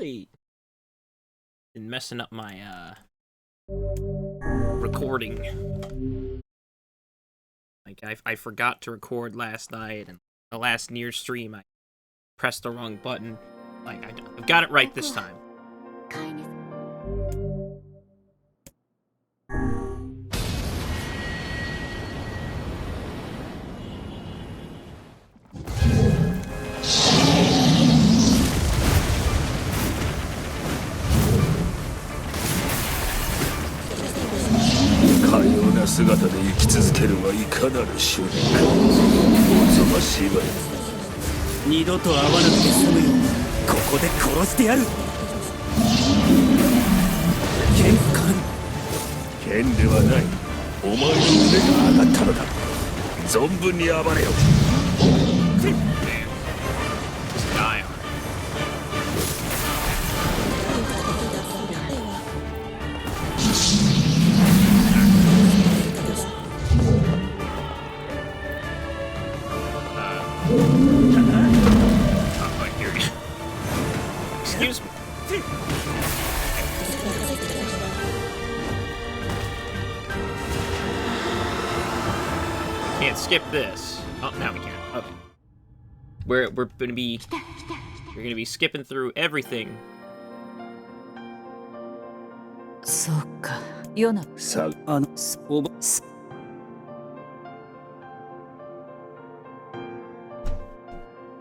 really been messing up my recording. Like I forgot to record last night, and the last Nier stream I pressed the wrong button. Like I've got it right this time.姿で生き続けるはいかなる修練か。おぞましいわよ。二度と会わなくて済むよ。ここで殺してやる。剣ではない。お前の腕が上がったのだ。存分に暴れよ。Excuse me. Can't skip this. Oh, now we can. Okay. We're gonna be skipping through everything. そうか。よな。さおば。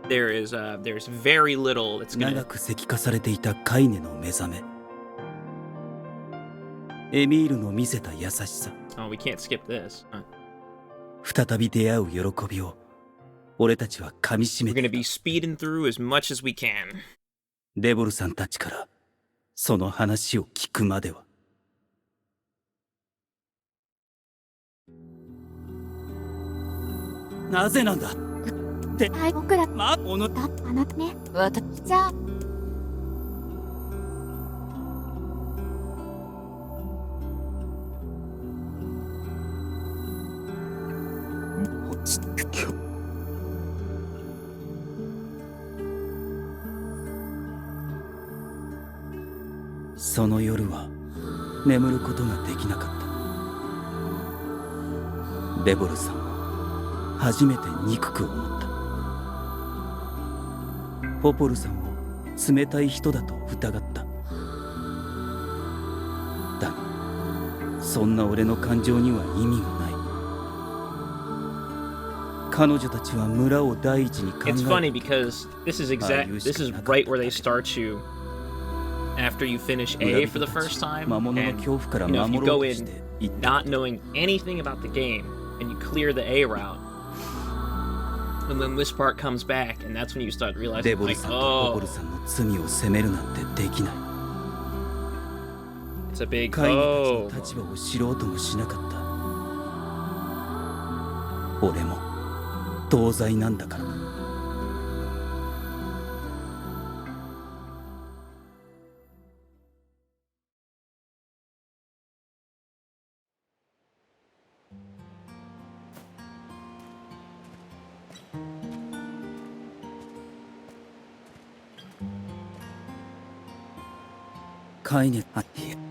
There's very little that's gonna. 長く石化されていたカイネの目覚め。エミールの見せた優しさ。Oh, we can't skip this. 再び出会う喜びを俺たちは噛みしめ We're て gonna いた。 be speeding through as much as we can. デボルさんたちからその話を聞くまでは。なぜなんだって僕らまおのだあなたね私じゃあその夜は眠ることができなかった。デボルさんは初めて憎く思った。ポポルさんを冷たい人だと疑った。だがそんな俺の感情には意味がない。彼女たちは村を第一に考え It's funny because this is right where they start you after you finish A for the first time, and if you go in not knowing anything about the game and you clear the A route, and then this part comes back, and that's when you start realizing, like, oh, it's a big oh. 立場を知ろうともしなかった。俺も同罪なんだから。カイネあっ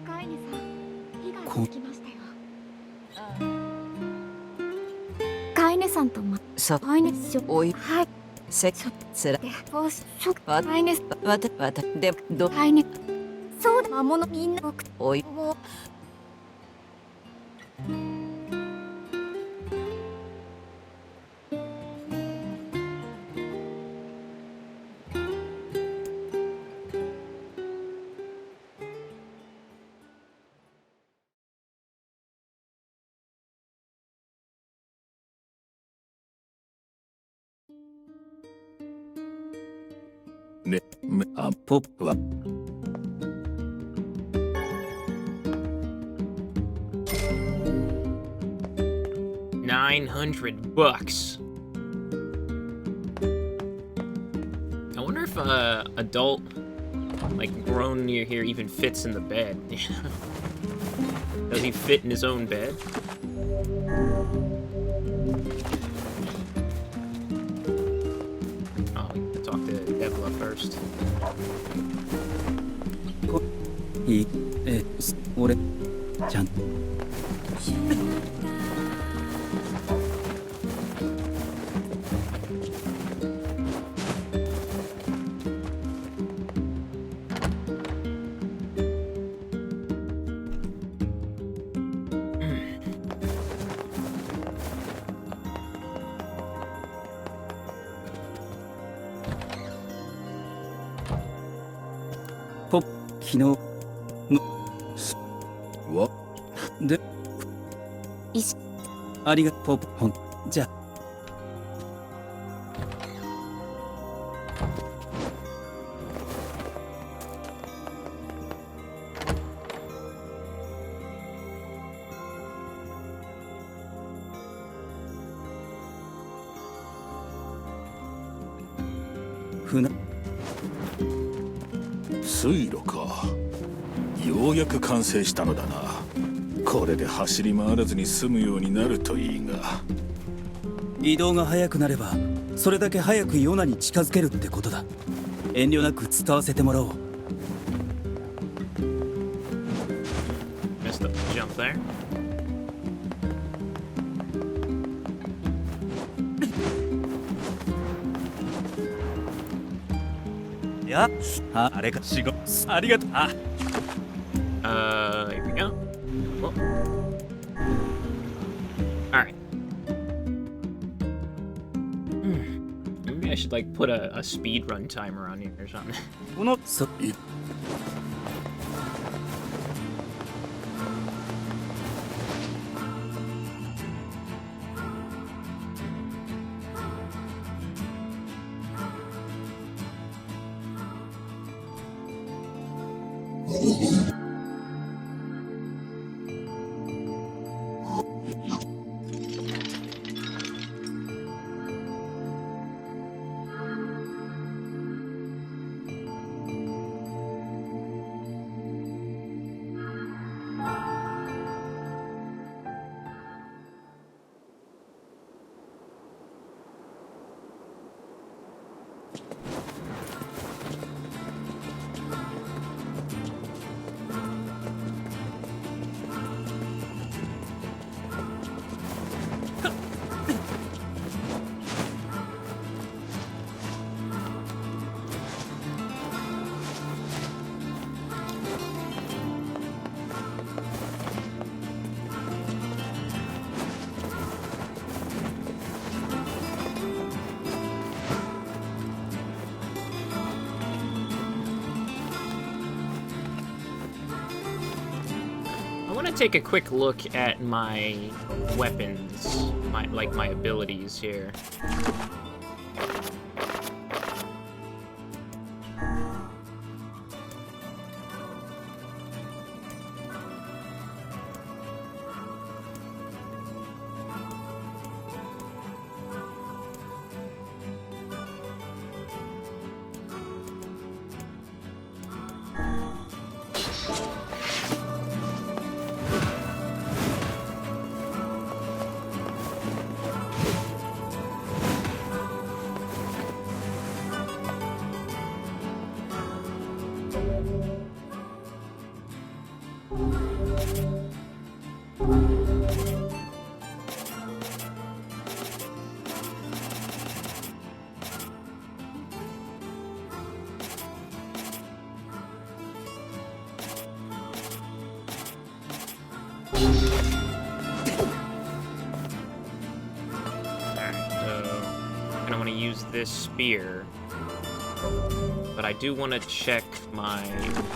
カイネさん火がつきましたよ。カイネさんとそうカイネしょおいはいせつらでぼしょカイネわたでどカイネそうだ魔物みんな僕おいもうねあポップは$900. I wonder if adult, like grown near here, even fits in the bed. Does he fit in his own bed? Oh, we can talk to Devla first. いい俺ちゃんポッ昨日わでいしありがポッほんじゃ船水路か。ようやく完成したのだな。これで走り回らずに済むようになるといいが。移動が速くなればそれだけ早くヨナに近づけるってことだ。遠慮なく伝わせてもらおう。 Missed the jump there. いやあれか仕事ありがとう。Here we go. Well. Alright. Maybe I should like put a speed run timer on here or something. このそI want to take a quick look at my weapons, my abilities here. This spear, but I do want to check my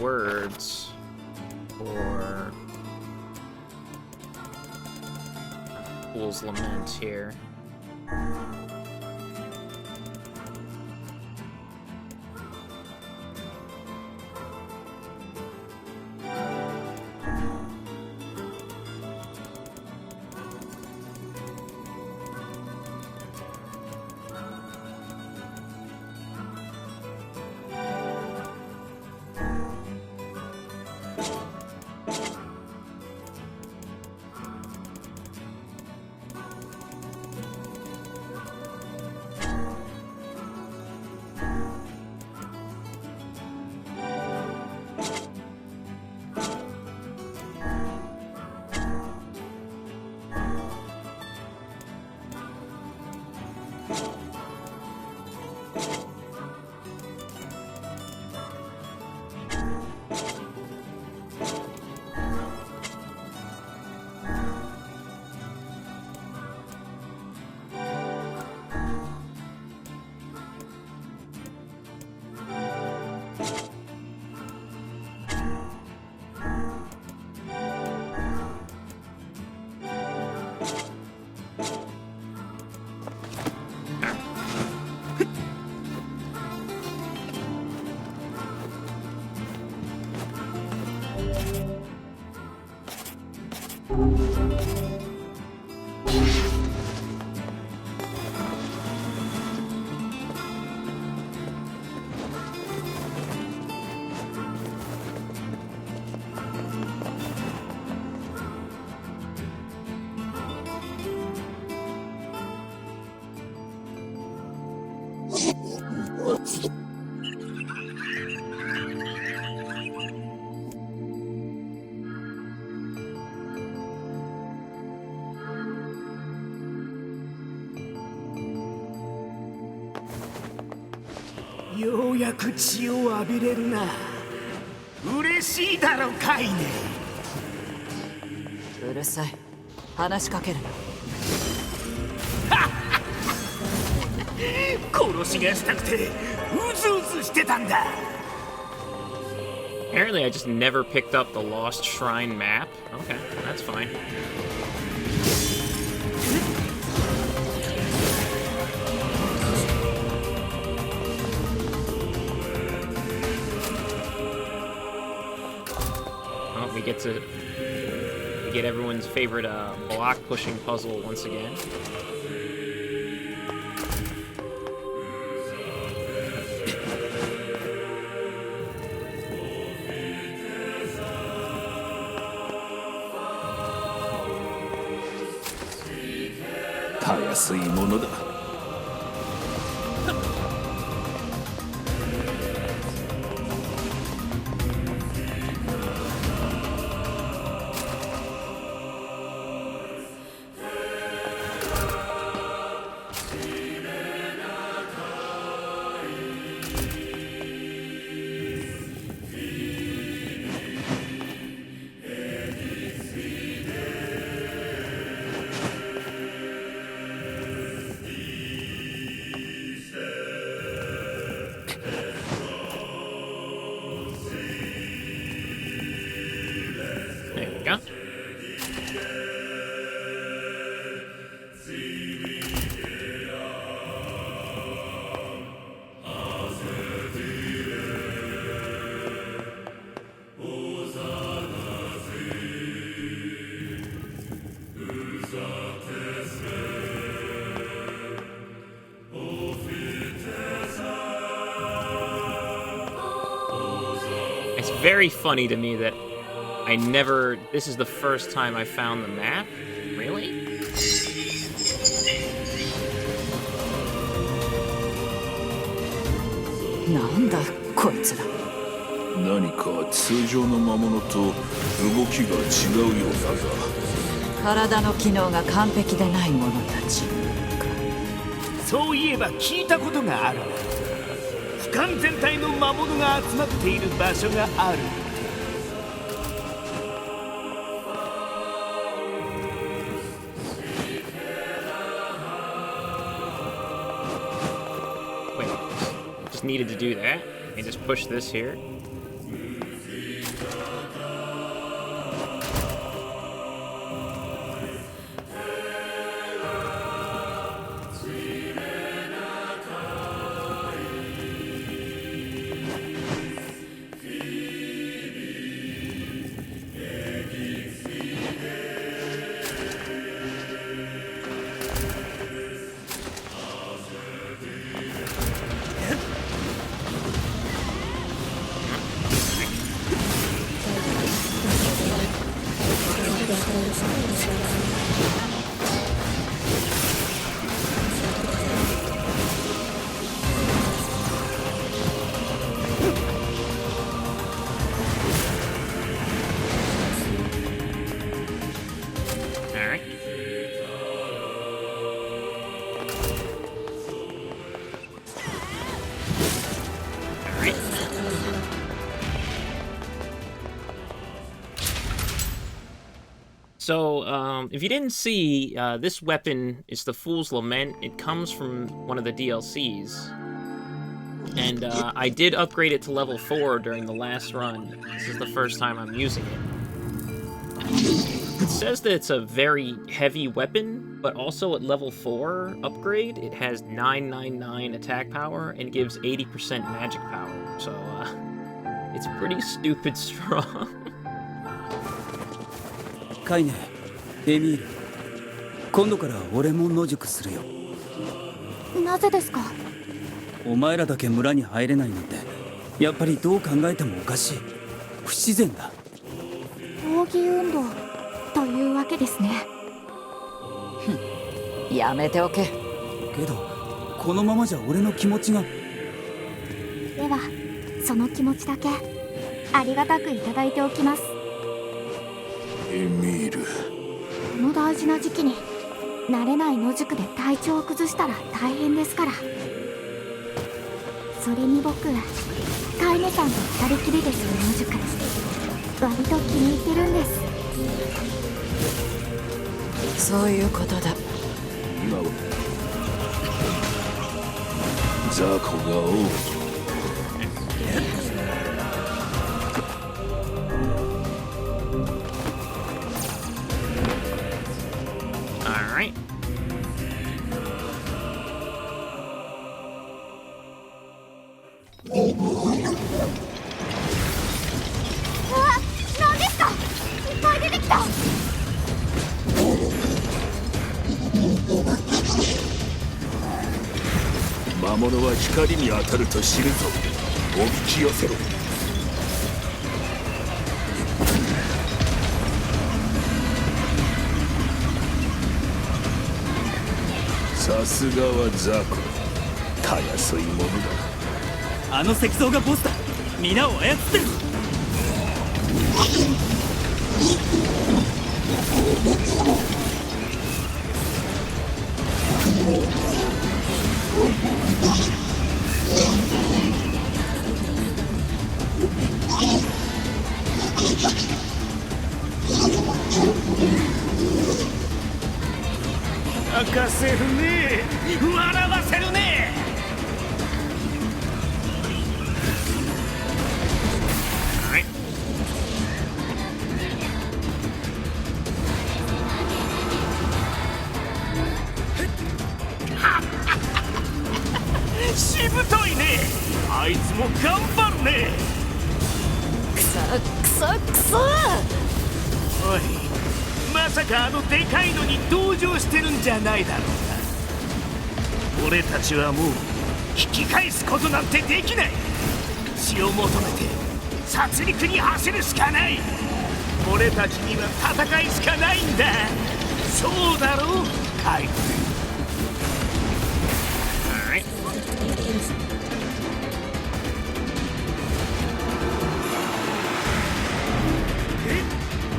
words for Fool's Lament here. ようやく血を浴びれるな。嬉しいだろカイネ。うるさい。話しかけるな。殺しがしたくてうずうずしてたんだ。Apparently, I just never picked up the Lost Shrine map. Okay, that's fine. Oh, we get everyone's favorite block pushing puzzle once again. There we go. It's very funny to me that this is the first time I found the map? Really? なんだこいつら。何か通常の魔物と動きが違うようだが。体の機能が完璧でない者たち。そういえば聞いたことがある。俯瞰全体の魔物が集まっている場所がある。Just needed to do that. And just push this here. So, if you didn't see, this weapon is the Fool's Lament. It comes from one of the DLCs. And, I did upgrade it to level 4 during the last run. This is the first time I'm using it. It says that it's a very heavy weapon, but also at level 4 upgrade, it has 999 attack power and gives 80% magic power. So, it's pretty stupid strong. カイネ、エミール、今度から俺も野宿するよ。なぜですか？お前らだけ村に入れないなんて、やっぱりどう考えてもおかしい。不自然だ。抗議運動というわけですね。やめておけ。けど、このままじゃ俺の気持ちが。では、その気持ちだけありがたくいただいておきます。エミール、この大事な時期に慣れない野宿で体調を崩したら大変ですから。それに僕、カイネさんと二人きりでする野宿、割と気に入ってるんです。そういうことだ。今はザコが王に。Alright. 何ですか？いっぱい出てきた。魔物は光に当たると知るぞ。おびき寄せろ。さすがはザコ。たやすいものだ。あの石像がボスだ。皆を操ってる。泣かせるね、笑わせるね。しぶといね。あいつも頑張るね。くそ。おい、まさかあのでかいのに同情してるんじゃないだろうな。俺たちはもう引き返すことなんてできない。血を求めて殺戮に走るしかない。俺たちには戦いしかないんだ。そうだろう、カイト。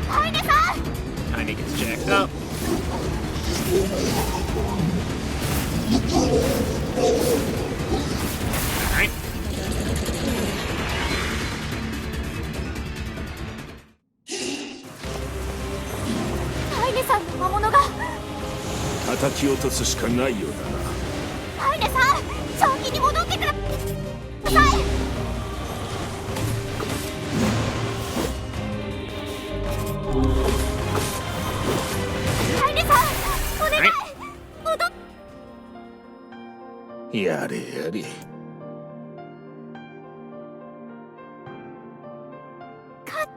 カイネさん。Kinda gets jacked up. Alright. カイネさんの魔物が。叩き落とすしかないようだな。カイネさん、正気に戻ってください。カイネさん、お願い。やれやれ。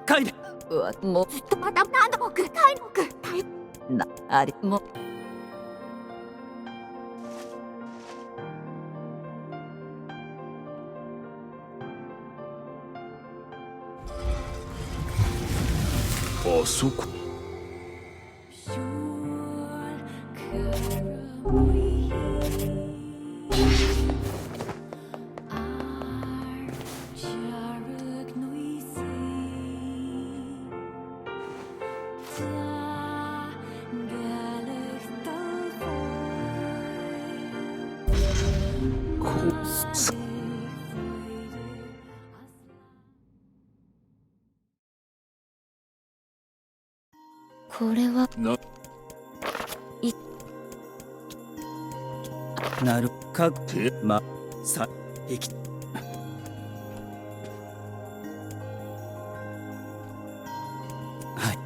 カイネ。うわ、もうずっとまた何度もカイなありも。あそこ。これはなるかまさいきはい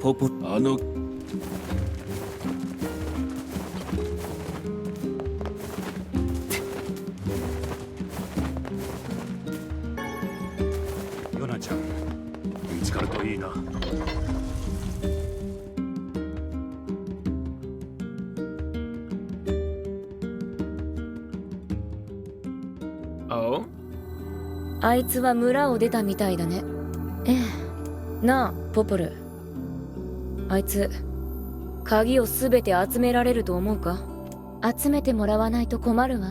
ポポあのヨナちゃん見つかるといいな。Oh? あいつは村を出たみたいだね。ええ。なあ、ポポル。あいつ、鍵をすべて集められると思うか？集めてもらわないと困るわ。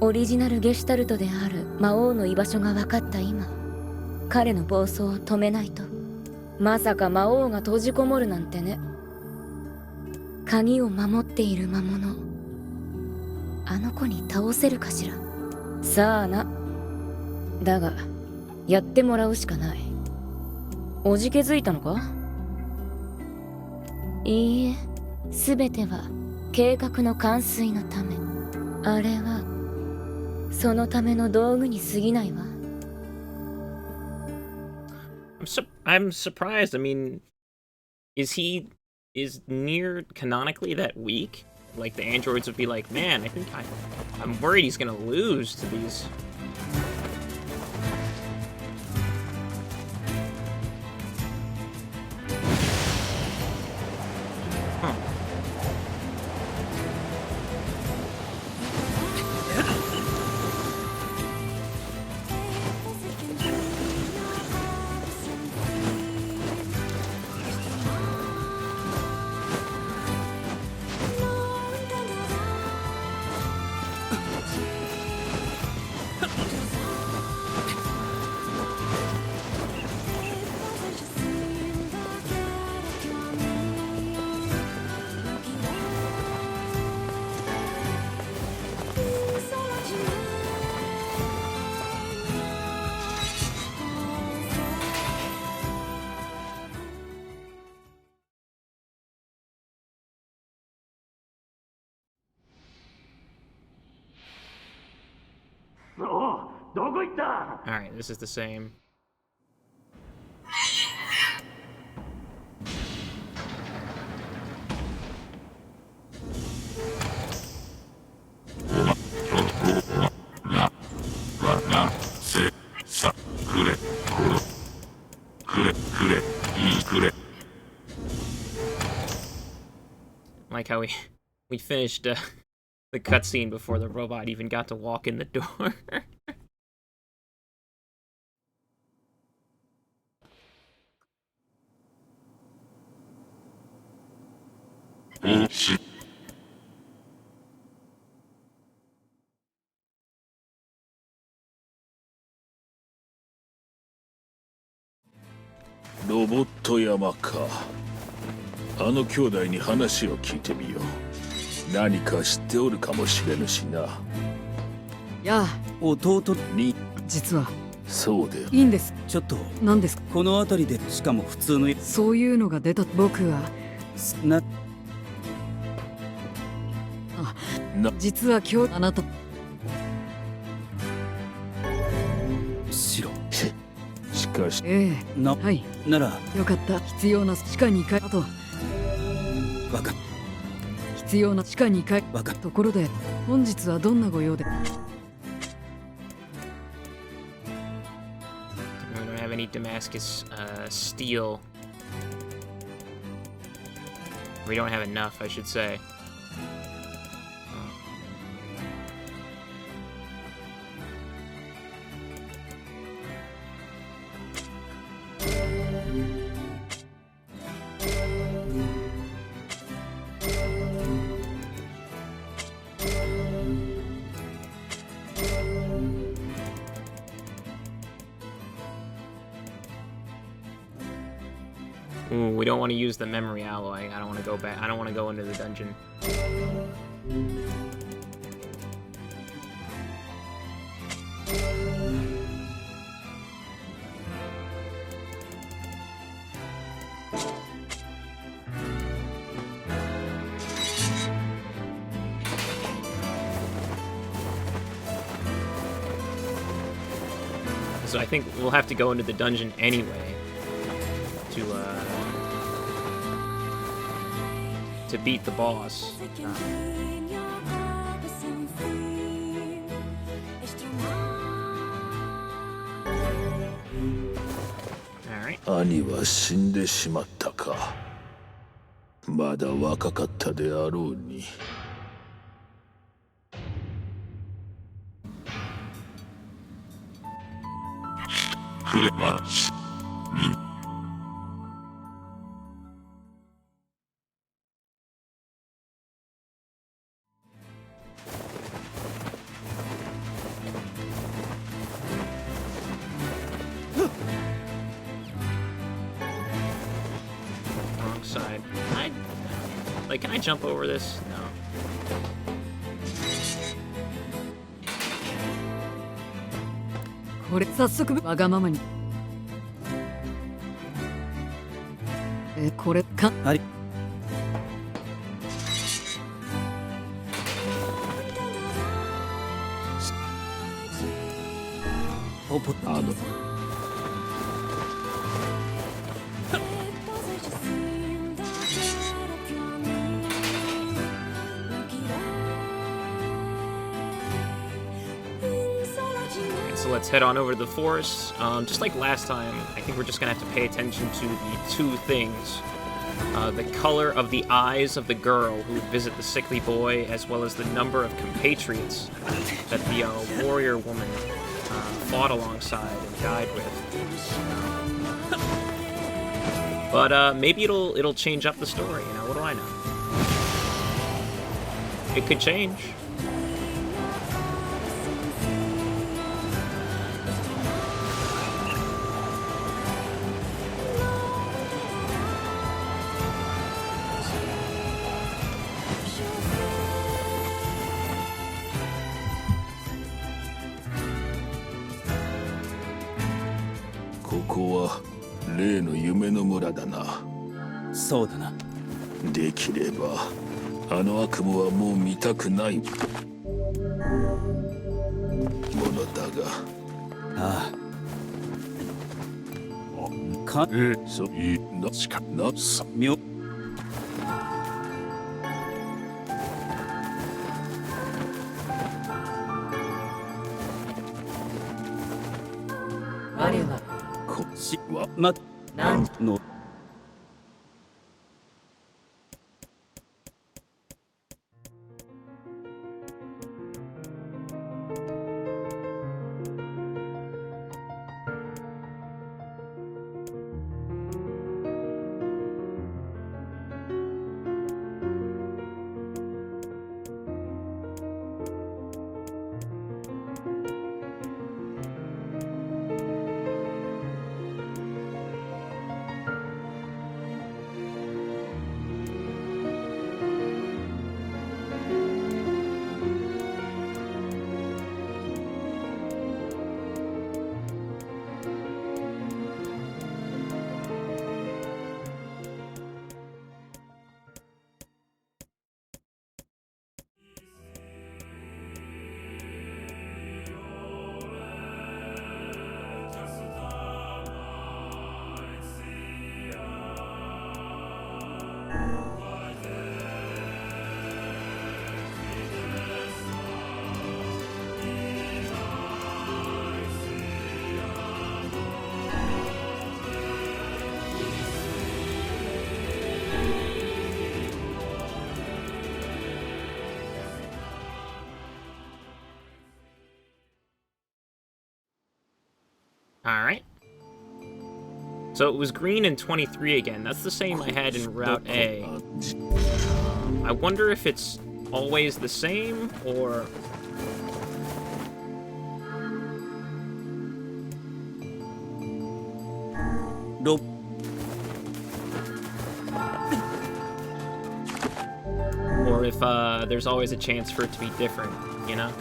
オリジナルゲシュタルトである魔王の居場所が分かった今、彼の暴走を止めないと。まさか魔王が閉じこもるなんてね。鍵を守っている魔物、あの子に倒せるかしら。さあな。だがやってもらうしかない。おじけづいたのか？いいえ、すべては計画の完遂のため。あれはそのための道具に過ぎないわ。I'm surprised. I mean, is Nier canonically that weak? Like the androids would be like, man, I'm worried he's gonna lose to these. Huh. Alright, this is the same. Like how we finished the cutscene before the robot even got to walk in the door. shit. ロボット山か。あの兄弟に話を聞いてみよう。何か知っておるかもしれぬしな。やあ、弟に実はそうだよ。いいんです。ちょっと何ですか？この辺りでしかも普通のそういうのが出た。僕はな実は今日あなた白しかしはいならよかった。必要な地下2階、あとわかっ必要な地下2階。わかっところで本日はどんなご用で？ We don't have any Damascus steel. We don't have enough, I should say. Ooh, we don't want to use the memory alloy. I don't want to go back. I don't want to go into the dungeon. So I think we'll have to go into the dungeon anyway to beat the boss. Alright. 兄は死んでしまったか。まだ若かったであろうに。Wrong side. Can I jump over this? No. So let's head on over to the forest. Just like last time, I think we're just gonna have to pay attention to the two things. The color of the eyes of the girl who would visit the sickly boy, as well as the number of compatriots that the warrior woman fought alongside and died with. But maybe it'll change up the story, you know, what do I know? It could change.そうだな。できればあの悪夢はもう見たくないものだが。ああ。か。そういなしかなさみょ。我はこっちはまなんの。Alright. So it was green in 23 again. That's the same I had in Route A. I wonder if it's always the same, or... if there's always a chance for it to be different, you know?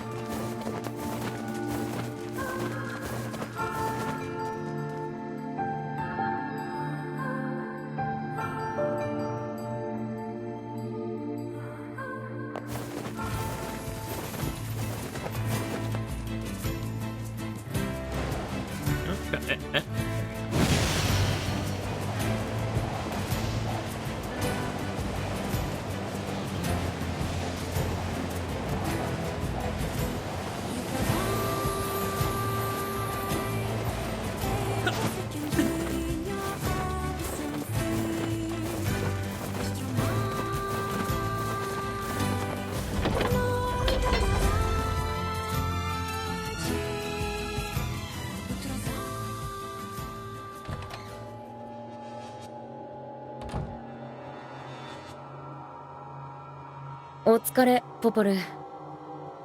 お疲れ、ポポル。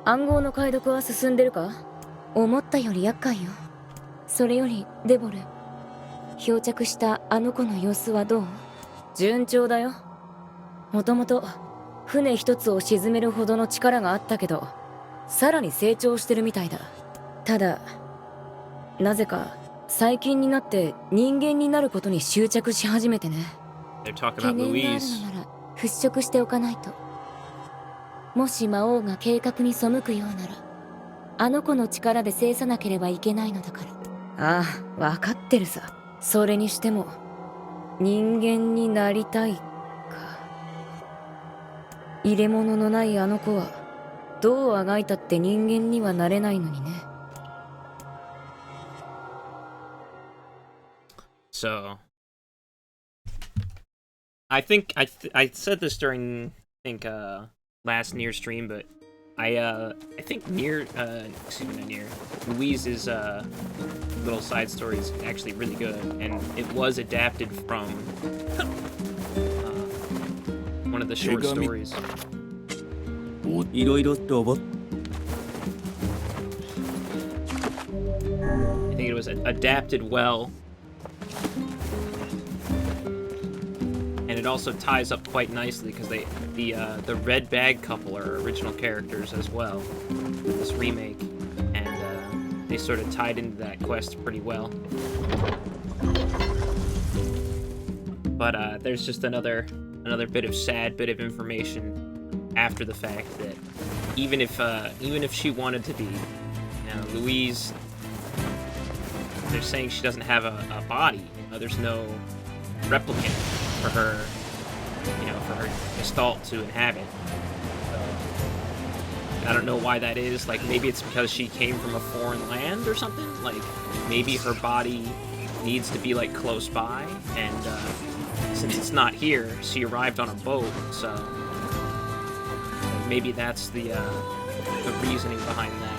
暗号の解読は進んでるか？思ったより厄介よ。それより、デボル。漂着したあの子の様子はどう？順調だよ。もともと、船一つを沈めるほどの力があったけど、さらに成長してるみたいだ。ただ、なぜか、最近になって人間になることに執着し始めてね。懸念があるのなら、払拭しておかないと。もし魔王が計画に背くようなら、あの子の力で制さなければいけないのだから。ああ、わかってるさ。それにしても、人間になりたいか。入れ物のないあの子は、どうあがいたって人間にはなれないのにね。So, I think I said this during last Nier stream, but I think Nier, excuse me, not Nier, Louise's little side story is actually really good, and it was adapted from one of the short stories. I think it was adapted well. And it also ties up quite nicely because the red bag couple are original characters as well with this remake, and they sort of tied into that quest pretty well. But there's just another bit of sad bit of information after the fact that even if she wanted to be, Louise, they're saying she doesn't have a body. There's no replicant for her, for her gestalt to inhabit. So, I don't know why that is. Like, maybe it's because she came from a foreign land or something. Like, maybe her body needs to be, like, close by. And since it's not here, she arrived on a boat. So maybe that's the reasoning behind that.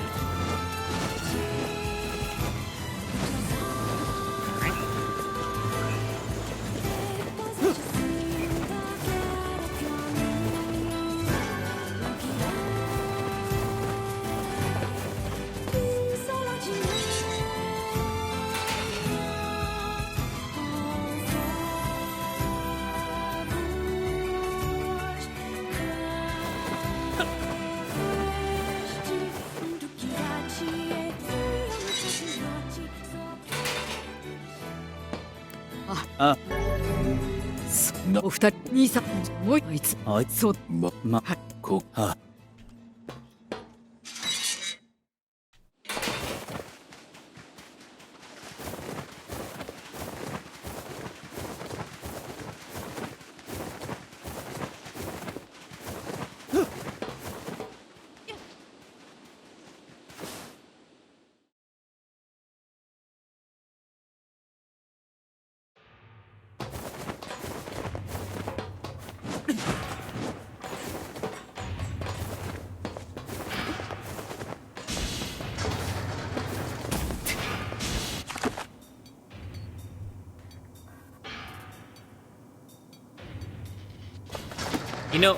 Ah. お二人兄さんもうあいつそうはいこあ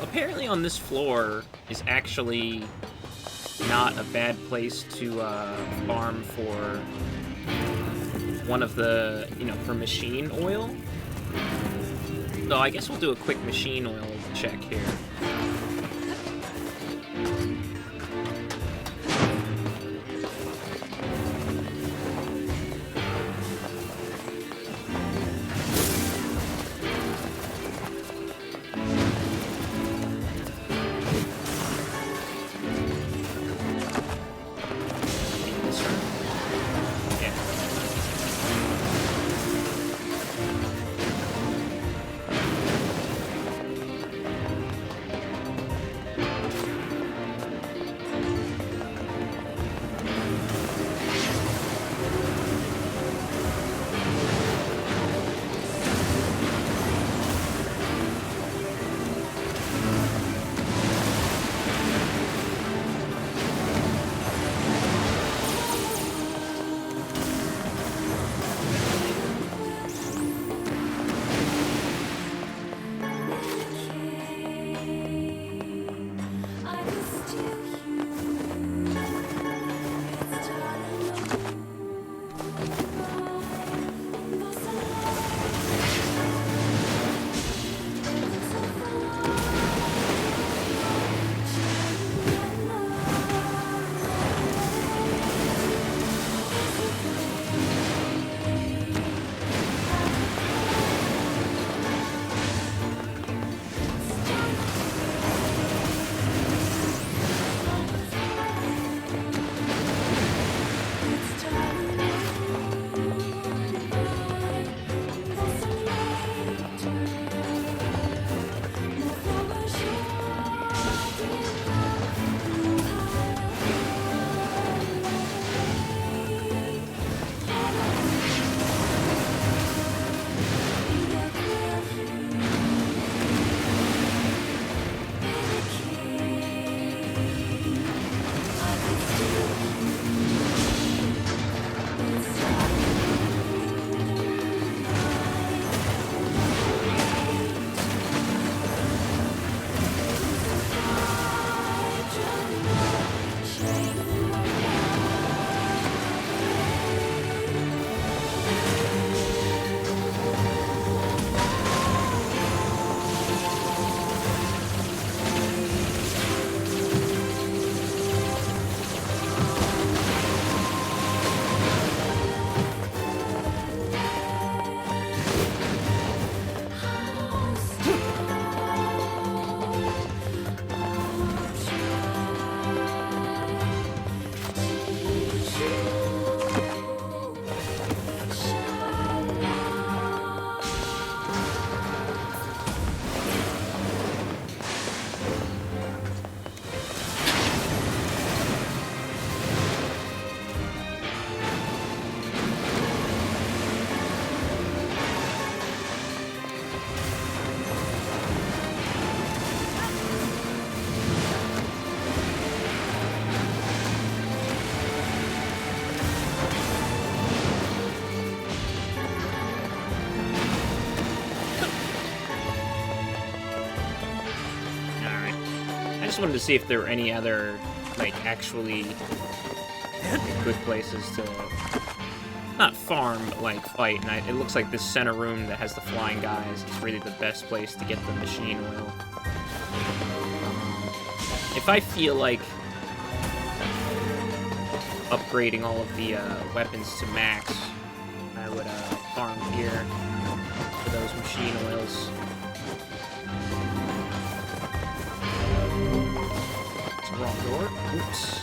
apparently on this floor is actually not a bad place to farm for one of the, for machine oil. So I guess we'll do a quick machine oil check here. just wanted to see if there were any other, like, actually good places to not farm, but like fight. And it looks like this center room that has the flying guys is really the best place to get the machine oil. If I feel like upgrading all of the weapons to max, I would farm here for those machine oils. It's the wrong door. Oops.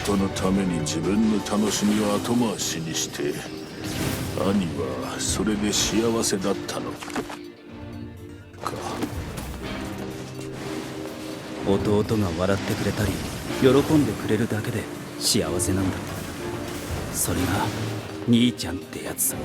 弟のために自分の楽しみを後回しにして兄はそれで幸せだったのか。弟が笑ってくれたり喜んでくれるだけで幸せなんだ。それが兄ちゃんってやつさ。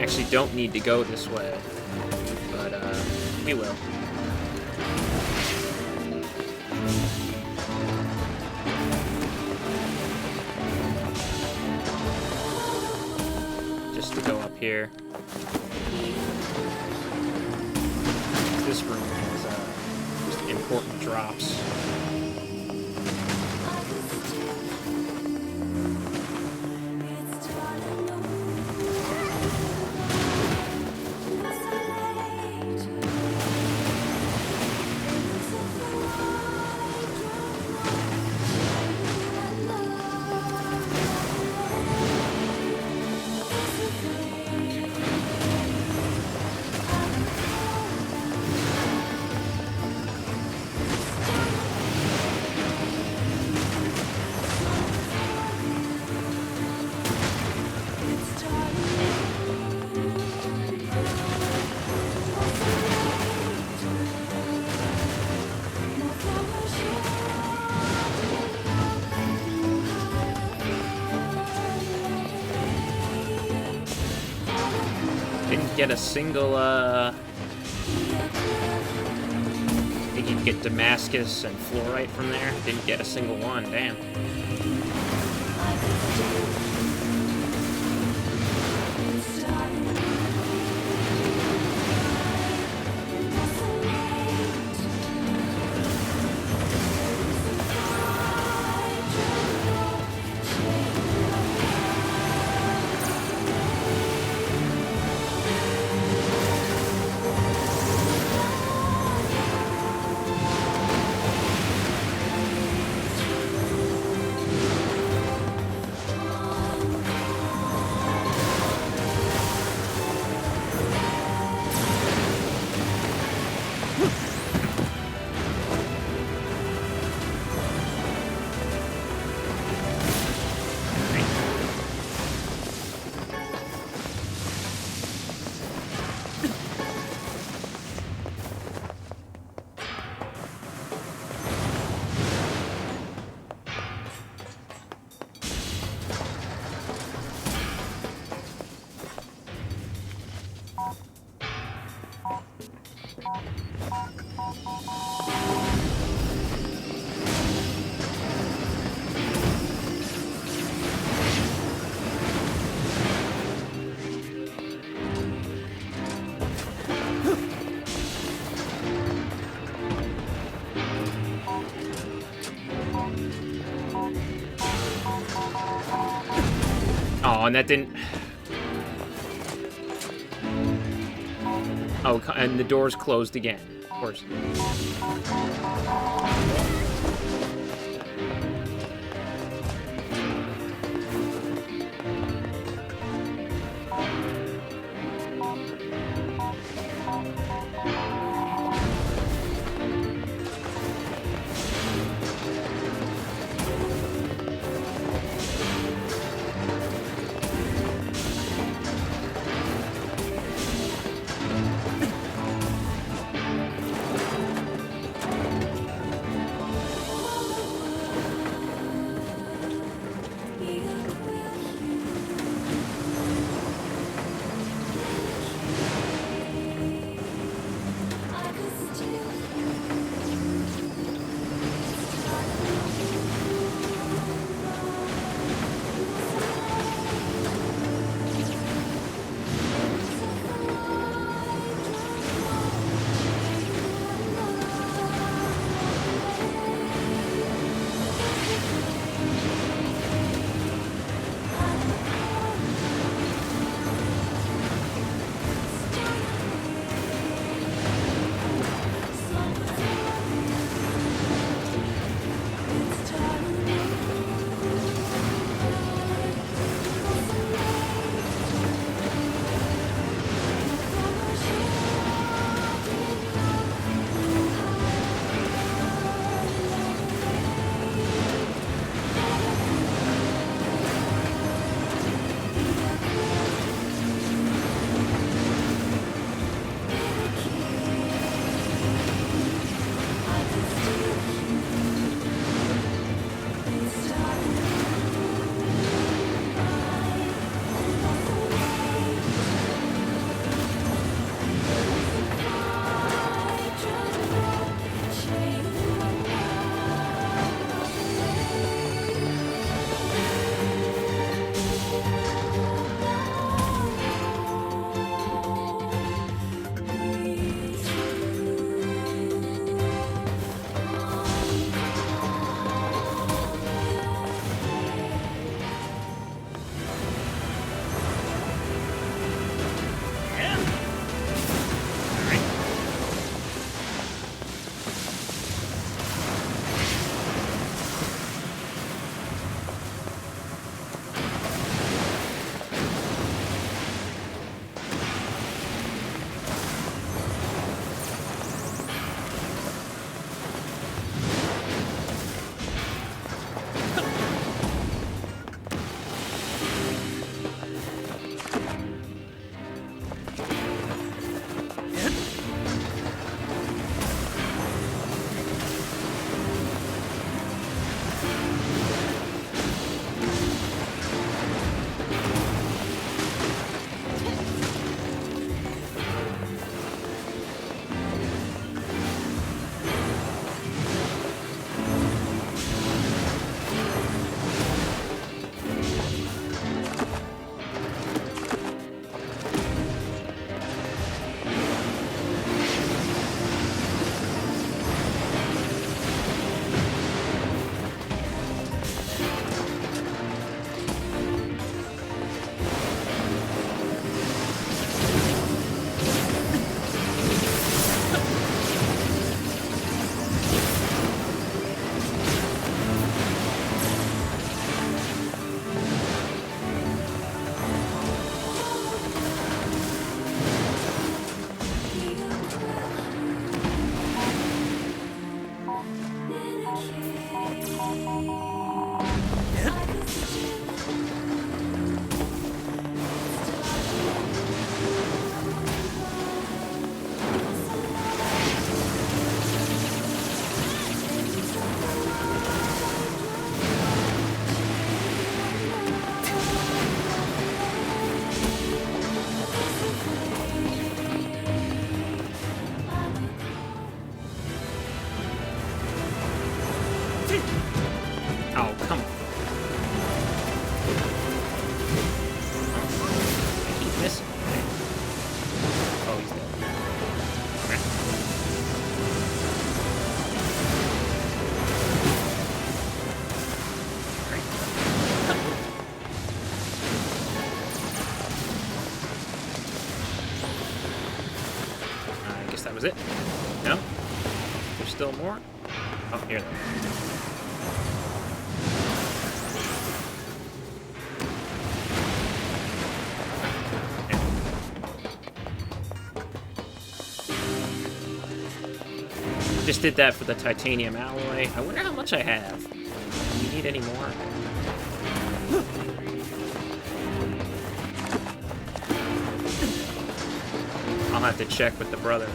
Actually don't need to go this way, but we will. Just to go up here. This room has just important drops. Didn't get a single, I think you could get Damascus and Fluorite from there. Didn't get a single one, damn. Oh, and that didn't... Oh, and the door's closed again. course. was it. No? There's still more? Oh, here though. Just did that for the titanium alloy. I wonder how much I have. Do you need any more? I'll have to check with the brother.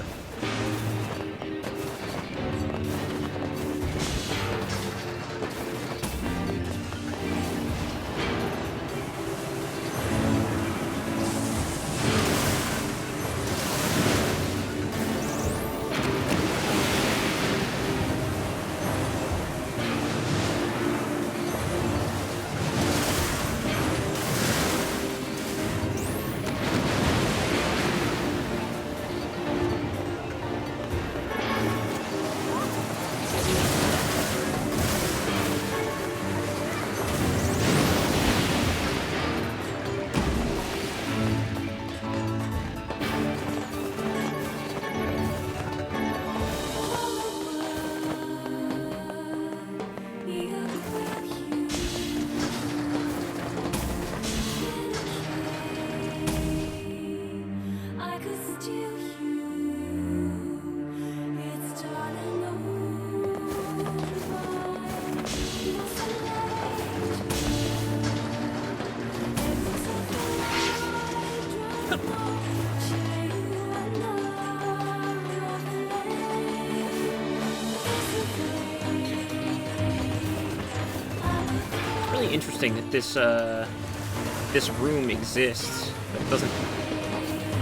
Interesting that this room exists, but it doesn't.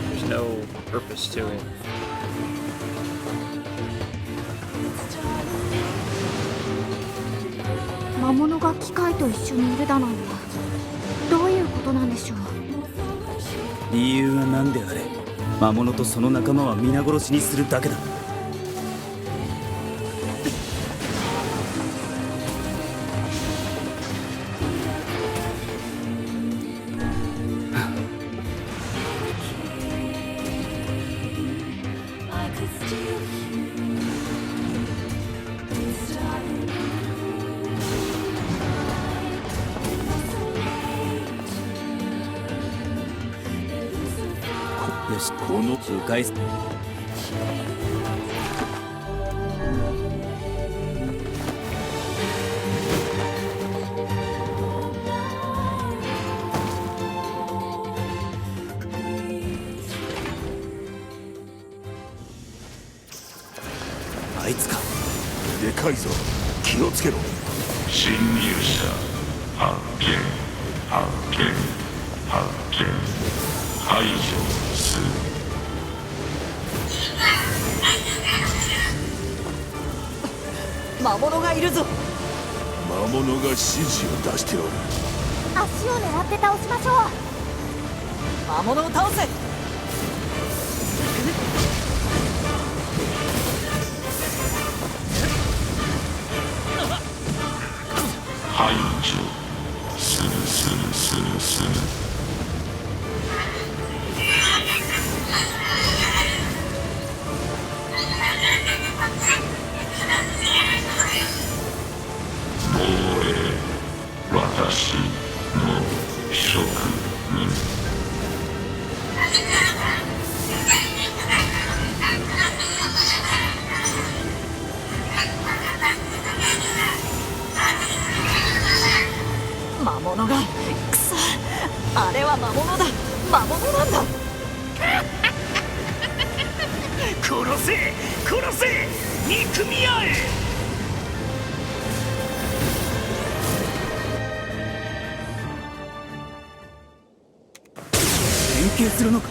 There's no purpose to it. 魔物が機械と一緒にいるだなんてどういうことなんでしょう。理由が何であれ、魔物とその仲間は皆殺しにするだけだ。よし、この迂回す。あいつか。でかいぞ。気をつけろ。侵入者発見発見発見排除する。魔物がいるぞ。魔物が指示を出しておる。足を狙って倒しましょう。魔物を倒せ。排除するするするする。私の職務。魔物がくそ、あれは魔物だ。魔物なんだ。殺せ殺せ憎み合え。連携するのか。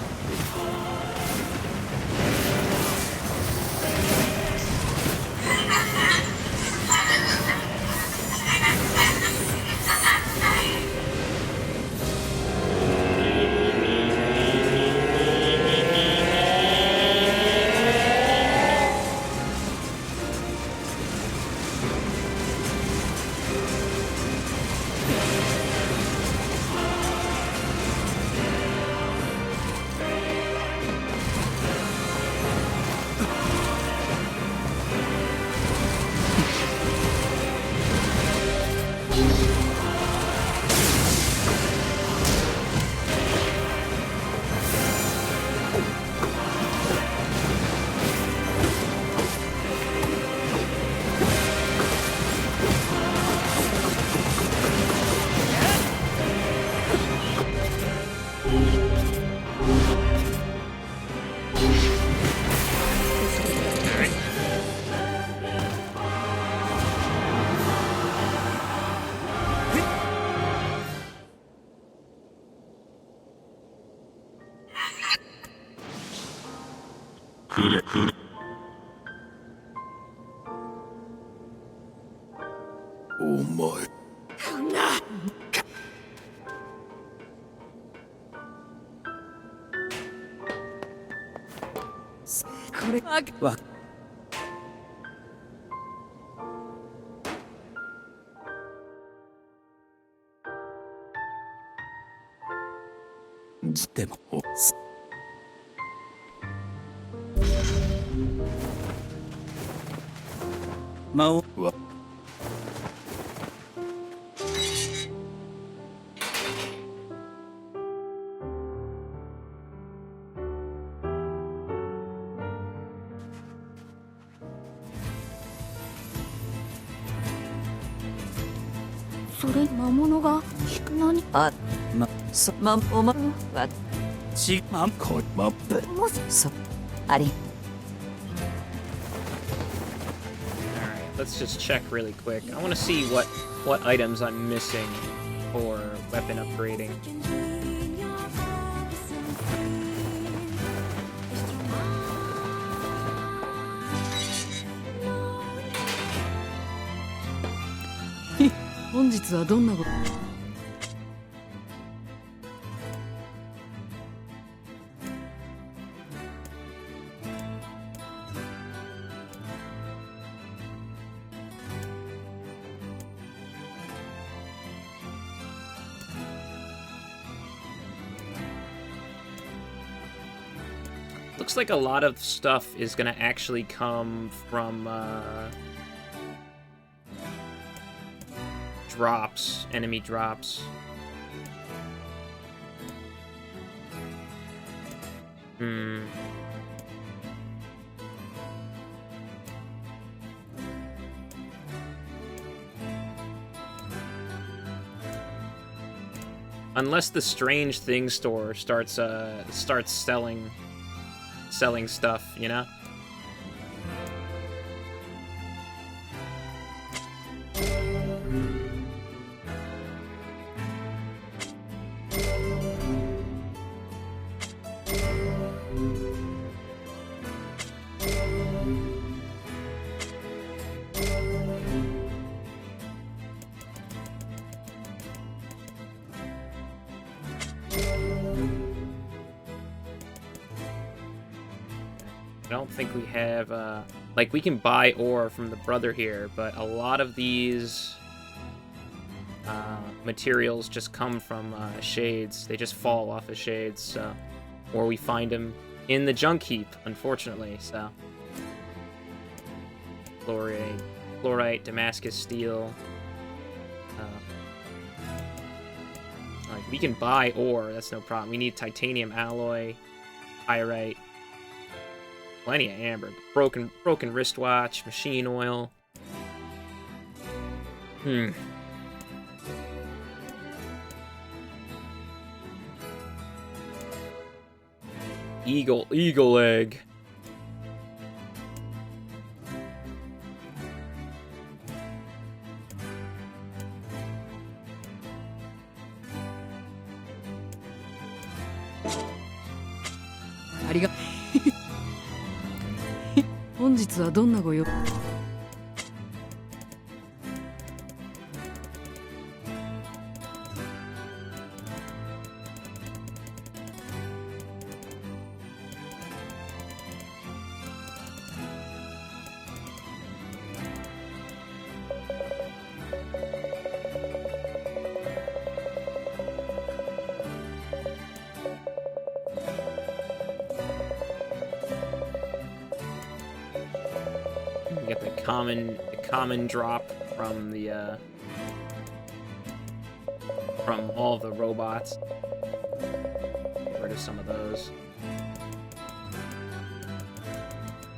くれくれ。お前。これわでも魔王はそれ魔物が何あおまわちまこいまべもしあり Alright, let's just check really quick. I want to see what items I'm missing for weapon upgrading. Looks like a lot of stuff is gonna actually come from drops, enemy drops. Unless the Strange Thing store starts selling stuff, you know? I don't think we have, like, we can buy ore from the brother here, but a lot of these materials just come from shades. They just fall off of shades, so, or we find them in the junk heap, unfortunately, so. Fluorite, Damascus steel. Like, we can buy ore, that's no problem. We need titanium alloy, pyrite. Plenty of amber. Broken wristwatch, machine oil. Eagle egg. Arigatou. 本日はどんなご用？We got the common drop from the from all the robots. Get rid of some of those.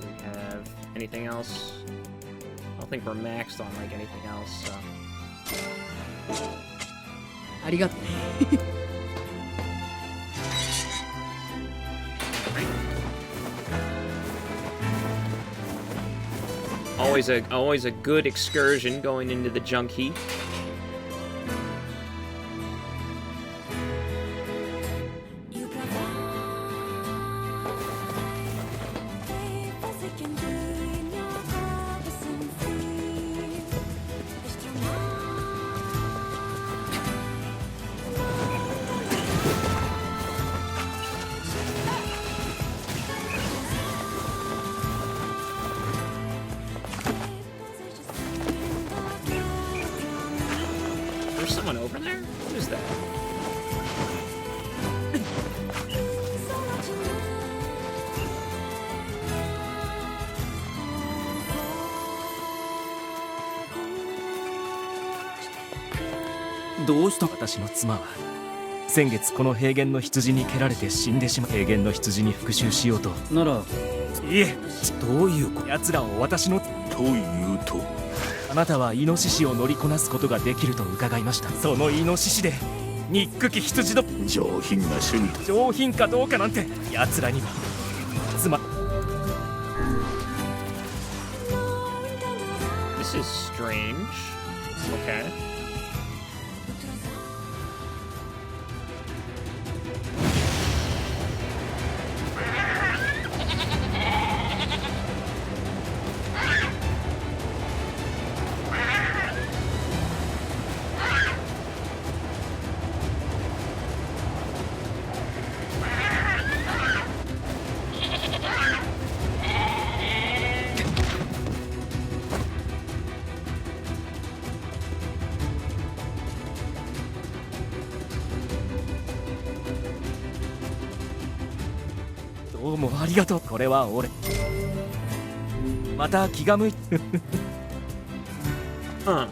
Do we have anything else? I don't think we're maxed on like anything else, so. ありがとう。Always a good excursion going into the junk heap. どうした？私の妻は先月この平原の羊に蹴られて死んでしまう。平原の羊に復讐しようと。ならいえ、どういうこと？奴らを私の。というと、あなたはイノシシを乗りこなすことができると伺いました。そのイノシシで憎き羊の上品な趣味だ。上品かどうかなんて奴らにはThis is strange. Okay.どうもありがとう。これは俺。また気が向いて。Huh.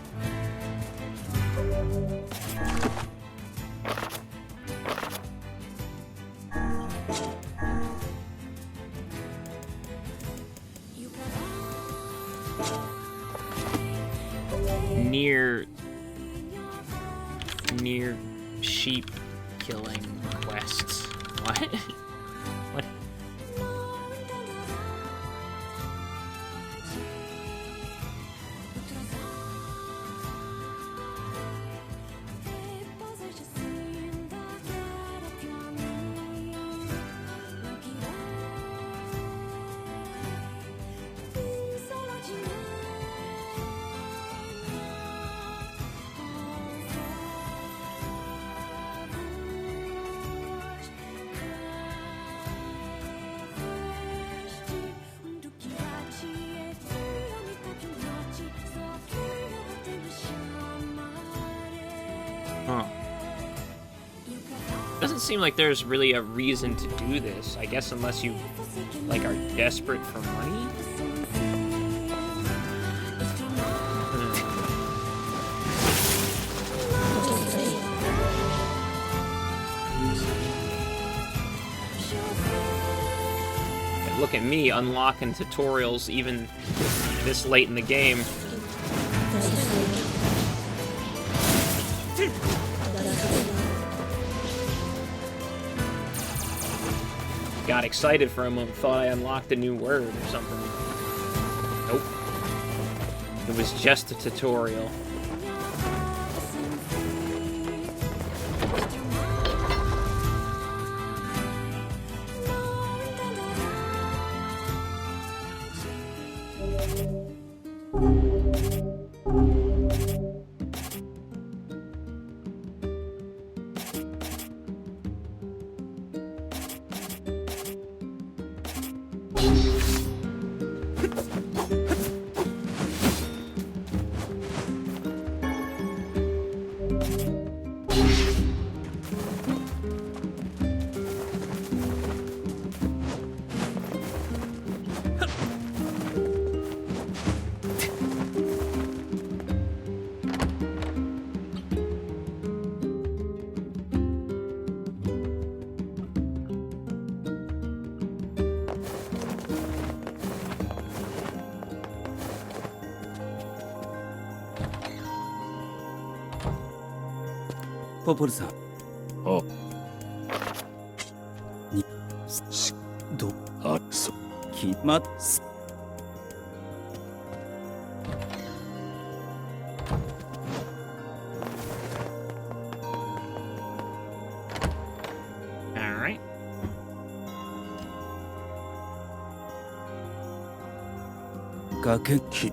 Near sheep killing quests. What? What? Huh. Doesn't seem like there's really a reason to do this. I guess unless you, like, are desperate for money? And look at me unlocking tutorials even this late in the game. Got excited for a moment, thought I unlocked a new word or something. Nope. It was just a tutorial.ポポルさん。あ。に、し、ど、あ、そ、きま、す。Alright.崖き。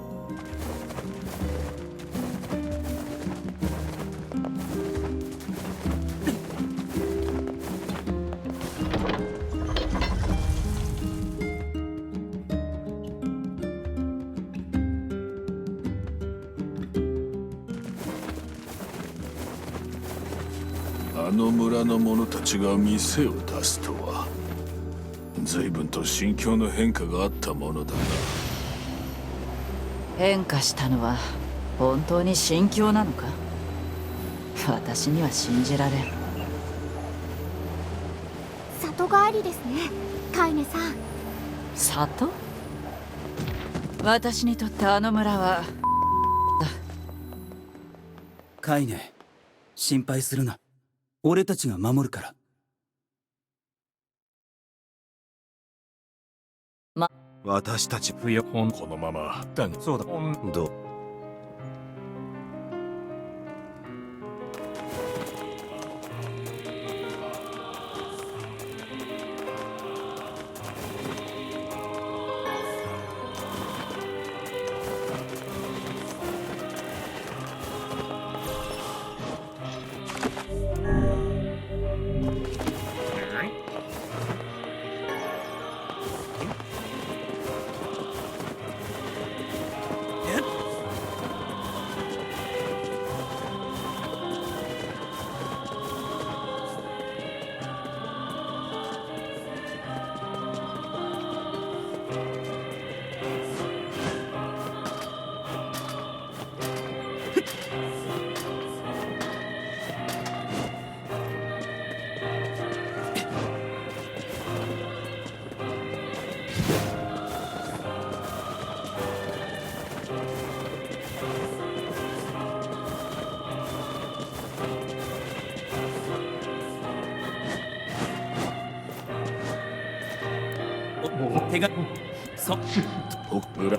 あの村の者たちが店を出すとは、随分と心境の変化があったものだな。変化したのは本当に心境なのか？私には信じられん。里帰りですね、カイネさん。里？私にとってあの村はカイネ、心配するな。俺たちが守るから。私たち不要このままだ。そうだ。どう手がそお裏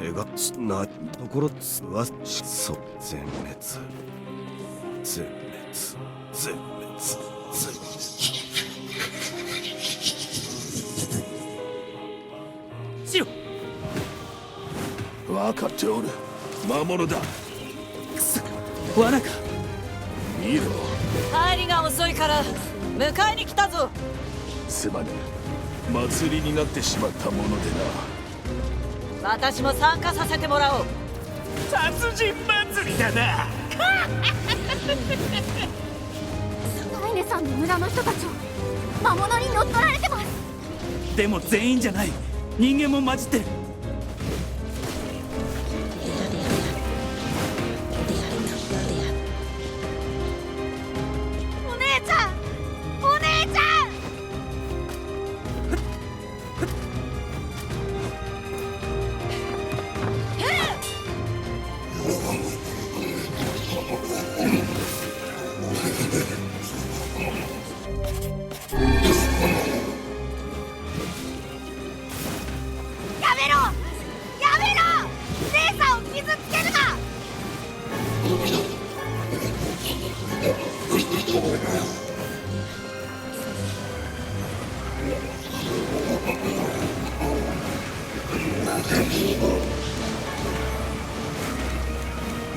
手がなところはそう全滅全滅全滅しろ。分かっておる。魔物だ。くそ、罠か。見ろ。帰りが遅いから迎えに来たぞ。すまねえ、祭りになってしまったものでな。私も参加させてもらおう。殺人祭りだな。カイネさんの村の人たちは魔物に乗っ取られてます。でも全員じゃない。人間も混じってる。お姉ちゃん、お姉ちゃん。やめろ！やめろ！姉さんを傷つけるな！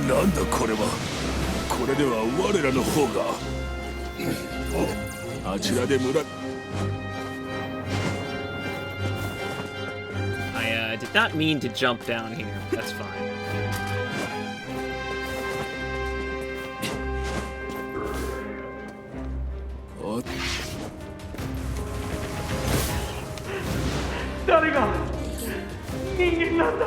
なんだこれは。これでは我らの方が。あちらで村。I did not mean to jump down here. That's fine. What? 誰が人間なんだ。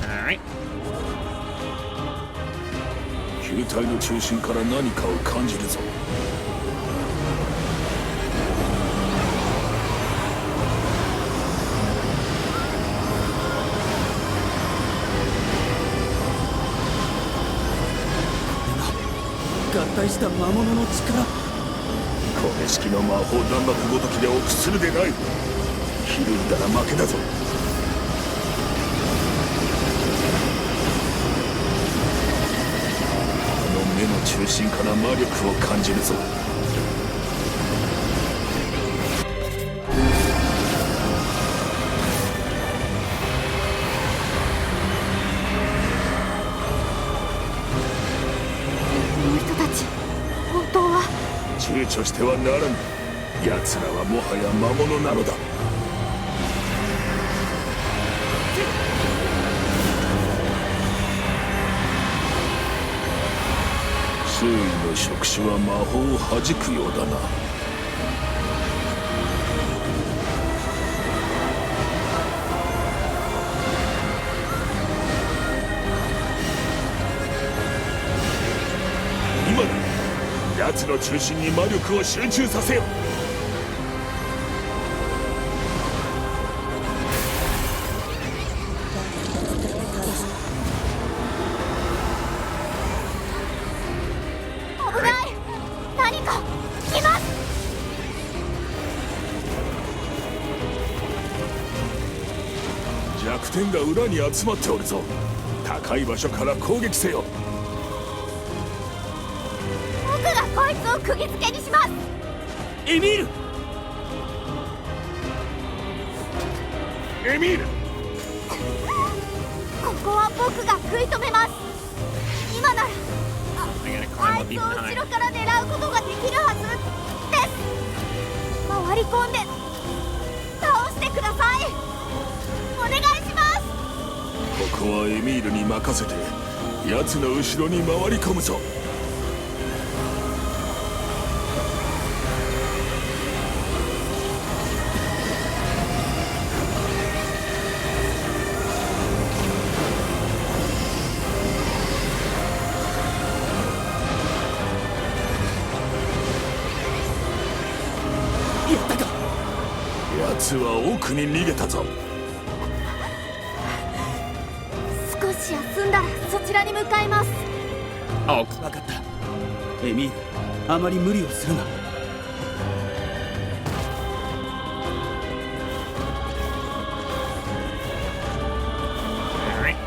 Alright. 球体の中心から何かを感じるぞ。合体した魔物の力。これ式の魔法弾幕ごときで臆するでない。ひるんだら負けだぞ。中心から魔力を感じるぞ。躊躇してはならぬ。奴らはもはや魔物なのだ。周囲の触手は魔法を弾くようだな。今だ。奴の中心に魔力を集中させよ。危ない。何か来ます。弱点が裏に集まっておるぞ。高い場所から攻撃せよ。こいつを釘付けにします。エミール。エミール、ここは僕が食い止めます。今ならあいつを後ろから狙うことができるはずです。回り込んで倒してください。お願いします。ここはエミールに任せて奴の後ろに回り込むぞ。奴は奥に逃げたぞ。少し休んだらそちらに向かいます。分かった。エミール、あまり無理をするな。く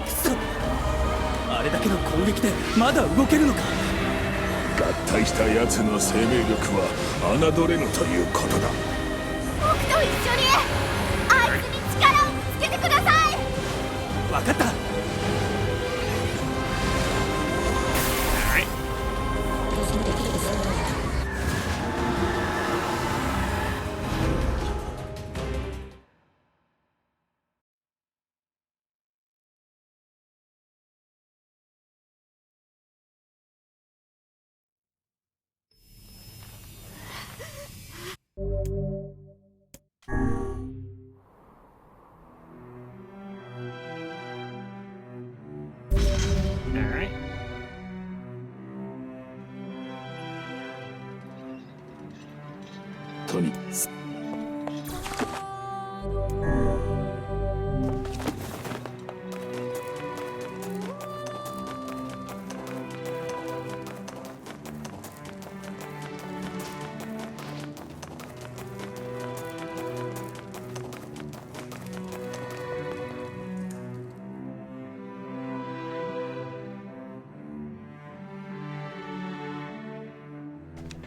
そ、あれだけの攻撃でまだ動けるのか。合体した奴の生命力は侮れぬということだ。僕と一緒にあいつに力をつけてください。分かった。とに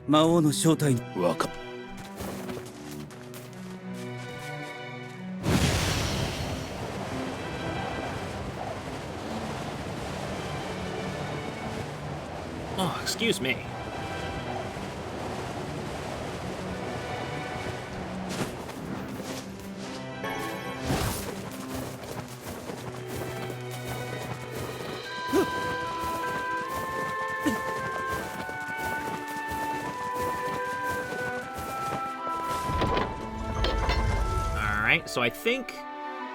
魔王の正体に分かった。Oh, excuse me. Alright, so I think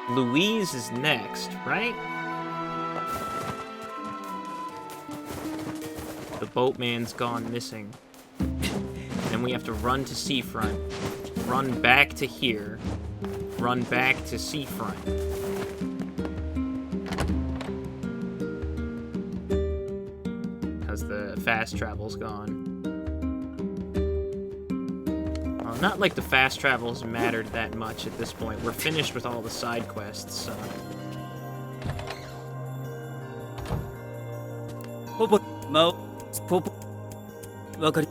Louise is next, right? The boatman's gone missing. Then we have to run to seafront, run back to here, run back to seafront. Because the fast travel's gone. Well, not like the fast travel's mattered that much at this point. We're finished with all the side quests, so... わかり。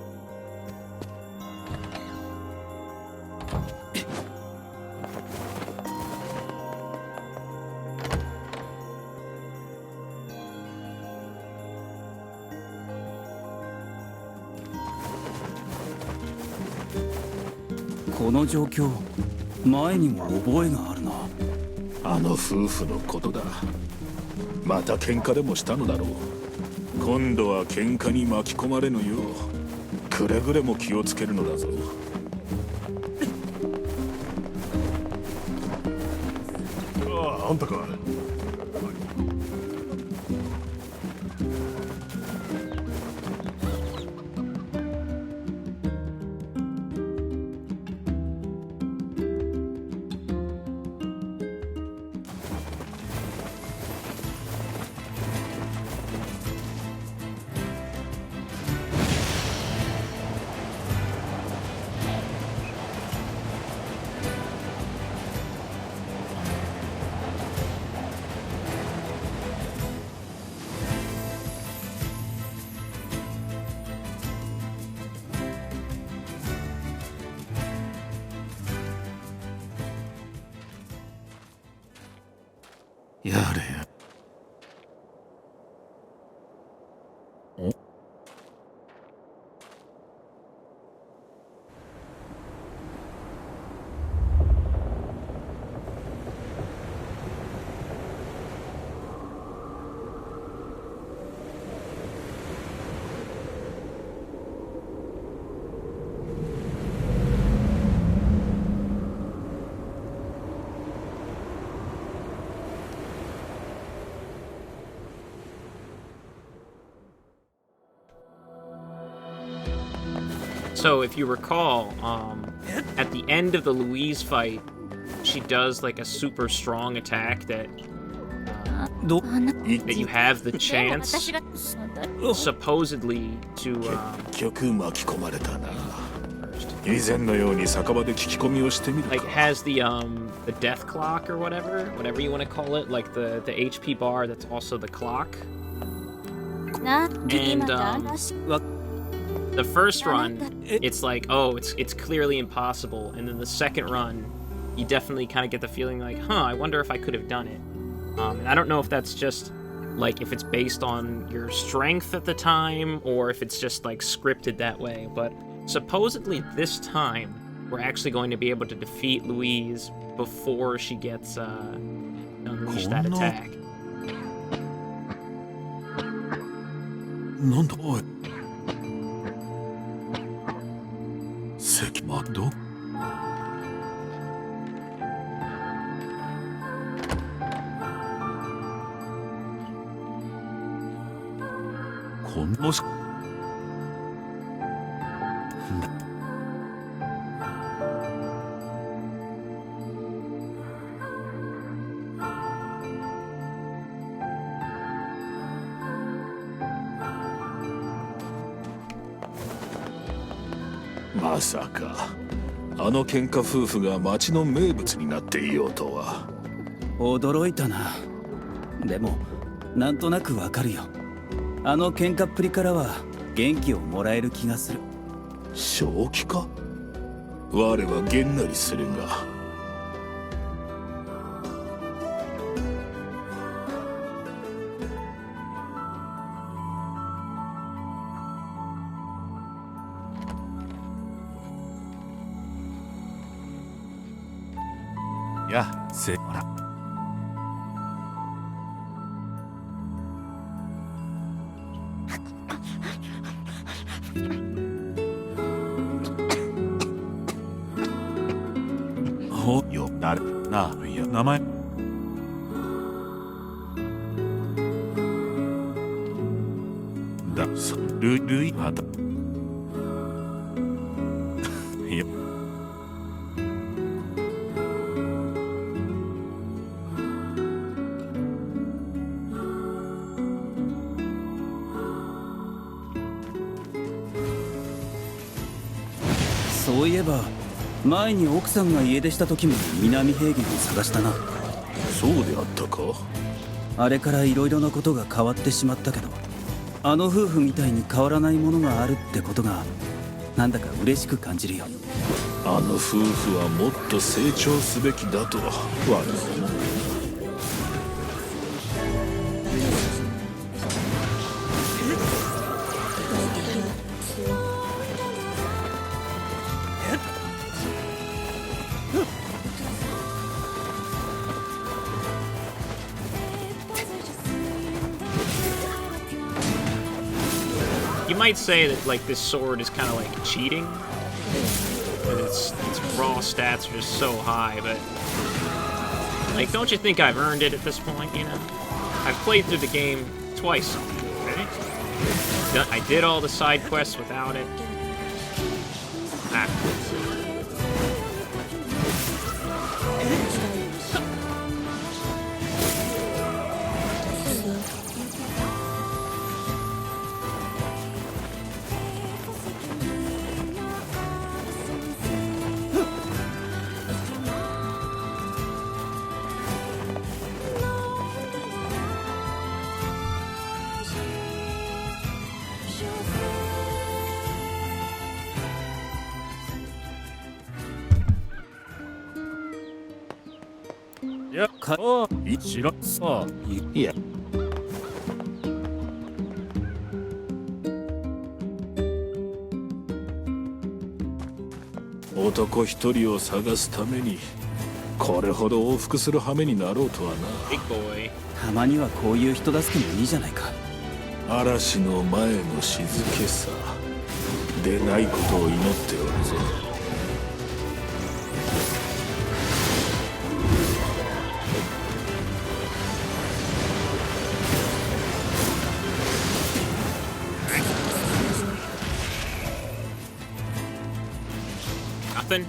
この状況、前にも覚えがあるな。あの夫婦のことだ。また喧嘩でもしたのだろう。今度は喧嘩に巻き込まれぬようくれぐれも気をつけるのだぞ。ああ、あんたか。やれや。So if you recall, at the end of the Louise fight, she does like a super strong attack that you have the chance, supposedly, to like has the death clock or whatever you want to call it, like the HP bar that's also the clock. And the first run, it's like, oh, it's clearly impossible, and then the second run, you definitely kind of get the feeling like, huh, I wonder if I could have done it. And I don't know if that's just like if it's based on your strength at the time, or if it's just like scripted that way. But supposedly this time, we're actually going to be able to defeat Louise before she gets unleash that attack.まさかあの喧嘩夫婦が町の名物になっていようとは。驚いたな。でもなんとなくわかるよ。あの喧嘩っぷりからは元気をもらえる気がする。正気か？我はげんなりするが。や、せほら。ほよ、誰な、いや、名前。だ、そ、ルイはだ。いや。そういえば前に奥さんが家出した時も南平原を探したな。そうであったか。あれからいろいろなことが変わってしまったけど、あの夫婦みたいに変わらないものがあるってことがなんだか嬉しく感じるよ。あの夫婦はもっと成長すべきだと我は思う。You might say that like this sword is kind of like cheating, but its raw stats are just so high. But like, don't you think I've earned it at this point? You know, I've played through the game twice. Right? I did all the side quests without it. Ah. Yeah. 男一人を探すためにこれほど往復する羽目になろうとはな。Big boy. たまにはこういう人助けもいいじゃないか。嵐の前の静けさでないことを祈っておるぞ。Nothing.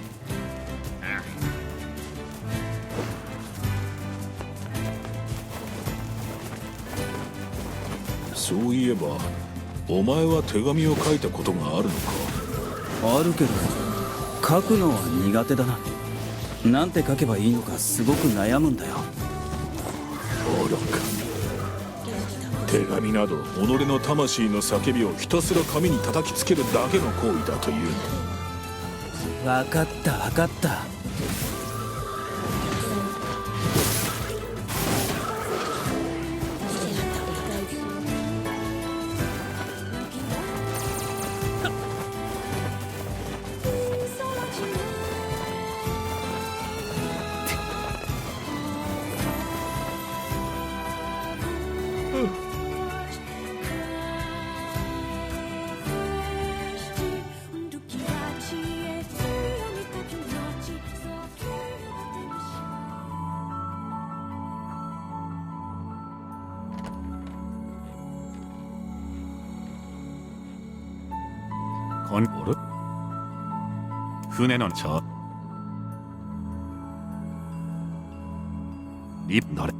そういえばお前は手紙を書いたことがあるのか。あるけど書くのは苦手だな。なんて書けばいいのかすごく悩むんだよ。愚か。手紙など己の魂の叫びをひたすら紙に叩きつけるだけの行為だというの。分かった分かった。船の茶リプ誰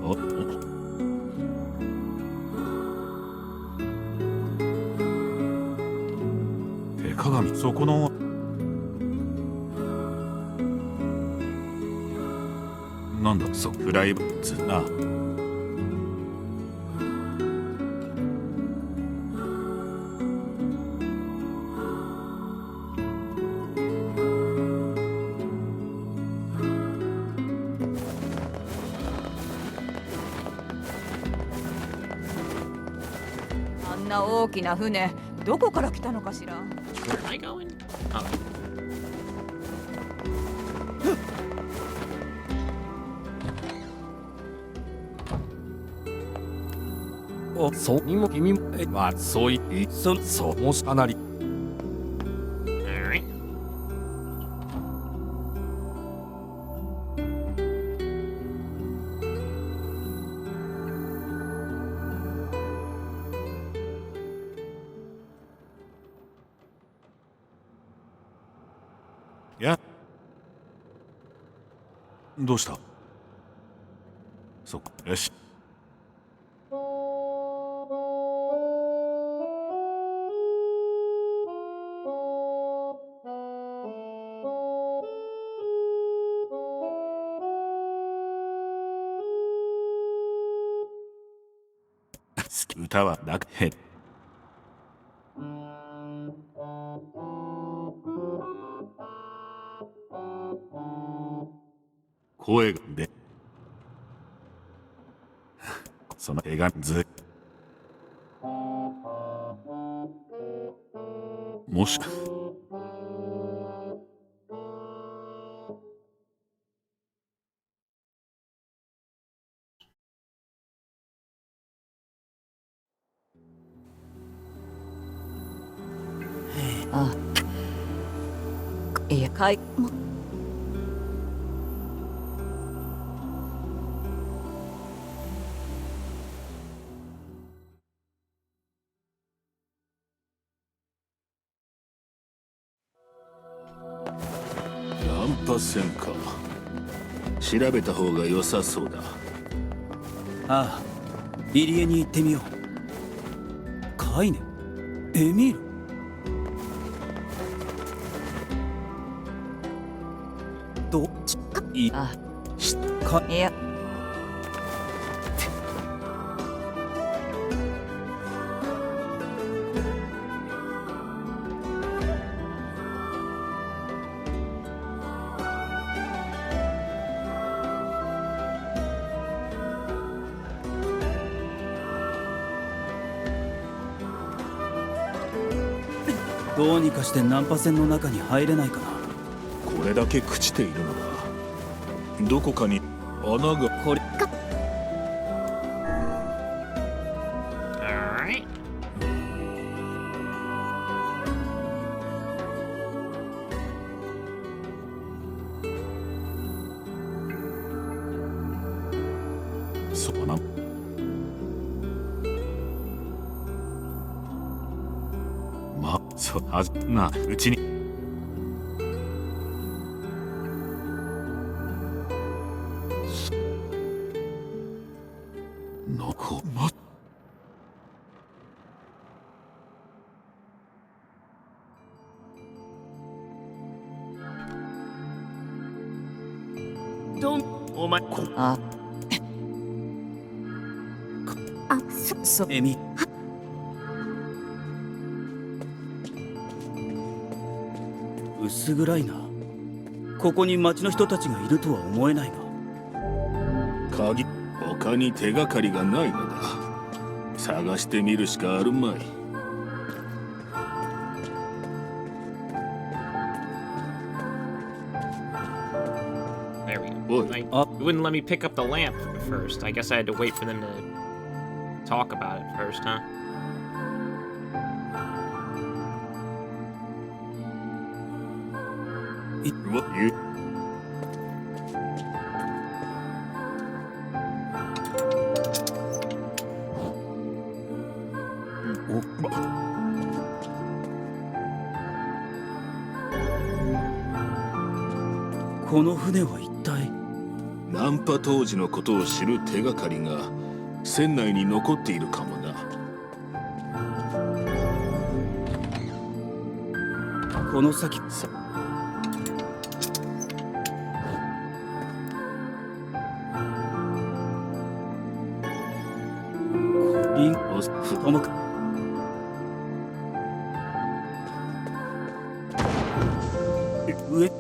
お手鏡そこのなんだそフライブツな大きな船、どこから来たのかしら。Where am I going? Oh. お、そうにも君もはそういそうもしかなり。Alright. やどうしたそっかよし歌はだけ声でその手がずもしあいやかいもナンパ戦か。調べた方が良さそうだ。ああ、入江に行ってみよう。カイネ、エミール。どっちかいあしかいやどうにかしてナンパ船の中に入れないかな。これだけ朽ちているのだ。どこかに穴が。これか。Alright. そうな。ま、そうはずなうちに。のこま。どんお前こああエミ薄暗いな。ここに町の人たちがいるとは思えないが。鍵他に手がかりがないのだ。探してみるしかあるまい。There we go. It wouldn't let me pick up the lamp at first. I guess I had to wait for them to talk about it first, huh? What you? この船は一体。ナンパ当時のことを知る手がかりが船内に残っているかもな。この先リンゴス太もく上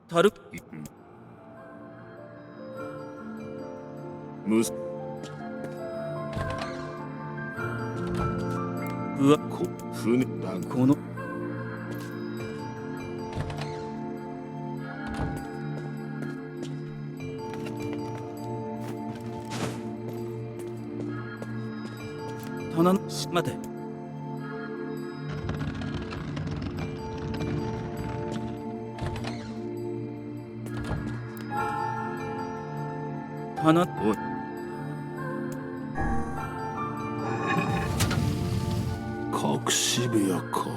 たるむすうわこ船だこの棚の待て棚おい隠し部屋か。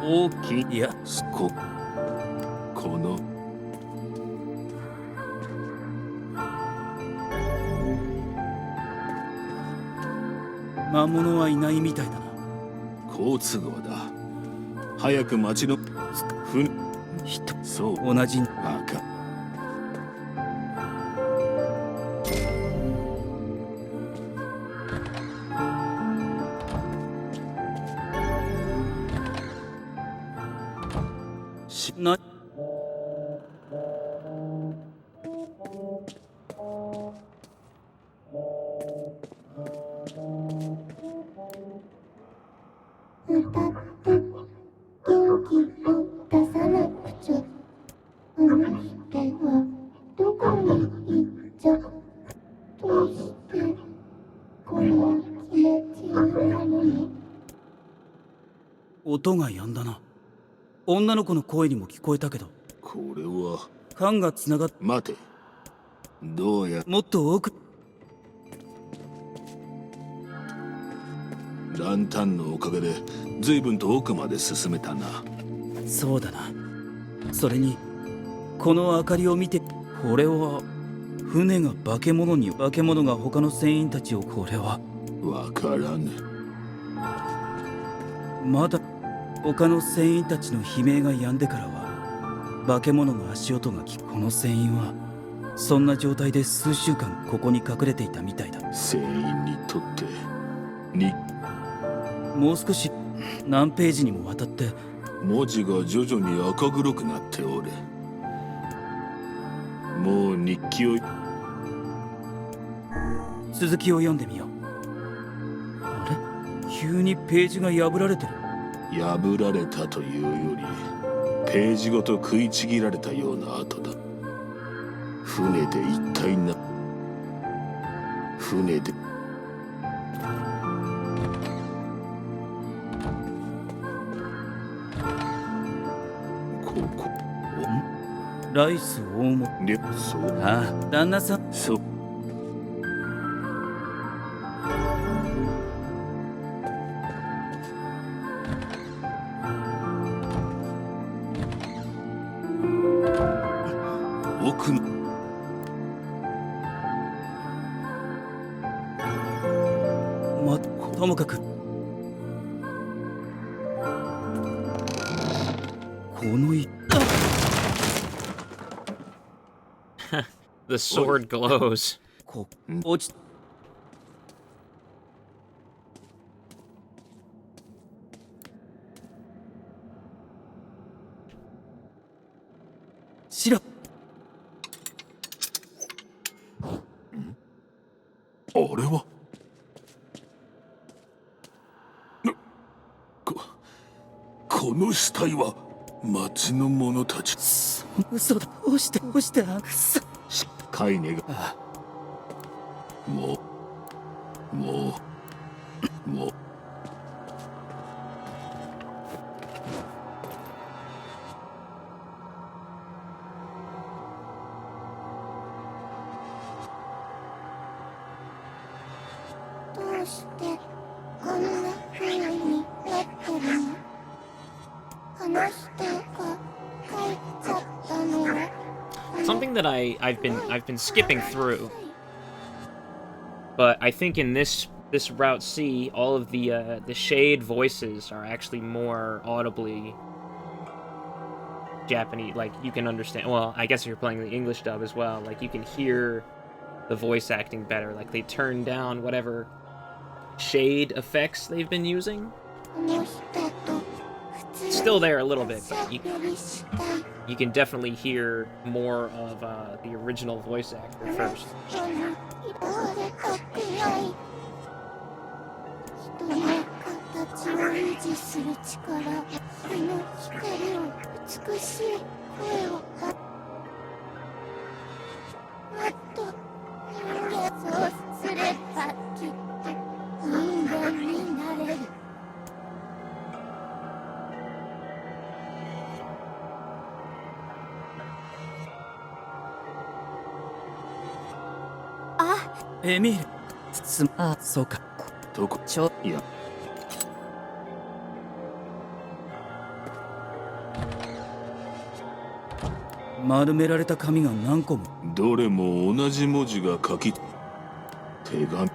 大きいいやこの魔物はいないみたいだな。好都合だ。早く町の船そう同じバカ。な音が止んだな。女の子の声にも聞こえたけど。これは缶がつながっ。待て。どうやもっと奥。ランタンのおかげで随分と奥まで進めたな。そうだな。それにこの明かりを見て、これは船が化け物が他の船員たちを。これはわからぬ。まだ他の船員たちの悲鳴が止んでからは化け物の足音が聞く。この船員はそんな状態で数週間ここに隠れていたみたいだ。船員にとってもう少し何ページにもわたって。文字が徐々に赤黒くなっておる。もう日記を。続きを読んでみよう。あれ、急にページが破られてる。破られたというよりページごと食いちぎられたような跡だ。船で一体な。船でライス大物。そう。ああ、旦那さん。そう。奥のともかくこのThe sword glows. 落ち。しろ。あれはこの死体は町の者たち。嘘だ。押してくそ。カイネがもうどうしてこんな風になってるの。話してか書いちゃったのは。Something that I've been skipping through, but I think in this Route C, all of the shade voices are actually more audibly Japanese. Like you can understand. Well, I guess if you're playing the English dub as well, like you can hear the voice acting better. Like they turn down whatever shade effects they've been using. It's still there a little bit, but you can definitely hear more of the original voice actor first. Emil、そうか。どこ？いや。丸められた紙が何個も。どれも同じ文字が書き。手紙。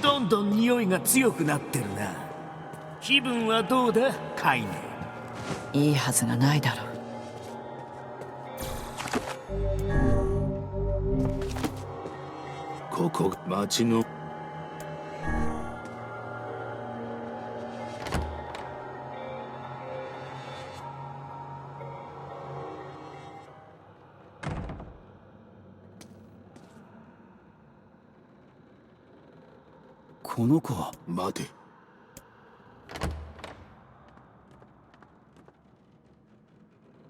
どんどん匂いが強くなってるな。気分はどうだカイネ。いいはずがないだろう。ここ町のこの子は。待て。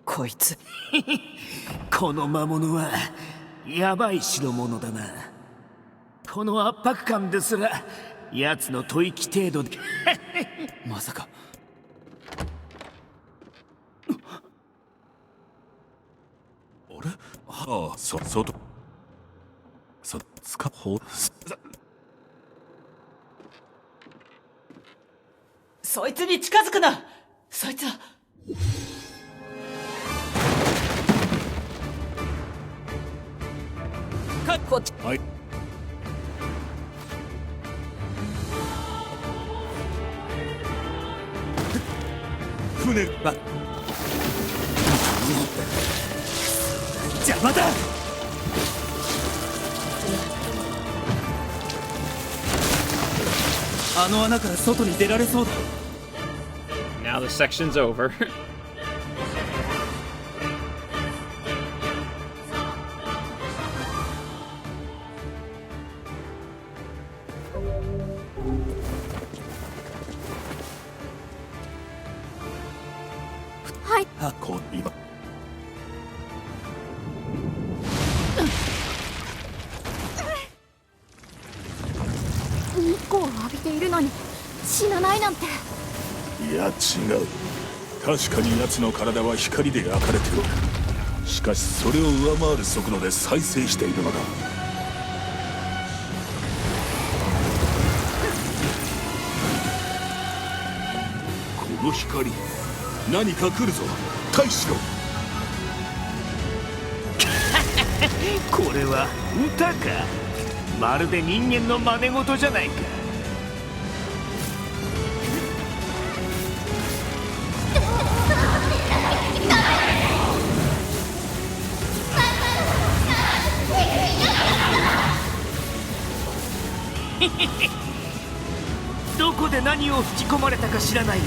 こいつこの魔物はヤバい代物だな。この圧迫感ですら奴の吐息程度でまさか。あれ。はあ、外つかほそいつに近づくな。そいつはこっち。はい。船ば邪魔だ。あの穴から外に出られそうだ。Now the section's over. Hi. あ、こ今。日光を浴びているのに死なないなんて。いや違う。確かに奴の体は光で焼かれてる。しかしそれを上回る速度で再生しているのだ。この光、何か来るぞ。退避しろ。これは歌か。まるで人間の真似事じゃないか。どこで何を吹き込まれたか知らないが、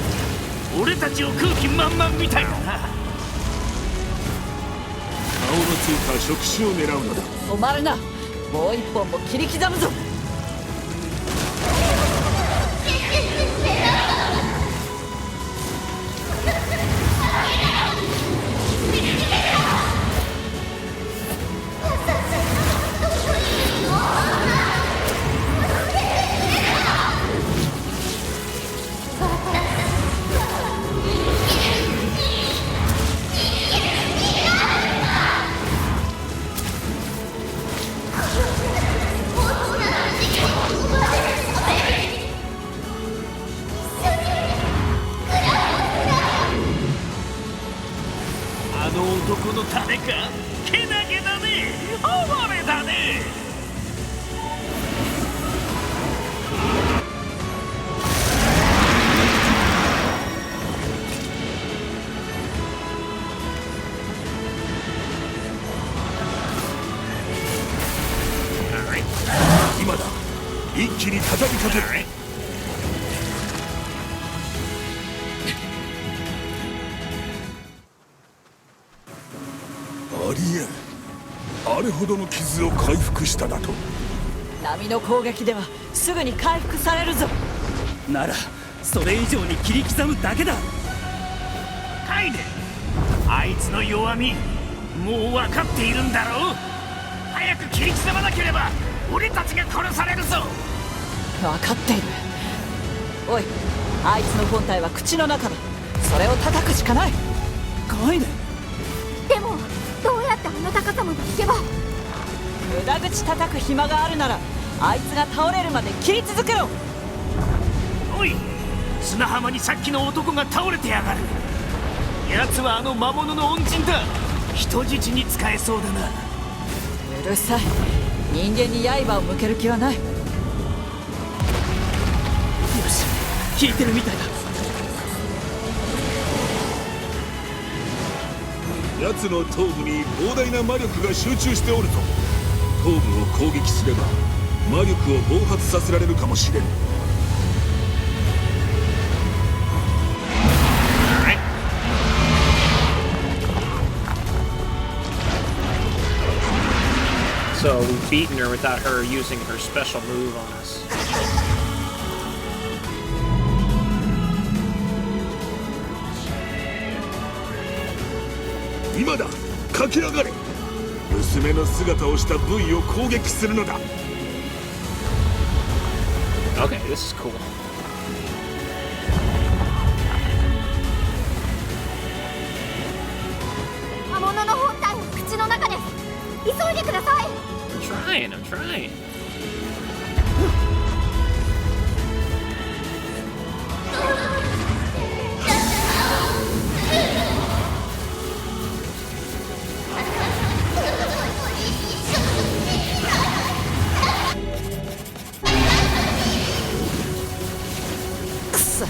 俺たちを空気満々みたいだな。顔のついた触手を狙うのだ。止まるな。もう一本も切り刻むぞ。男の種か。けなげだね。哀れだね。今だ。一気に畳みかける。ありえん。あれほどの傷を回復しただと。波の攻撃ではすぐに回復されるぞ。ならそれ以上に切り刻むだけだ。カイネ、あいつの弱みもう分かっているんだろう。早く切り刻まなければ俺たちが殺されるぞ。分かっている。おい、あいつの本体は口の中だ。それを叩くしかない。カイネ。でもどうやってあの高さまで行けば。無駄口叩く暇があるならあいつが倒れるまで切り続けろ。おい、砂浜にさっきの男が倒れてやがる。奴はあの魔物の恩人だ。人質に使えそうだな。うるさい。人間に刃を向ける気はない。よし、引いてるみたいだ。奴の頭部に膨大な魔力が集中しておるぞ。頭部を攻撃すれば魔力を暴発させられるかもしれん。So we've beaten her without her using her special move on us. 今だ、駆け上がれ。娘の姿をした V を攻撃するのだ。Okay, this is cool. 魔物の本体は口の中です。急いでください。I'm trying. くそ。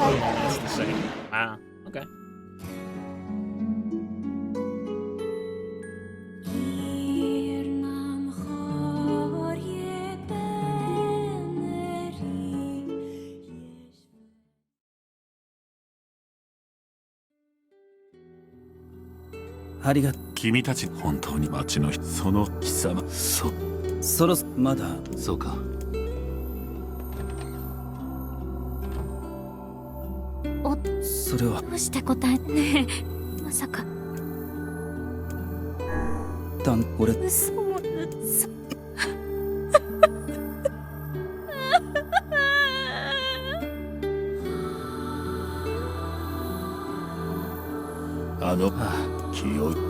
That's the same. Wow. Okay. Arigatou. 君たち本当に町のその貴様。そろまだ。そうか。それはどうして答えねえ、まさか俺嘘も嘘。気を。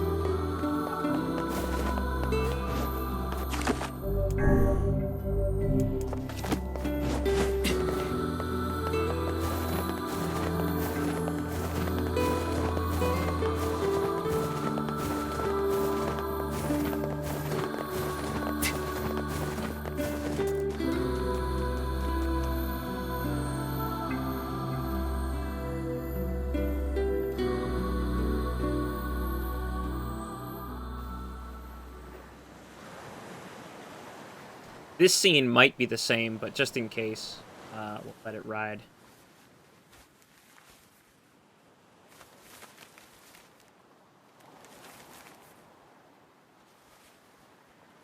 This scene might be the same, but just in case, we'll let it ride.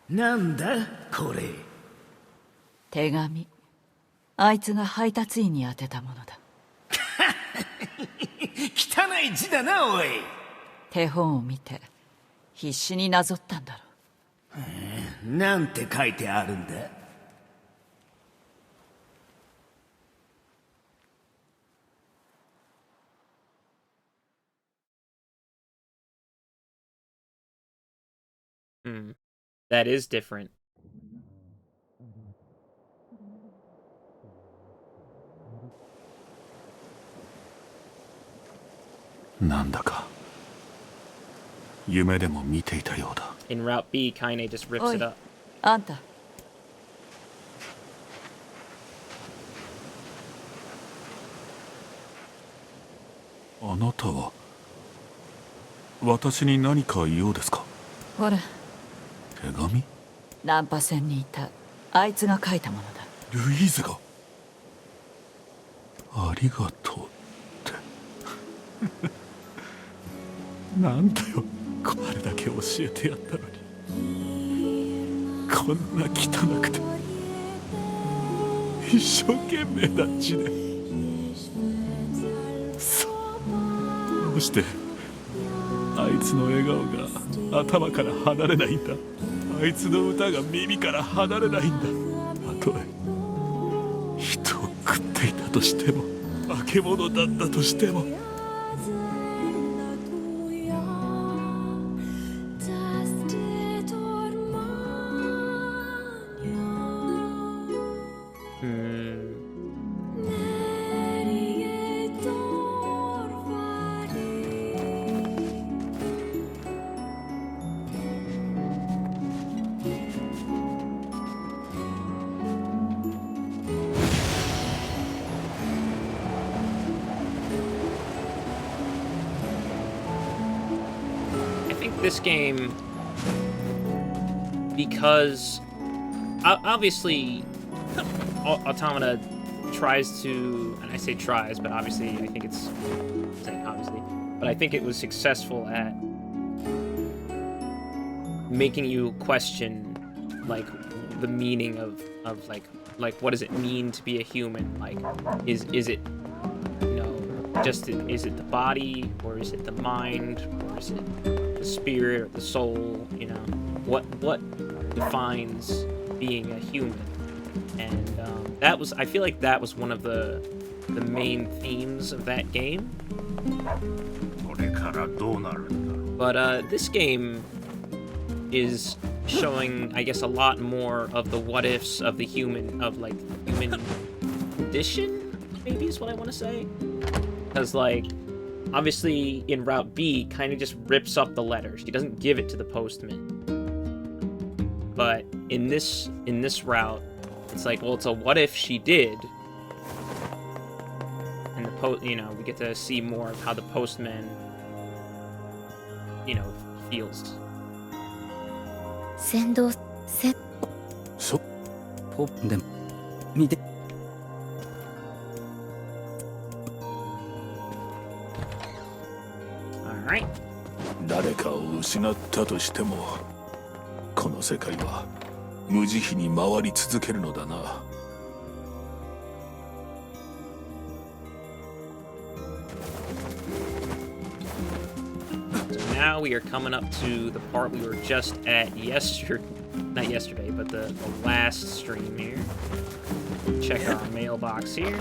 なんだこれ。手紙。あいつが配達員に宛てたものだ。汚い字だな、おい。手本を見て必死になぞったんだろう。なんて書いてあるんだ。That is different. なんだか夢でも見ていたようだ。In Route B, Kaine just rips it up. あんた。あなたは私に何か言おうですか？ほら。手紙？ナンパ船にいたあいつが書いたものだ。ルイーズが。ありがとうってなんだよ、これだけ教えてやったのにこんな汚くて一生懸命な字で。どうしてあいつの笑顔が頭から離れないんだ。あいつの歌が耳から離れないんだ。たとえ人を食っていたとしても、化け物だったとしても。This game, because obviously Automata tries to, and I say tries, but obviously I think it's saying obviously, but I think it was successful at making you question like the meaning of like what does it mean to be a human? Like is it, you know, just is it the body, or is it the mind, or is it the spirit or the soul? You know, what defines being a human? And that was, I feel like that was one of the main themes of that game. But this game is showing, I guess, a lot more of the what ifs of the human, of like human condition, maybe is what I want to say. Because like, obviously in Route B, kind of just rips up the letter. She doesn't give it to the postman. But in this route, it's like, well, it's a what if she did. And you know, we get to see more of how the postman, you know, feels. Alright. 誰かを失ったとしても、この世界は無慈悲に回り続けるのだな。So now we are coming up to the part we were just at not yesterday, but the last stream here. Check our mailbox here.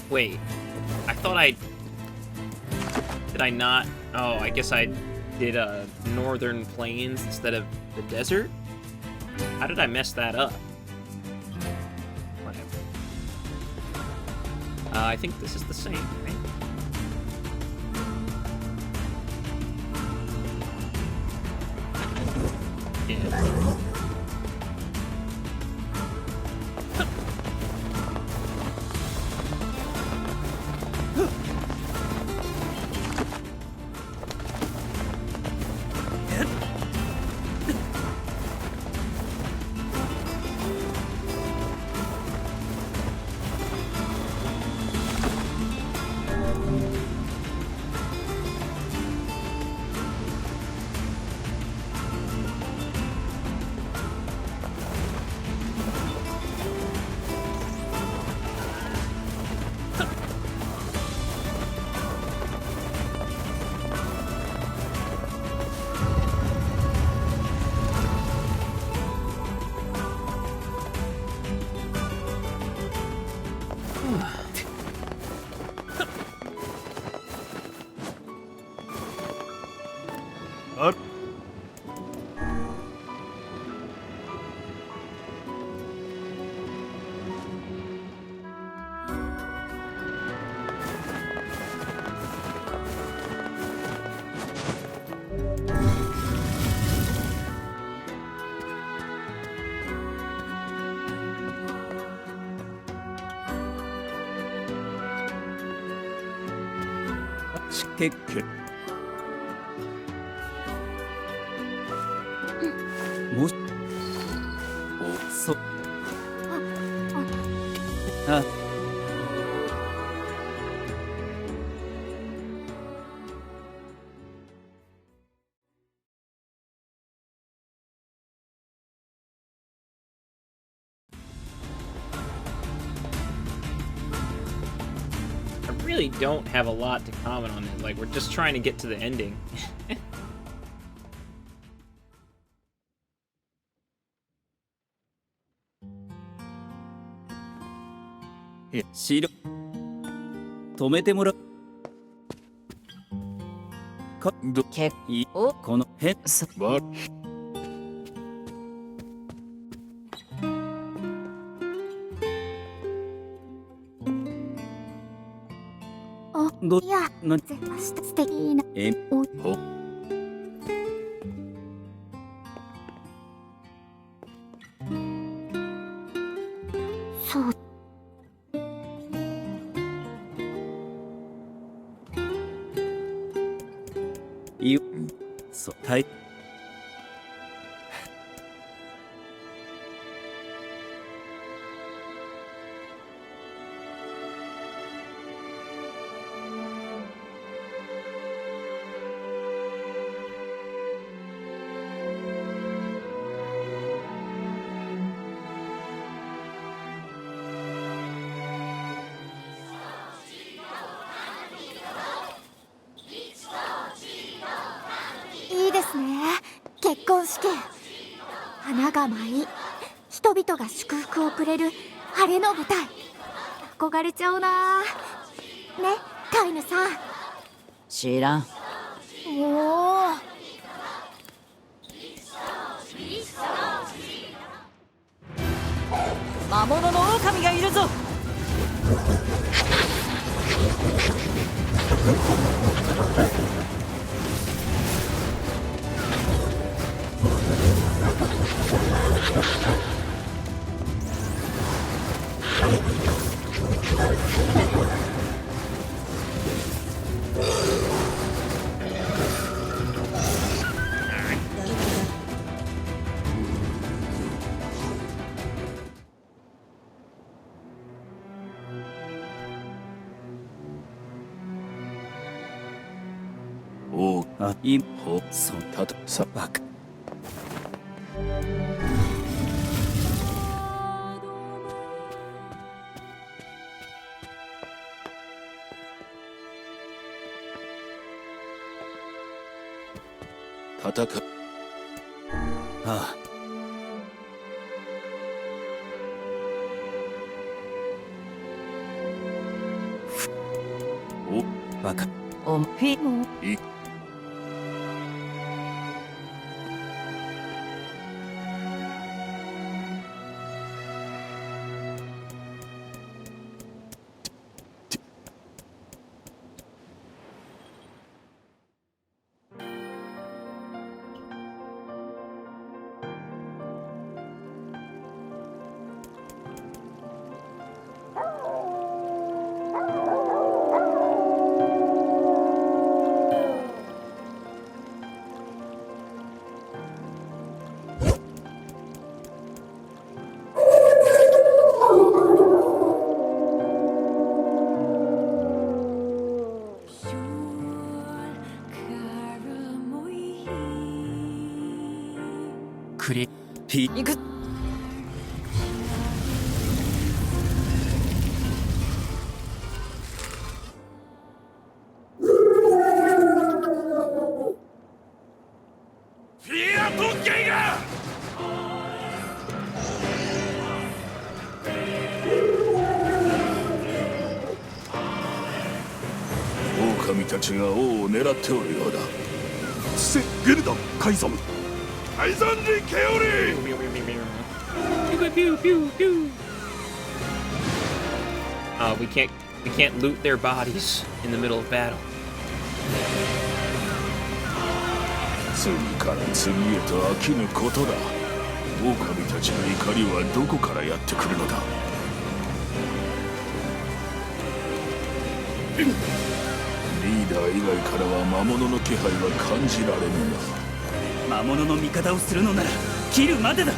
Wait, I thought did I not? Oh, I guess I did Northern Plains instead of the desert? How did I mess that up? Whatever. I think this is the same, right? Yeah. 結もしそあI really don't have a lot to comment on it. Like, we're just trying to get to the ending.止めてもらうか結構この辺わどいやな素敵なおそういそうはいいいですね。結婚式花が舞い人々が祝福をくれる晴れの舞台。憧れちゃうなね、飼い主さん。知らん。おお魔物の狼がいるぞ。おあいほそたとさばく戦うああおバカおフィもいクリピ行く。フィアトゲイが狼たちが王を狙っておるようだ。セゲルダ海賊海山にケオリ We can't loot their bodies in the middle of battle. 次から次へと飽きぬことだ。狼たちの怒りはどこからやってくるのだ。リーダー以外からは魔物の気配は感じられぬな。魔物の味方をするのなら切るまでだ。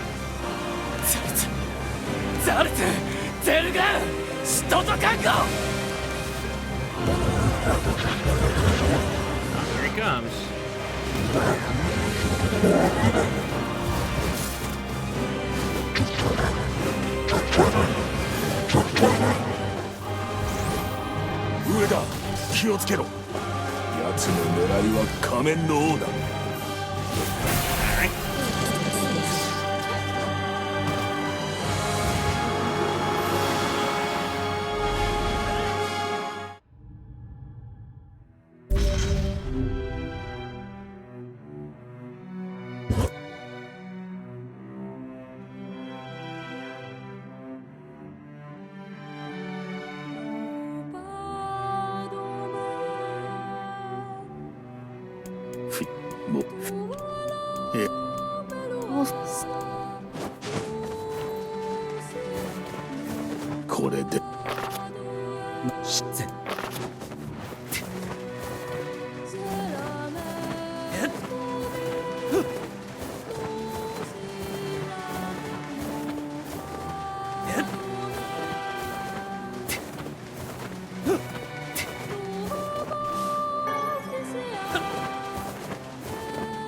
ザルツ、ゼルガン、使徒と覚悟。Here he comes. 上だ、気をつけろ。奴の狙いは仮面の王だ。これで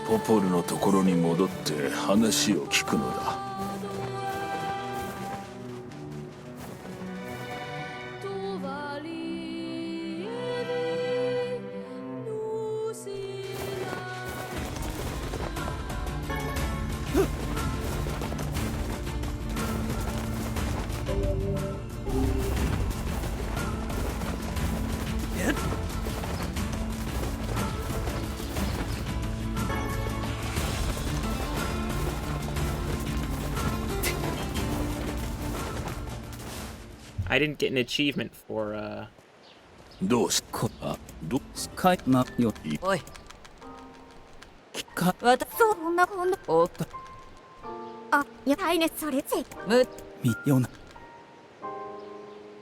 ポポルのところに戻って話を聞くのだ。I didn't get an achievement for, どうしどすかいなよい。おい。私そうこんなおっと。あ、やばいねそれぜ。みよな。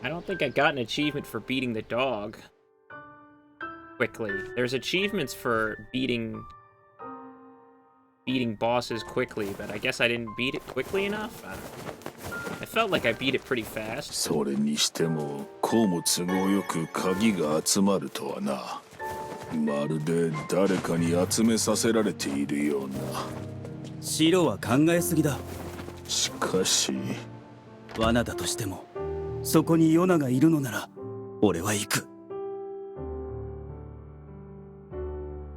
I don't think I got an achievement for beating the dog quickly. There's achievements for beating bosses quickly, but I guess I didn't beat it quickly enough. I felt like I beat it pretty fast. それにしてもこうも都合よく鍵が集まるとはな。まるで誰かに集めさせられているような。シロは考えすぎだ。しかし罠だとしてもそこにヨナがいるのなら俺は行く。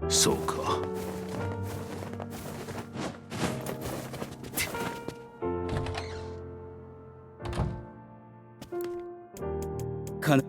そうか。かな。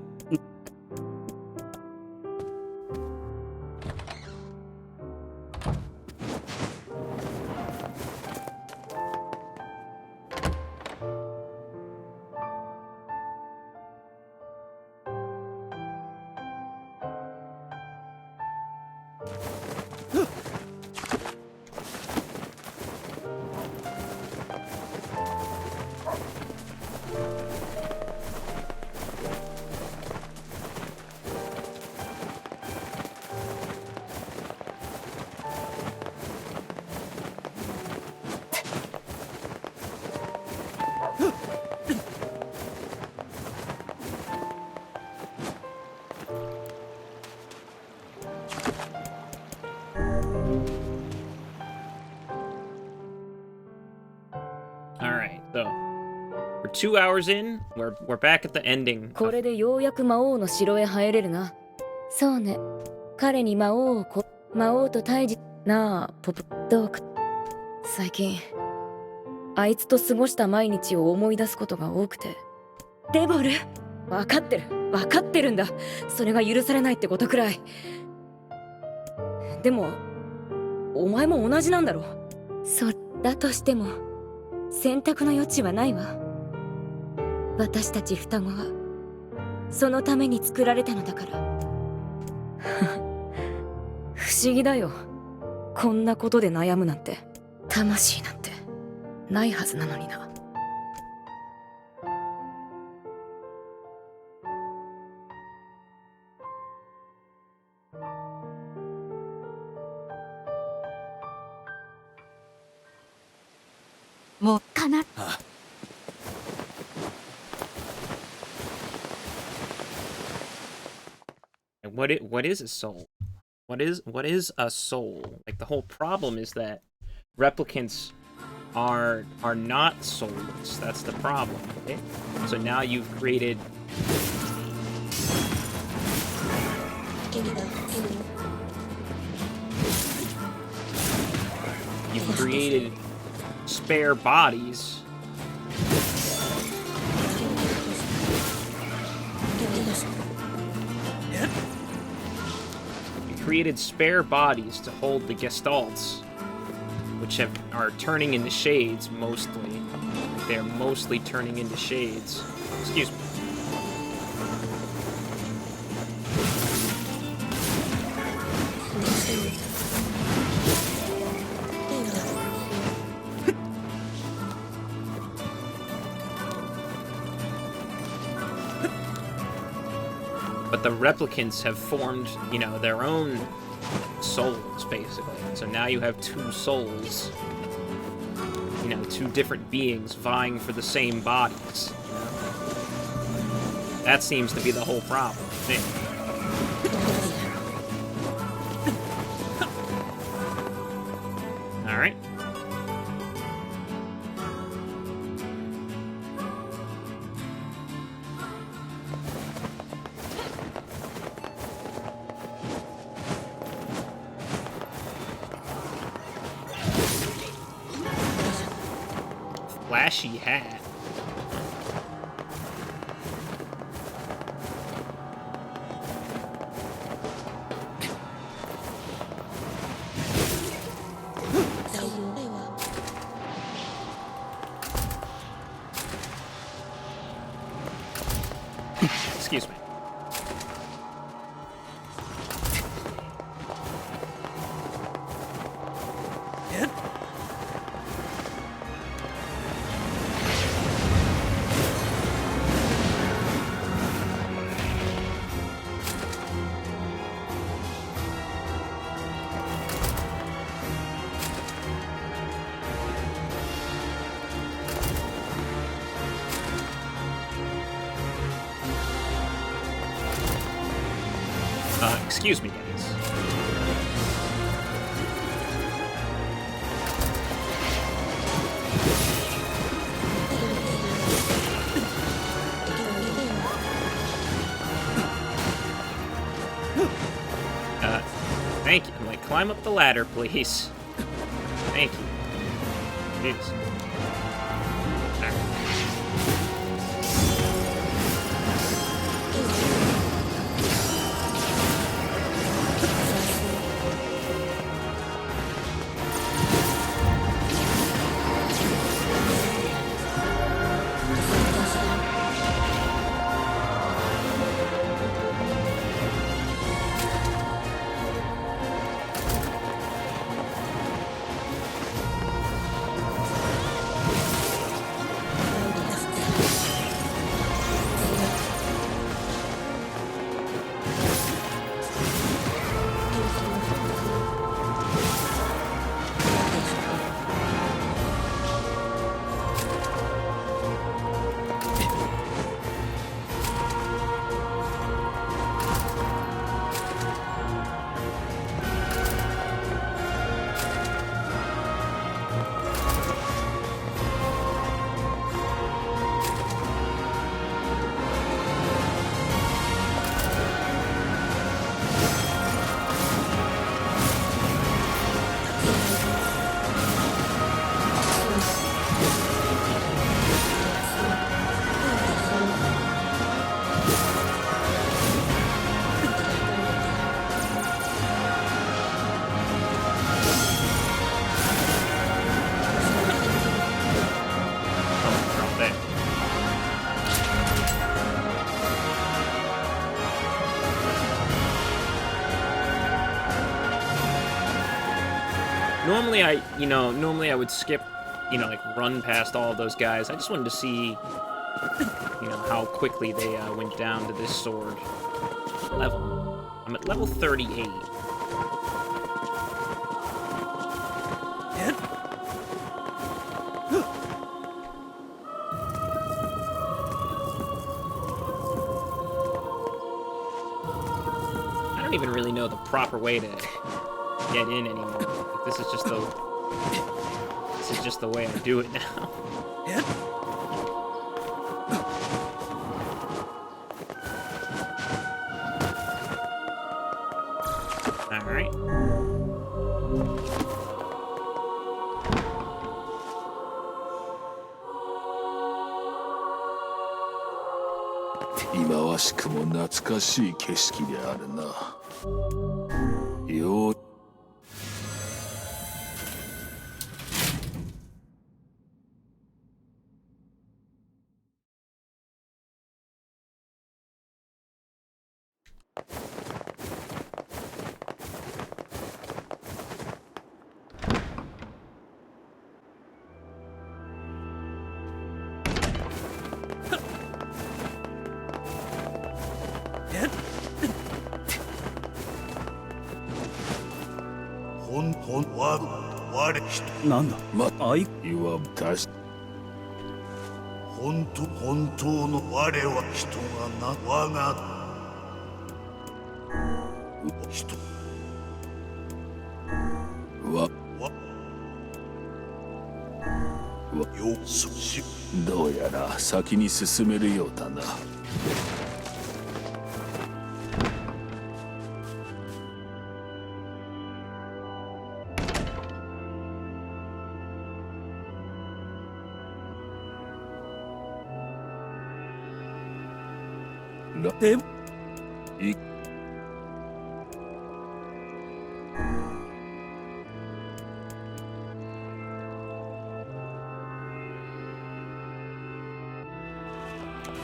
Alright, so we're 2 hours in. We're back at the ending. これでようやく魔王の城へ入れるな。そうね。彼に魔王と対峙なあ、ポプどうか。最近あいつと過ごした毎日を思い出すことが多くて。デボル、分かってるんだ。それが許されないってことくらい。でもお前も同じなんだろ。そだとしても選択の余地はないわ。私たち双子はそのために作られたのだから。不思議だよ。こんなことで悩むなんて。魂なんてないはずなのにな。かな。What is a soul? What is a soul? Like, the whole problem is that replicants are not soulless. That's the problem. Okay? So now you've created spare bodies. You created spare bodies to hold the gestalts, which are turning into shades mostly. They're mostly turning into shades. Excuse me. But the replicants have formed, you know, their own souls, basically. So now you have two souls. You know, two different beings vying for the same bodies. You know? That seems to be the whole problem, I think. Alright. Flashy hat. Excuse me. Excuse me, guys. Thank you. I'm like, climb up the ladder, please. Thank you. Jeez. Normally I would skip, like run past all of those guys. I just wanted to see, how quickly they went down to this sword level. I'm at level 38. don't even really know the proper way to get in anymore. Like, this is just the way I do it now. All right.忌まわしくも懐かしい景色であるな。ようなんだ、あい言わたし本当の我は人がな我が人よそしどうやら先に進めるようだな。でい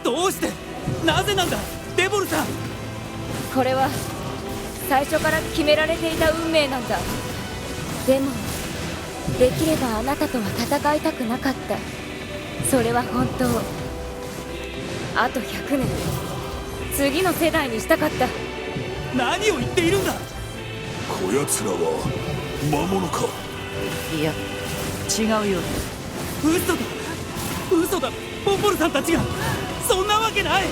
どうして、なぜなんだデボルさん。これは最初から決められていた運命なんだ。でもできればあなたとは戦いたくなかった。それは本当。あと100年次の世代にしたかった。何を言っているんだ。こやつらは魔物か。いや違うよ。嘘だボンボルさんたちが。そんなわけない。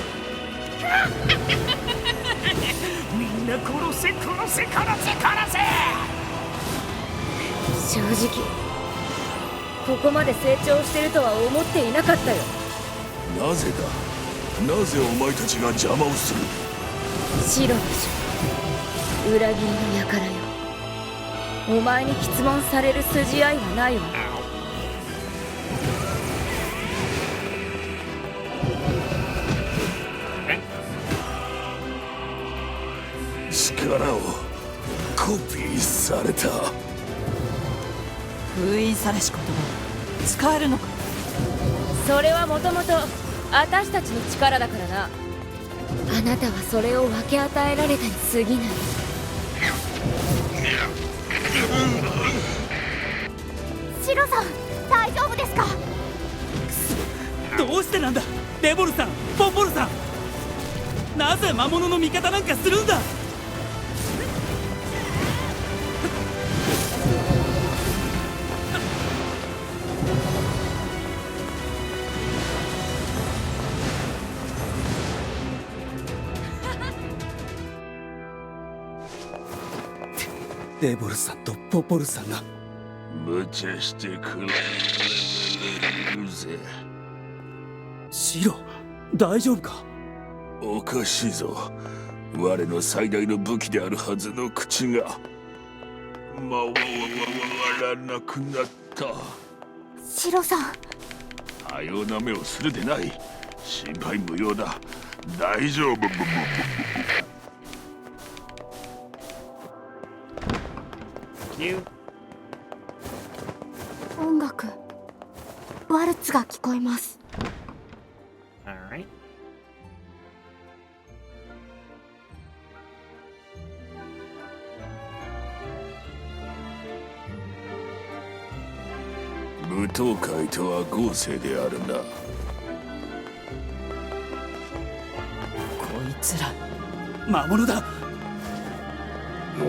みんな殺せ殺せ殺せ殺せ。正直ここまで成長してるとは思っていなかったよ。なぜだ。なぜお前たちが邪魔をする。白でしょ。裏切りの輩よ。お前に詰問される筋合いはないわ。力をコピーされた。封印されし言葉使えるのか。それはもともと私たちの力だからな。あなたはそれを分け与えられたに過ぎない。シロさん大丈夫ですか。どうしてなんだデボルさんボンボルさん。なぜ魔物の味方なんかするんだ。デボルさんとポポルさんが無茶してくれるぜ。シロ大丈夫か。おかしいぞ。我の最大の武器であるはずの口が回らなくなった。シロさんあような目をするでない。心配無用だ。大丈夫。音楽ワルツが聞こえます。Alright. 舞踏会とは豪勢であるな。こいつら魔物だ。閉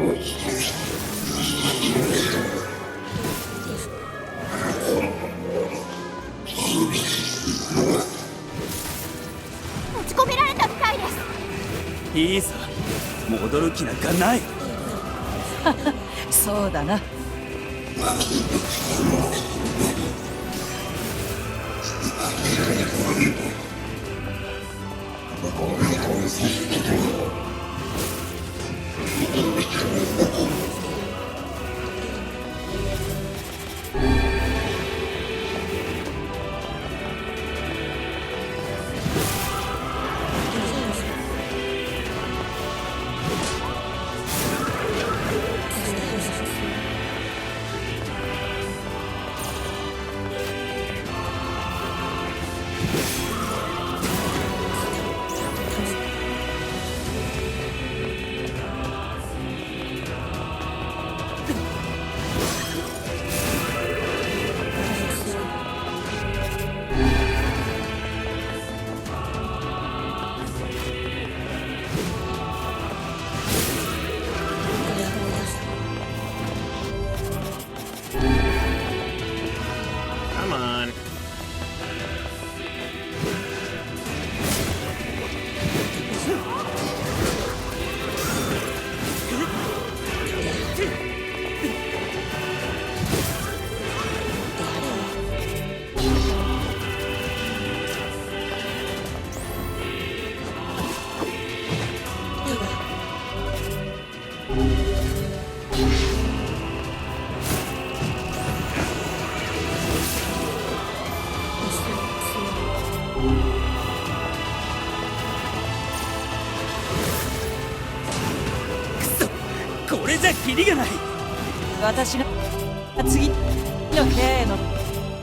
じ込められたみたいです。いいさ戻る気なんかない。そうだな。これじゃキリがない。私が次の部屋への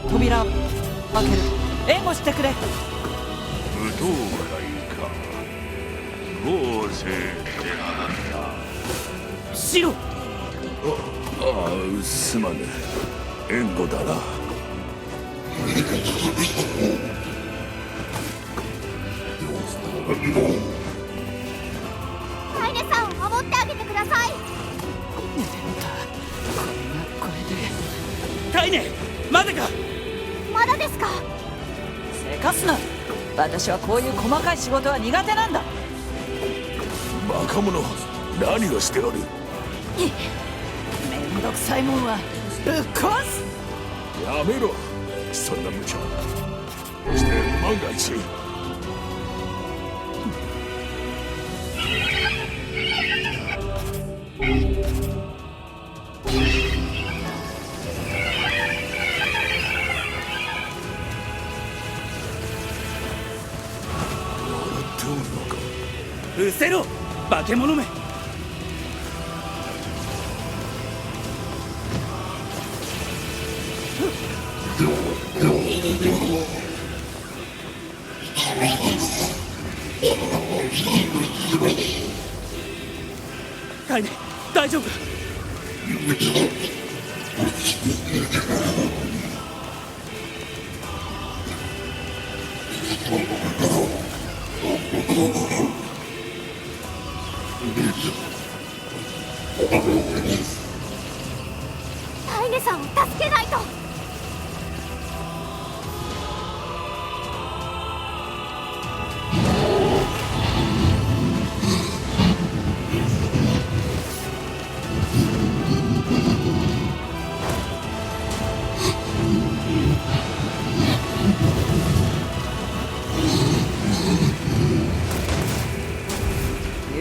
扉を開ける。援護してくれ。武道会か。豪勢手離れだ。シロ。すまぬ。援護だな。カイネさんを守ってあげてください。これでカイネ、まだか。まだですか。せかすな。私はこういう細かい仕事は苦手なんだ。バカ者、何をしておる。めんどくさいもんはぶっ壊す。やめろ、そんな無茶。そして万が一うせろ、化け物め。カイネ、大丈夫か。カイネさんを助けないと。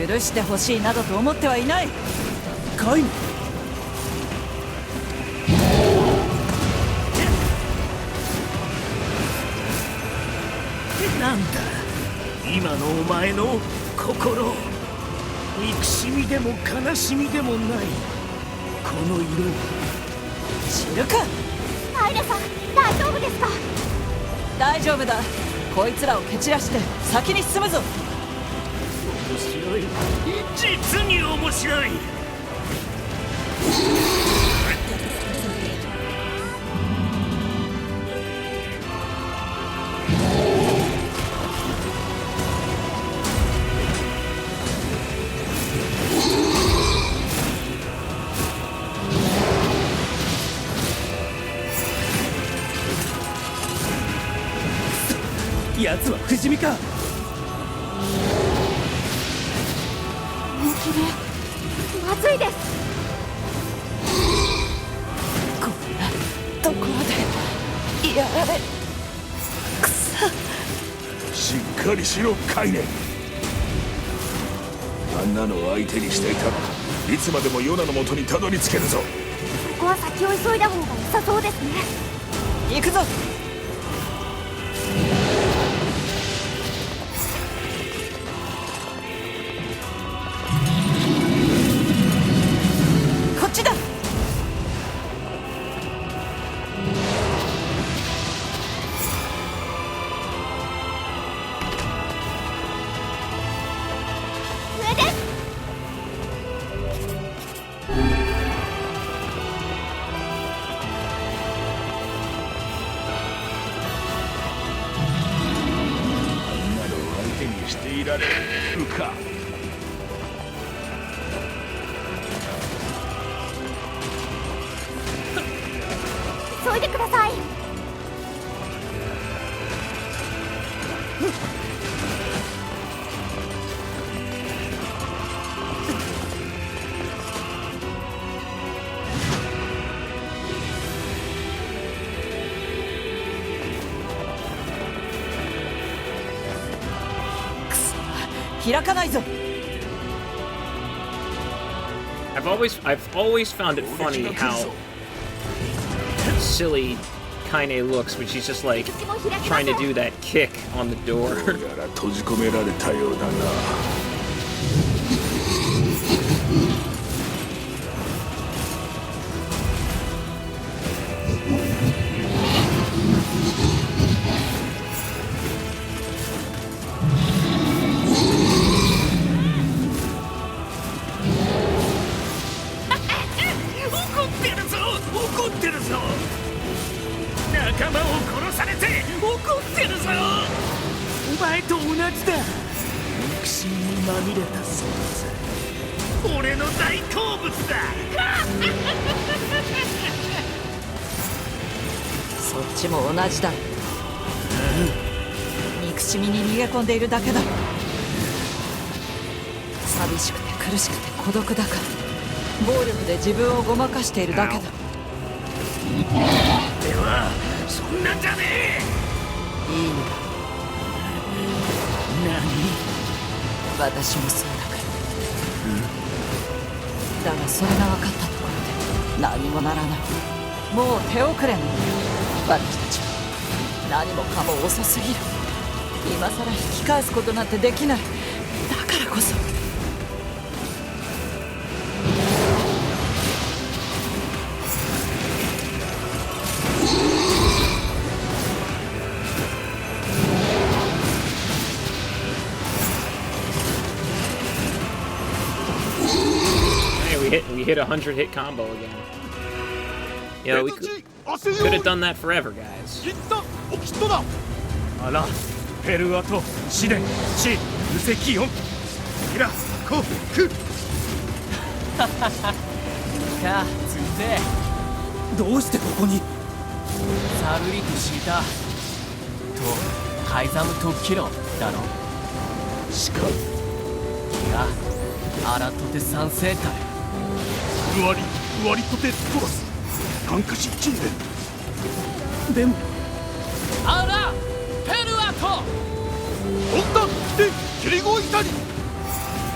許してほしいなどと思ってはいない。カイネ。なんだ今のお前の心。憎しみでも悲しみでもないこの色。知るか。カイネさん、大丈夫ですか。大丈夫だ。こいつらを蹴散らして先に進むぞ。面白い、実に面白い。奴は不死身か。本気でまずいです。こんなところでやられくさ。しっかりしろカイネ。あんなのを相手にしていたらいつまでもヨナの元にたどり着けるぞ。ここは先を急いだ方が良さそうですね。行くぞ。こっちだ。上です。していられるか。急いでください。開かないぞ。I've always found it funny how silly Kaine looks when she's just like trying to do that kick on the door. 閉じ込められたようだな。仲間を殺されて怒ってるぞ。お前と同じだ。憎しみにまみれた存在、俺の大好物だ。そっちも同じだ。憎しみに逃げ込んでいるだけだ。寂しくて苦しくて孤独だから暴力で自分をごまかしているだけだ。ではそんなんじゃねえ。いいのだ。何？私もそうだから。だがそれが分かったところで何もならない。もう手遅れなの。私たちは何もかも遅すぎる。今さら引き返すことなんてできない。だからこそWe hit a 100-hit combo again. You know, we could have done that forever, guys. あら、ペルアとシデン、シ、ウセキヨン、イラ、コ、ク。か、ついて。どうしてここに？サルリとシータとカイザムとキロだろ。しか。いや、アラトテ三世隊。割とてトラス感化し近年でもあらペルアとオンタでキリゴイタリ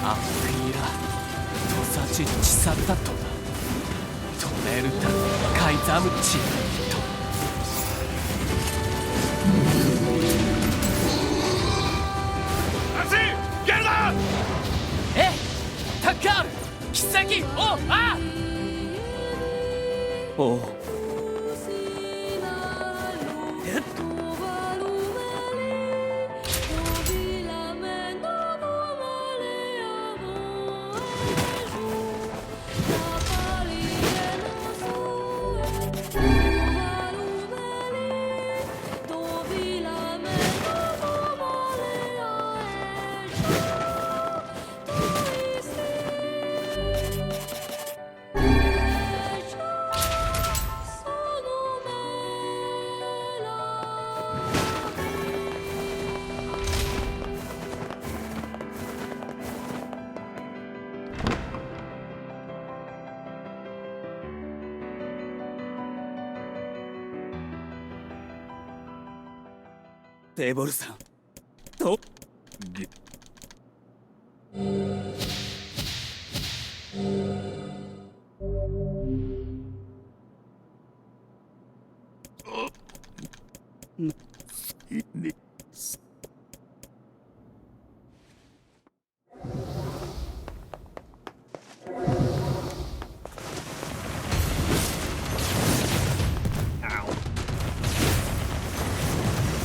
アフィーラトサチチサタトトメルタカイザムチとアスギャルだ。タッカール奇跡おあおう。テーブルさんど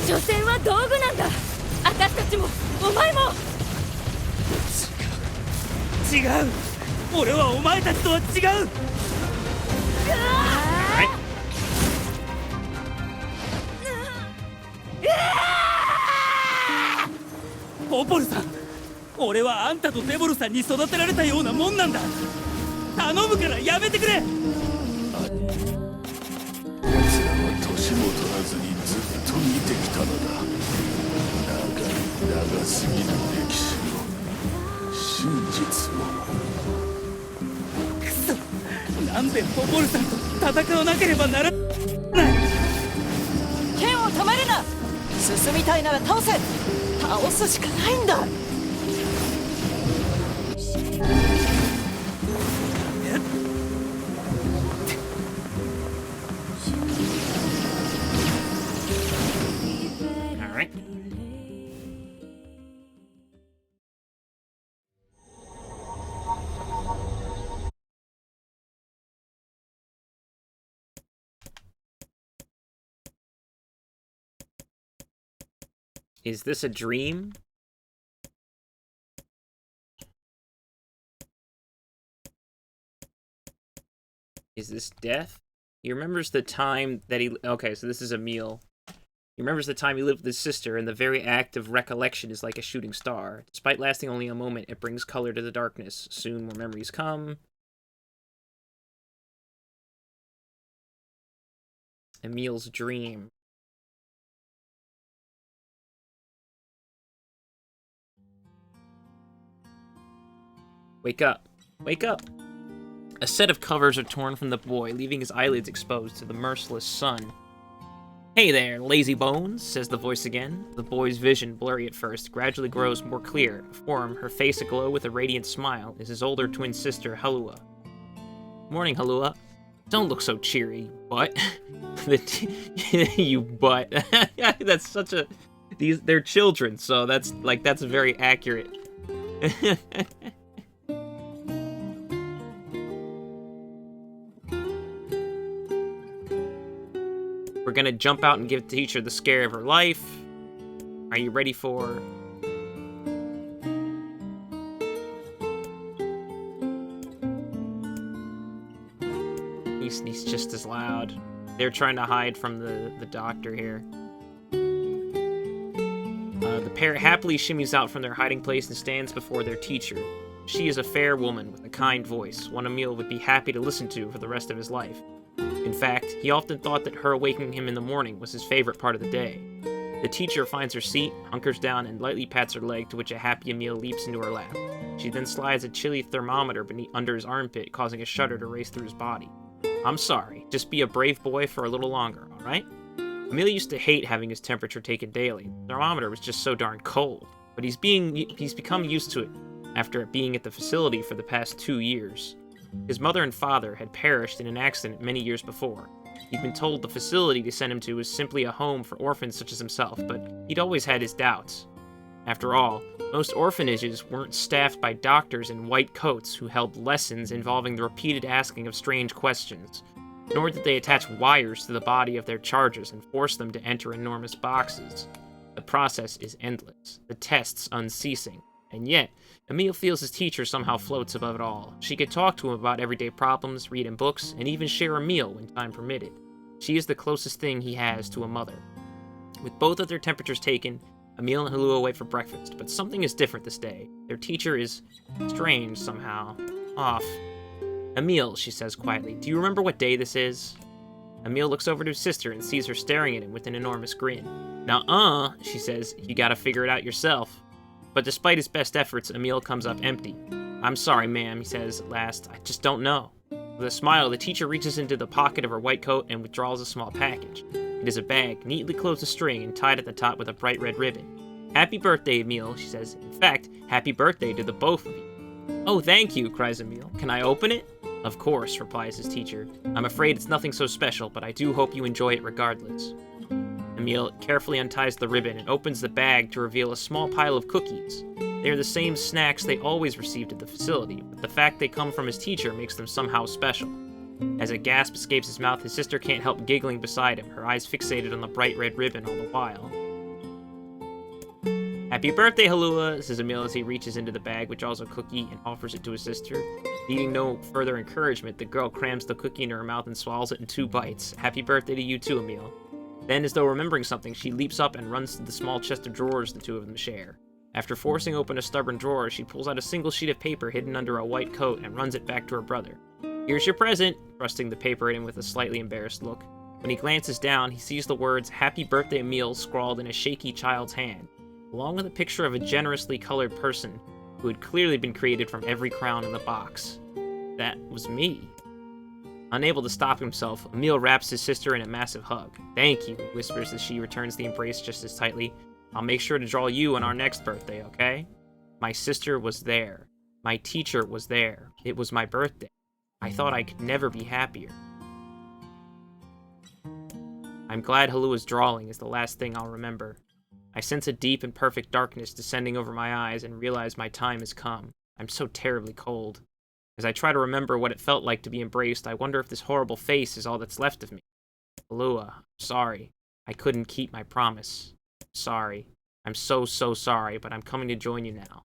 所詮は道具なんだ。私たちもお前も。違う俺はお前たちとは違う。ポポルさん俺はあんたとデボルさんに育てられたようなもんなんだ。頼むからやめてくれ。奴らは年も取らずにずっと見てきたのだ。長すぎる歴史も真実も。くそなんでポポルさんと戦わなければならない。剣を止めるな。進みたいなら倒せ。倒すしかないんだ。Is this a dream? Is this death? He remembers the time that he... Okay, so this is Emil. He remembers the time he lived with his sister, and the very act of recollection is like a shooting star. Despite lasting only a moment, it brings color to the darkness. Soon more memories come. Emil's dream. Wake up. Wake up. A set of covers are torn from the boy, leaving his eyelids exposed to the merciless sun. Hey there, lazy bones, says the voice again. The boy's vision, blurry at first, gradually grows more clear. Before him, her face aglow with a radiant smile, is his older twin sister, Halua. Morning, Halua. Don't look so cheery, butt. You butt. That's such a... They're children, so that's very accurate. We're gonna jump out and give the teacher the scare of her life. Are you ready for... He's just as loud. They're trying to hide from the doctor here. The pair happily shimmies out from their hiding place and stands before their teacher. She is a fair woman with a kind voice, one Emil would be happy to listen to for the rest of his life. In fact, he often thought that her awakening him in the morning was his favorite part of the day. The teacher finds her seat, hunkers down, and lightly pats her leg, to which a happy Emil leaps into her lap. She then slides a chilly thermometer under his armpit, causing a shudder to race through his body. I'm sorry, just be a brave boy for a little longer, alright? Emil used to hate having his temperature taken daily. The thermometer was just so darn cold, but he's become used to it after being at the facility for the past 2 years. His mother and father had perished in an accident many years before. He'd been told the facility to send him to was simply a home for orphans such as himself, but he'd always had his doubts. After all, most orphanages weren't staffed by doctors in white coats who held lessons involving the repeated asking of strange questions, nor did they attach wires to the body of their charges and force them to enter enormous boxes. The process is endless, the tests unceasing, and yet, Emil feels his teacher somehow floats above it all. She could talk to him about everyday problems, read him books, and even share a meal when time permitted. She is the closest thing he has to a mother. With both of their temperatures taken, Emil and Halua wait for breakfast, but something is different this day. Their teacher is strange somehow. Off. Emil, she says quietly, do you remember what day this is? Emil looks over to his sister and sees her staring at him with an enormous grin. Nuh-uh, she says, you gotta figure it out yourself. But despite his best efforts, Emil comes up empty. I'm sorry, ma'am, he says at last. I just don't know. With a smile, the teacher reaches into the pocket of her white coat and withdraws a small package. It is a bag, neatly closed with string and tied at the top with a bright red ribbon. Happy birthday, Emil, she says. In fact, happy birthday to the both of you. Oh, thank you, cries Emil. Can I open it? Of course, replies his teacher. I'm afraid it's nothing so special, but I do hope you enjoy it regardless. Emil carefully unties the ribbon and opens the bag to reveal a small pile of cookies. They are the same snacks they always received at the facility, but the fact they come from his teacher makes them somehow special. As a gasp escapes his mouth, his sister can't help giggling beside him, her eyes fixated on the bright red ribbon all the while. Happy birthday, Halua, says Emil as he reaches into the bag, which draws a cookie, and offers it to his sister. Needing no further encouragement, the girl crams the cookie into her mouth and swallows it in 2 bites. Happy birthday to you too, Emil. Then, as though remembering something, she leaps up and runs to the small chest of drawers the two of them share. After forcing open a stubborn drawer, she pulls out a single sheet of paper hidden under a white coat and runs it back to her brother. Here's your present, thrusting the paper at him with a slightly embarrassed look. When he glances down, he sees the words, Happy Birthday, Emil, scrawled in a shaky child's hand, along with a picture of a generously colored person who had clearly been created from every crown in the box. That was me. Unable to stop himself, Emil wraps his sister in a massive hug. Thank you, he whispers as she returns the embrace just as tightly. I'll make sure to draw you on our next birthday, okay? My sister was there. My teacher was there. It was my birthday. I thought I could never be happier. I'm glad Halua's drawing is the last thing I'll remember. I sense a deep and perfect darkness descending over my eyes and realize my time has come. I'm so terribly cold. As I try to remember what it felt like to be embraced, I wonder if this horrible face is all that's left of me. Halua, I'm sorry. I couldn't keep my promise. Sorry. I'm so sorry, but I'm coming to join you now.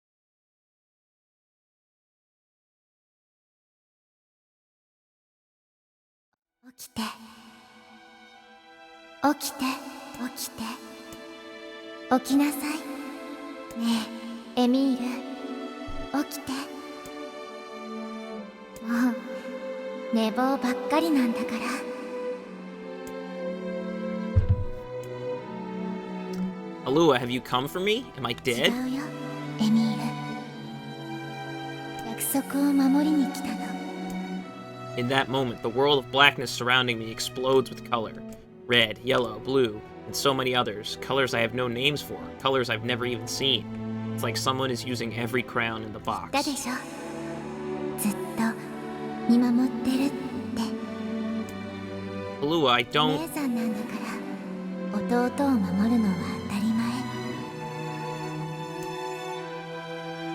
Halua, have you come for me? Am I dead? In that moment, the world of blackness surrounding me explodes with color. Red, yellow, blue, and so many others. Colors I have no names for. Colors I've never even seen. It's like someone is using every crown in the box. Halua, I don't...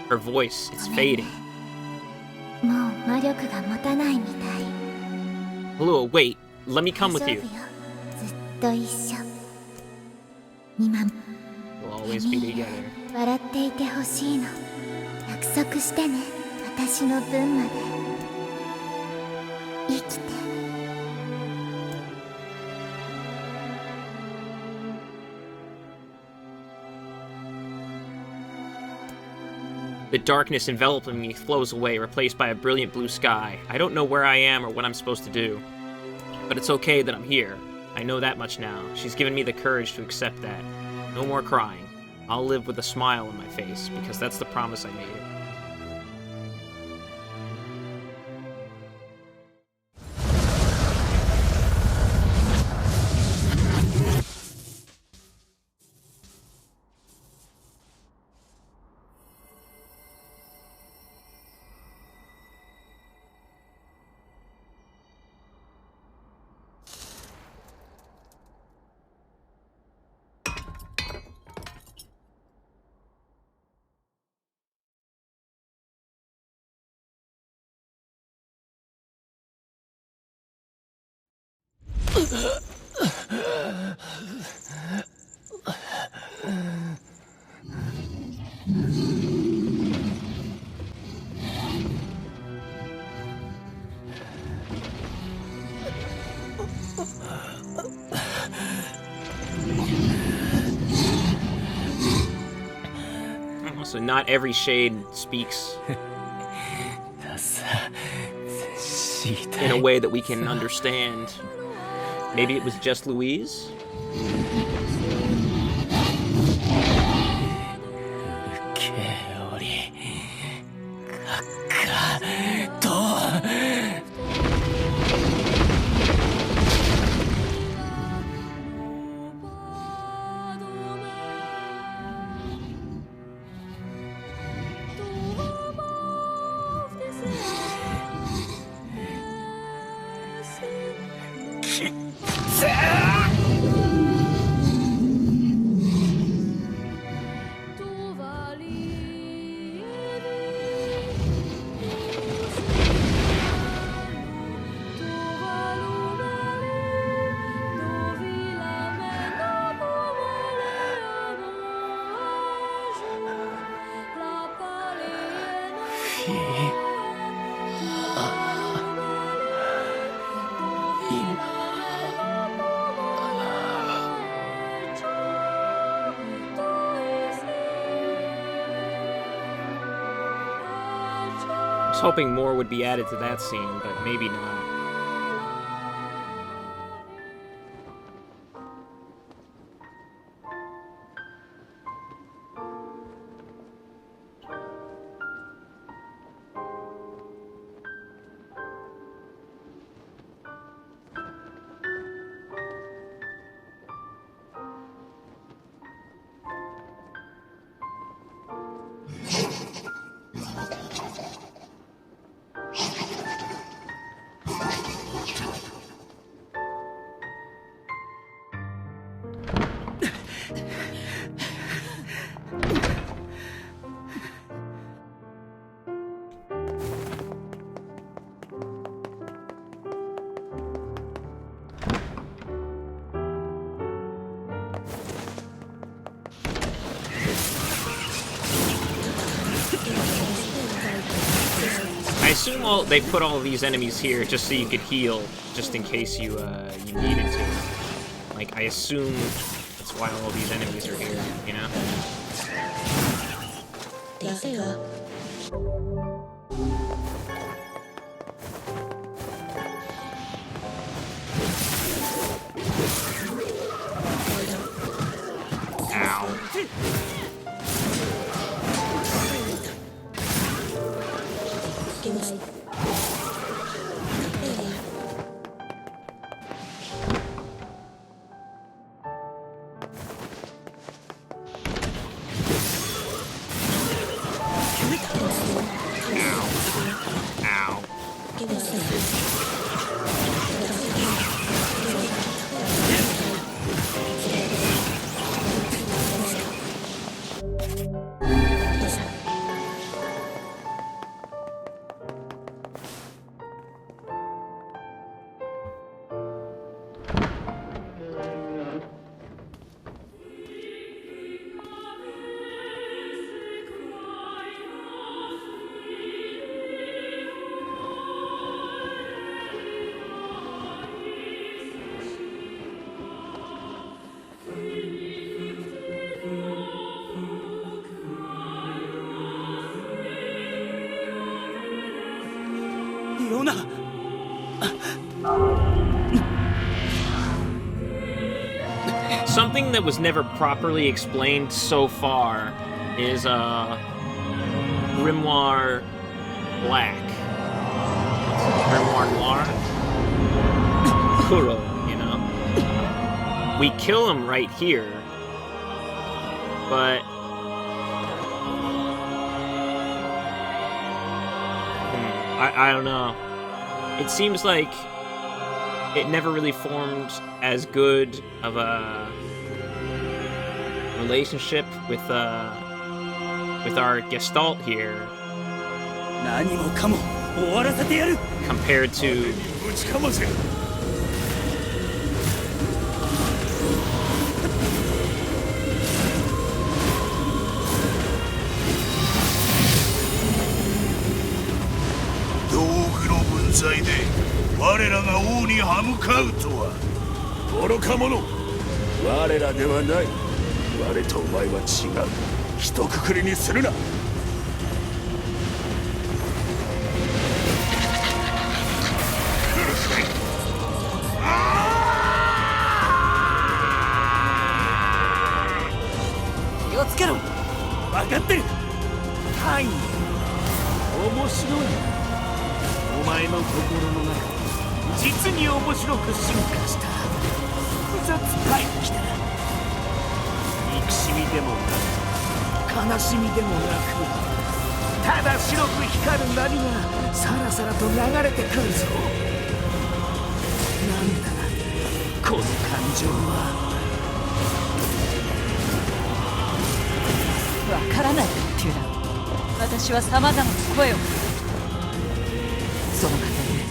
Her voice, it's fading. Halua, wait. Let me come with you. We'll always be together. The darkness enveloping me flows away, replaced by a brilliant blue sky. I don't know where I am or what I'm supposed to do. But it's okay that I'm here. I know that much now. She's given me the courage to accept that. No more crying. I'll live with a smile on my face, because that's the promise I made her. So not every shade speaks in a way that we can understand. Maybe it was just Louise? I was hoping more would be added to that scene, but maybe not. I assume they put all of these enemies here just so you could heal, just in case you needed to. Like, I assume that's why all these enemies are here, you know? Ow. Something that was never properly explained so far is Grimoire Black. Grimoire Noir? Kuro, you know? We kill him right here, but I don't know. It seems like it never really formed as good of a relationship with our Gestalt here compared to我らが王に歯向かうとは愚か者。我らではない。我とお前は違う。一括りにするな。気をつけろ。分かってる。はい。面白い。お前の心の中実に面白く進化した複雑回帰だ。憎しみでもなく悲しみでもなく、ただ白く光る波がさらさらと流れてくるぞ。なんだこの感情は。わからないかテュラ。私は様々な声を、その過程で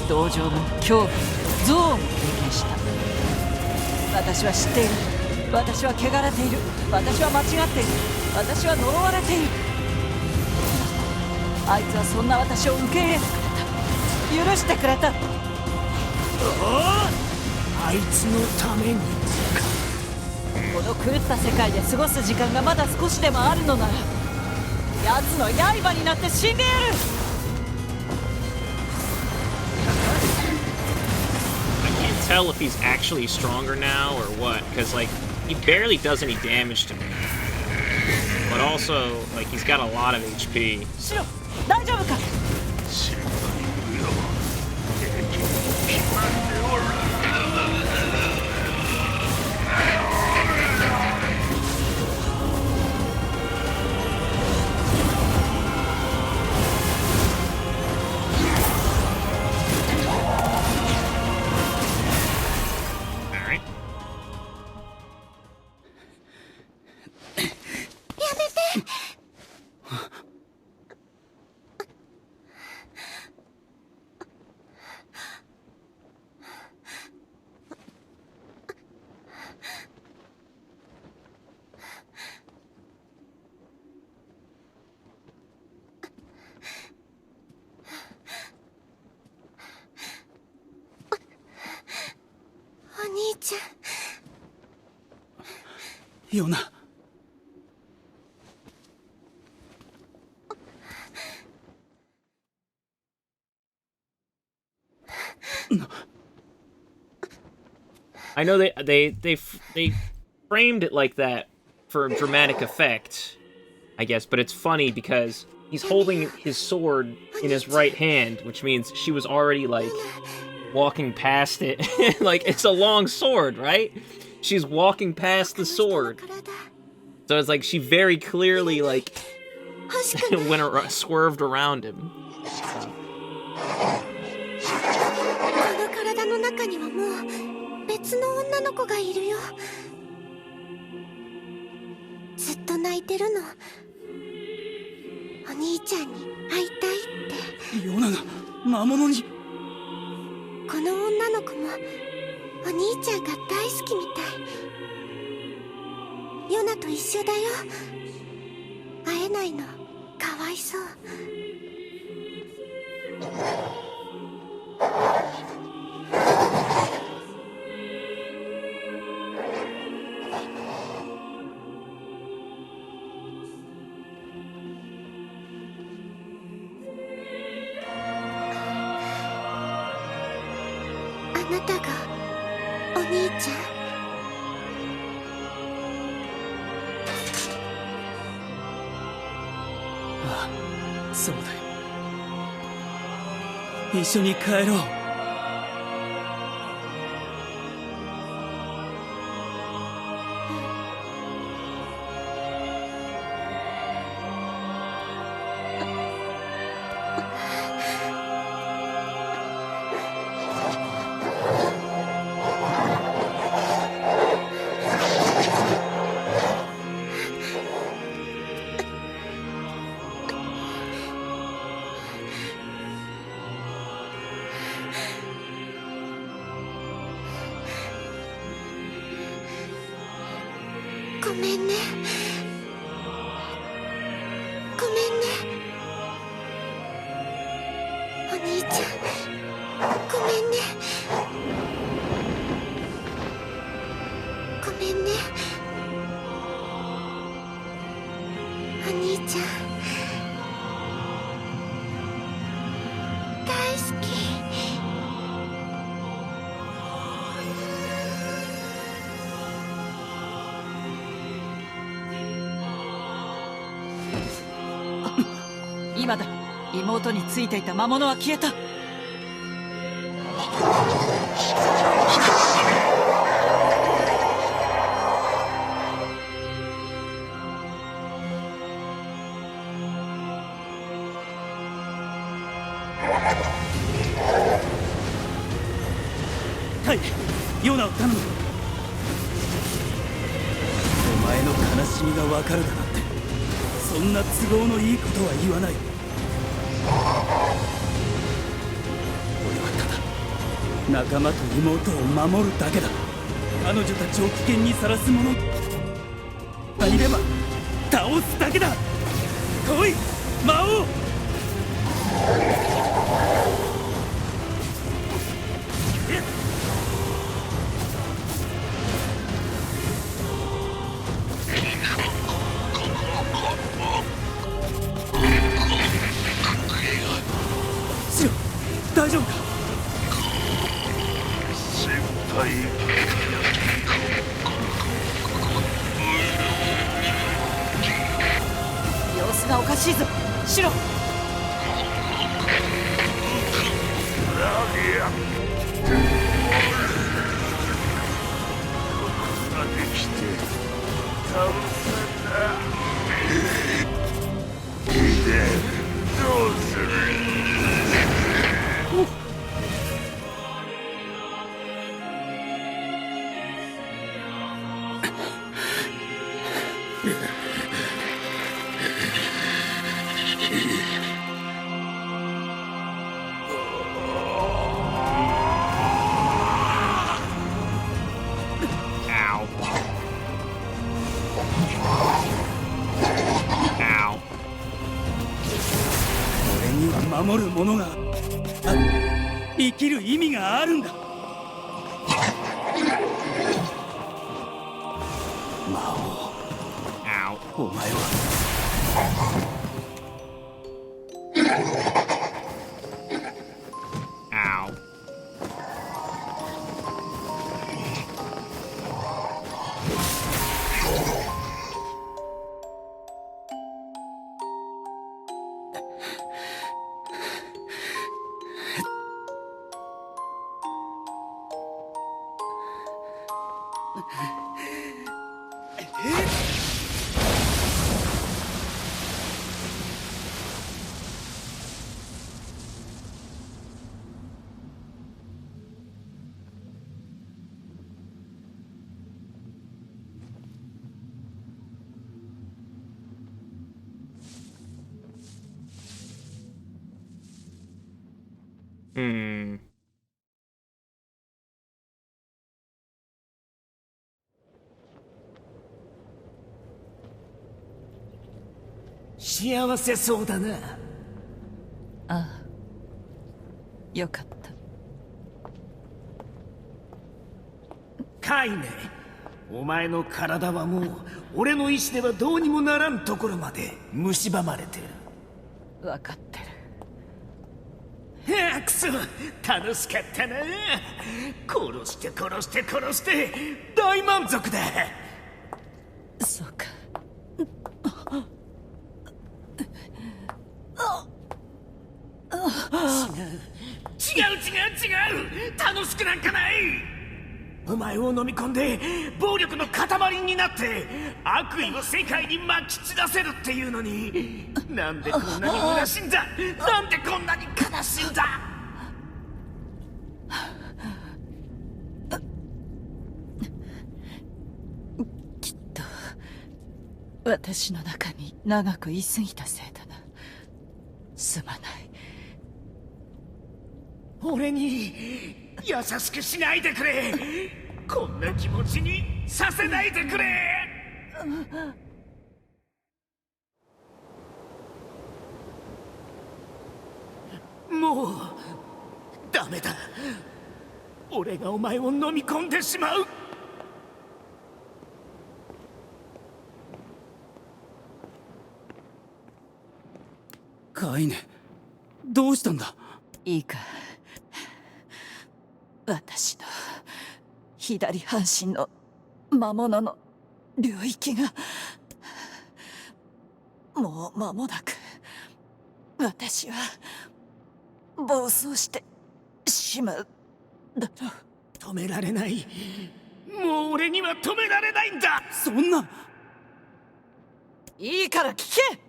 同情も恐怖、憎悪も経験した。私は知っている。私は汚れている。私は間違っている。私は呪われている。ああいつはそんな私を受け入れてくれた。許してくれた。あいつのためにこの狂った世界で過ごす時間がまだ少しでもあるのなら、奴の刃になって死んでやる。I can't tell if he's actually stronger now or what, because like he barely does any damage to me, but also like he's got a lot of HP. シロ、大丈夫か？ヨナ。I know they framed it like that for dramatic effect, I guess, but it's funny because he's holding his sword in his right hand, which means she was already like walking past it. Like it's a long sword, right? She's walking past the sword. So it's like she very clearly like swerved around him. 別の女の子がいるよ。ずっと泣いてるの。お兄ちゃんに会いたいって。ヨナが魔物に。この女の子もお兄ちゃんが大好きみたい。ヨナと一緒だよ。会えないのかわいそう。あなたがお兄ちゃん？ああ、そうだよ。一緒に帰ろう。ごめんね。ごめんね。お兄ちゃん、ごめんね。ごめんね。お兄ちゃん、大好き。今だ。妹についていた魔物は消えた。はい、ヨナを頼む。お前の悲しみがわかるだなんて、そんな都合のいいことは言わない。俺はただ仲間と妹を守るだけだ。彼女たちを危険にさらす者がいれば倒すだけだ。来い魔王。大丈夫か？先輩様子がおかしいぞ。シロ。ができて倒さなでどうする？守るものが生きる意味があるんだ。魔王、お前は幸せそうだな。ああ、よかった。カイネ、お前の体はもう俺の意志ではどうにもならんところまで蝕まれてる。分かってる。くそ、楽しかったな。殺して殺して殺して大満足だ。そうか。違う楽しくなんかない。お前を飲み込んで暴力の塊になって悪意を世界にまき散らせるっていうのに、なんでこんなに虚しいんだ。なんでこんなに悲しいんだ。きっと私の中に長く居すぎたせいだな。すまない。俺に優しくしないでくれ。こんな気持ちにさせないでくれ。もうダメだ。俺がお前を飲み込んでしまう。カイネ、どうしたんだ？いいか、私の左半身の魔物の領域がもう間もなく、私は暴走してしまうだろう。止められない。もう俺には止められないんだ。そんな。いいから聞け。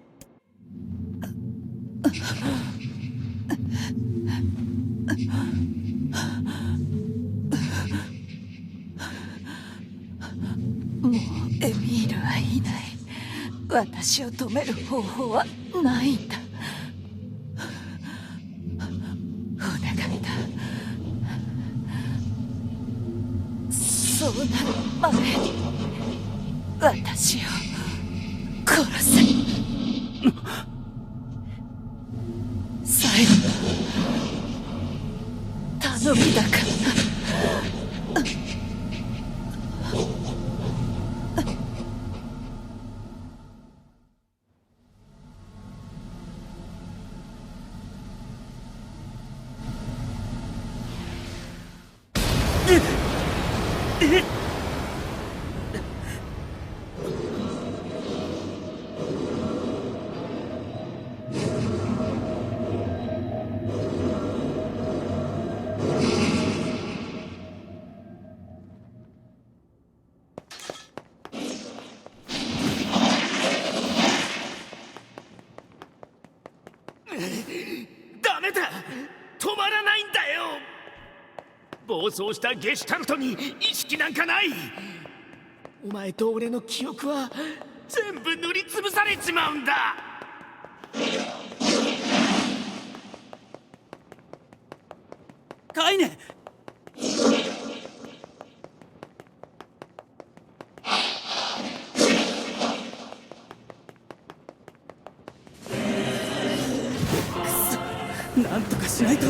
もうエミールはいない。私を止める方法はないんだ。お願いだ。そうなる前に私を殺せ。最後の頼みだからな。ダメだ、止まらないんだよ。暴走したゲシュタルトに意識なんかない。お前と俺の記憶は全部塗りつぶされちまうんだ。カイネ、なんとかしないと。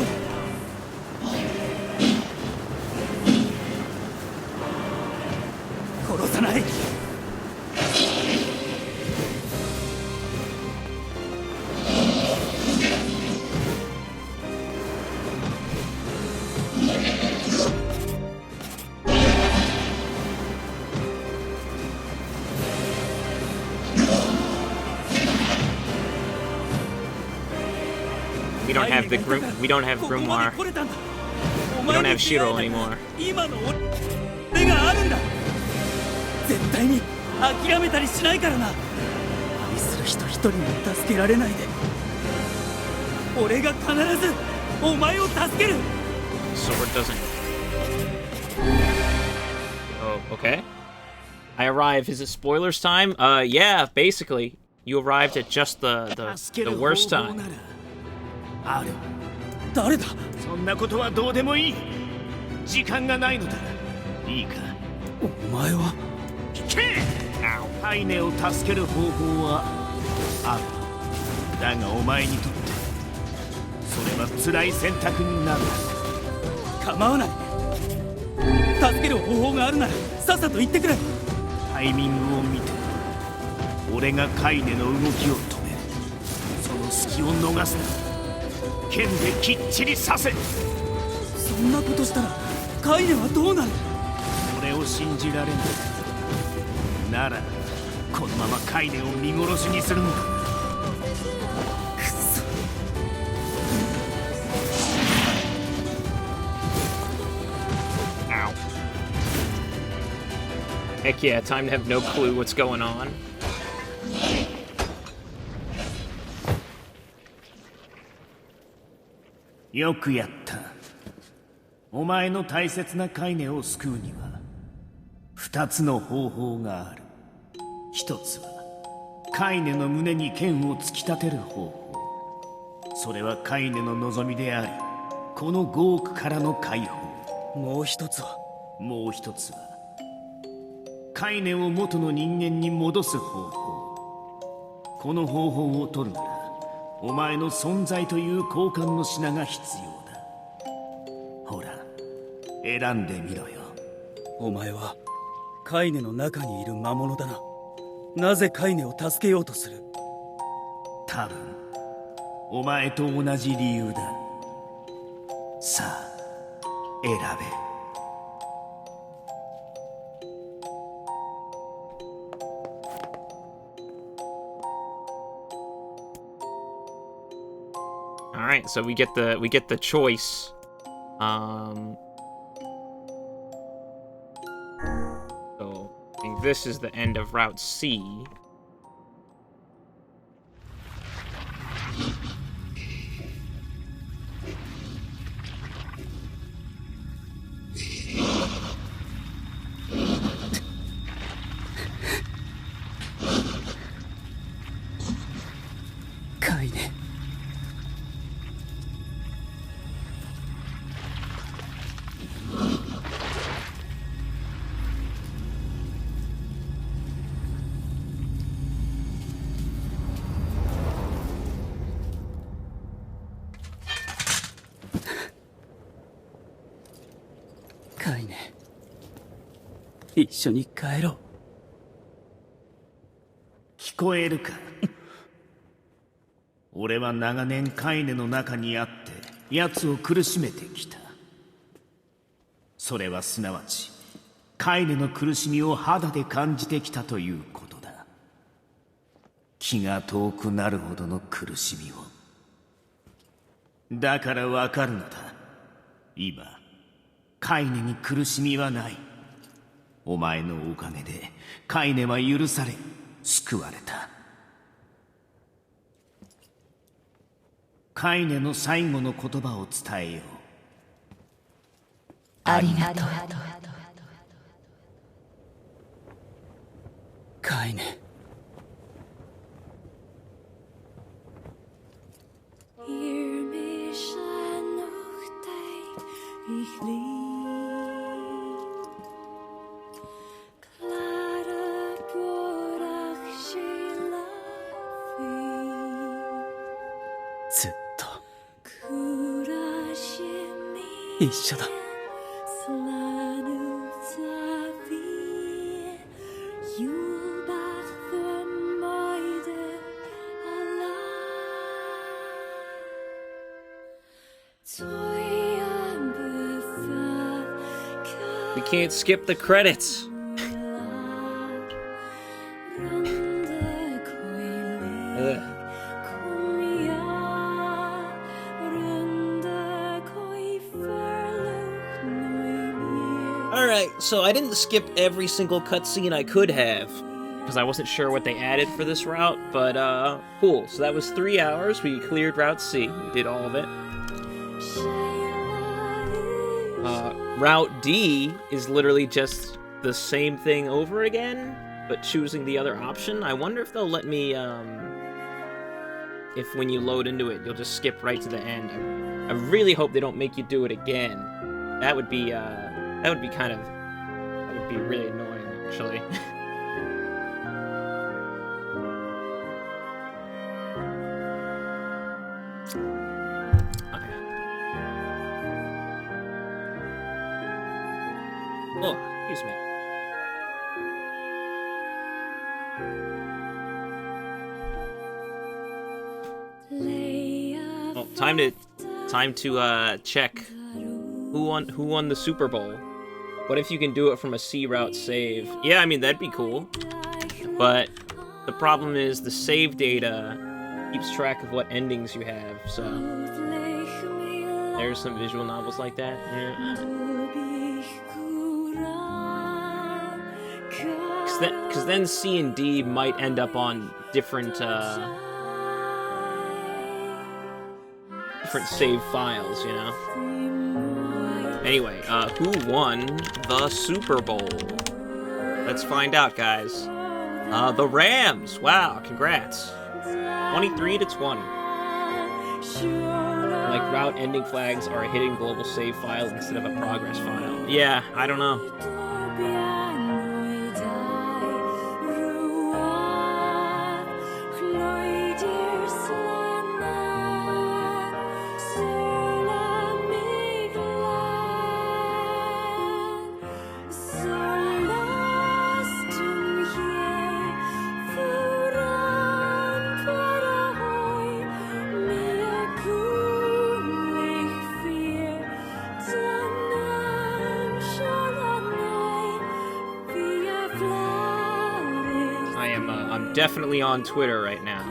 殺さない。We don't have the we don't have Grimoire. We don't have Shiro anymore. 今の俺があるんだ。絶対に諦めたりしないからな。愛する人一人も助けられないで、俺が必ずお前を助ける。 Sword doesn't. Oh, okay. I arrive. Is it spoilers time? Yeah, basically. You arrived at just the worst time. ある。誰だ。そんなことはどうでもいい。時間がないのだ。いいか。お前は。聞け。ハイネを助ける方法はある。だがお前にとってそれは辛い選択になる。構わない。助ける方法があるならさっさと言ってくれ。タイミングを見て俺がカイネの動きを止める。その隙を逃すな。剣できっちり刺せ。そんなことしたらカイネはどうなる。俺を信じられないならこのままカイネを見殺しにするんだ。くそ。Heck yeah, time to have no clue what's going on. よくやった。お前の大切なカイネを救うには2つの方法がある。一つはカイネの胸に剣を突き立てる方法。それはカイネの望みであり、この5億からの解放。もう一つはカイネを元の人間に戻す方法。この方法を取るならお前の存在という交換の品が必要だ。ほら、選んでみろよ。お前はカイネの中にいる魔物だな。なぜカイネを助けようとする。多分お前と同じ理由だ。さあ選べ。All right, so we get the choice. So I think this is the end of Route C.カイネ、一緒に帰ろう。聞こえるか。俺は長年カイネの中にあって奴を苦しめてきた。それはすなわちカイネの苦しみを肌で感じてきたということだ。気が遠くなるほどの苦しみを。だからわかるのだ。今カイネに苦しみはない。お前のおかげでカイネは許され救われた。カイネの最後の言葉を伝えよう。ありがとう。カイネ。ずっと一緒だ。We can't skip the credits. Alright, so I didn't skip every single cutscene I could have, because I wasn't sure what they added for this route, but cool. So that was 3 hours. We cleared Route C. We did all of it. Route D is literally just the same thing over again, but choosing the other option. I wonder if they'll let me, if when you load into it, you'll just skip right to the end. I really hope they don't make you do it again. That would be really annoying, actually. Oh, excuse me. Oh, time to check who won the Super Bowl. What if you can do it from a C route save? Yeah, I mean that'd be cool. But the problem is the save data keeps track of what endings you have. So there's some visual novels like that. Yeah. Because then C and D might end up on different save files, you know? Anyway, who won the Super Bowl? Let's find out, guys. The Rams! Wow, congrats. 23-20. Like, route ending flags are a hidden global save file instead of a progress file. Yeah, I don't know. I'm definitely on Twitter right now.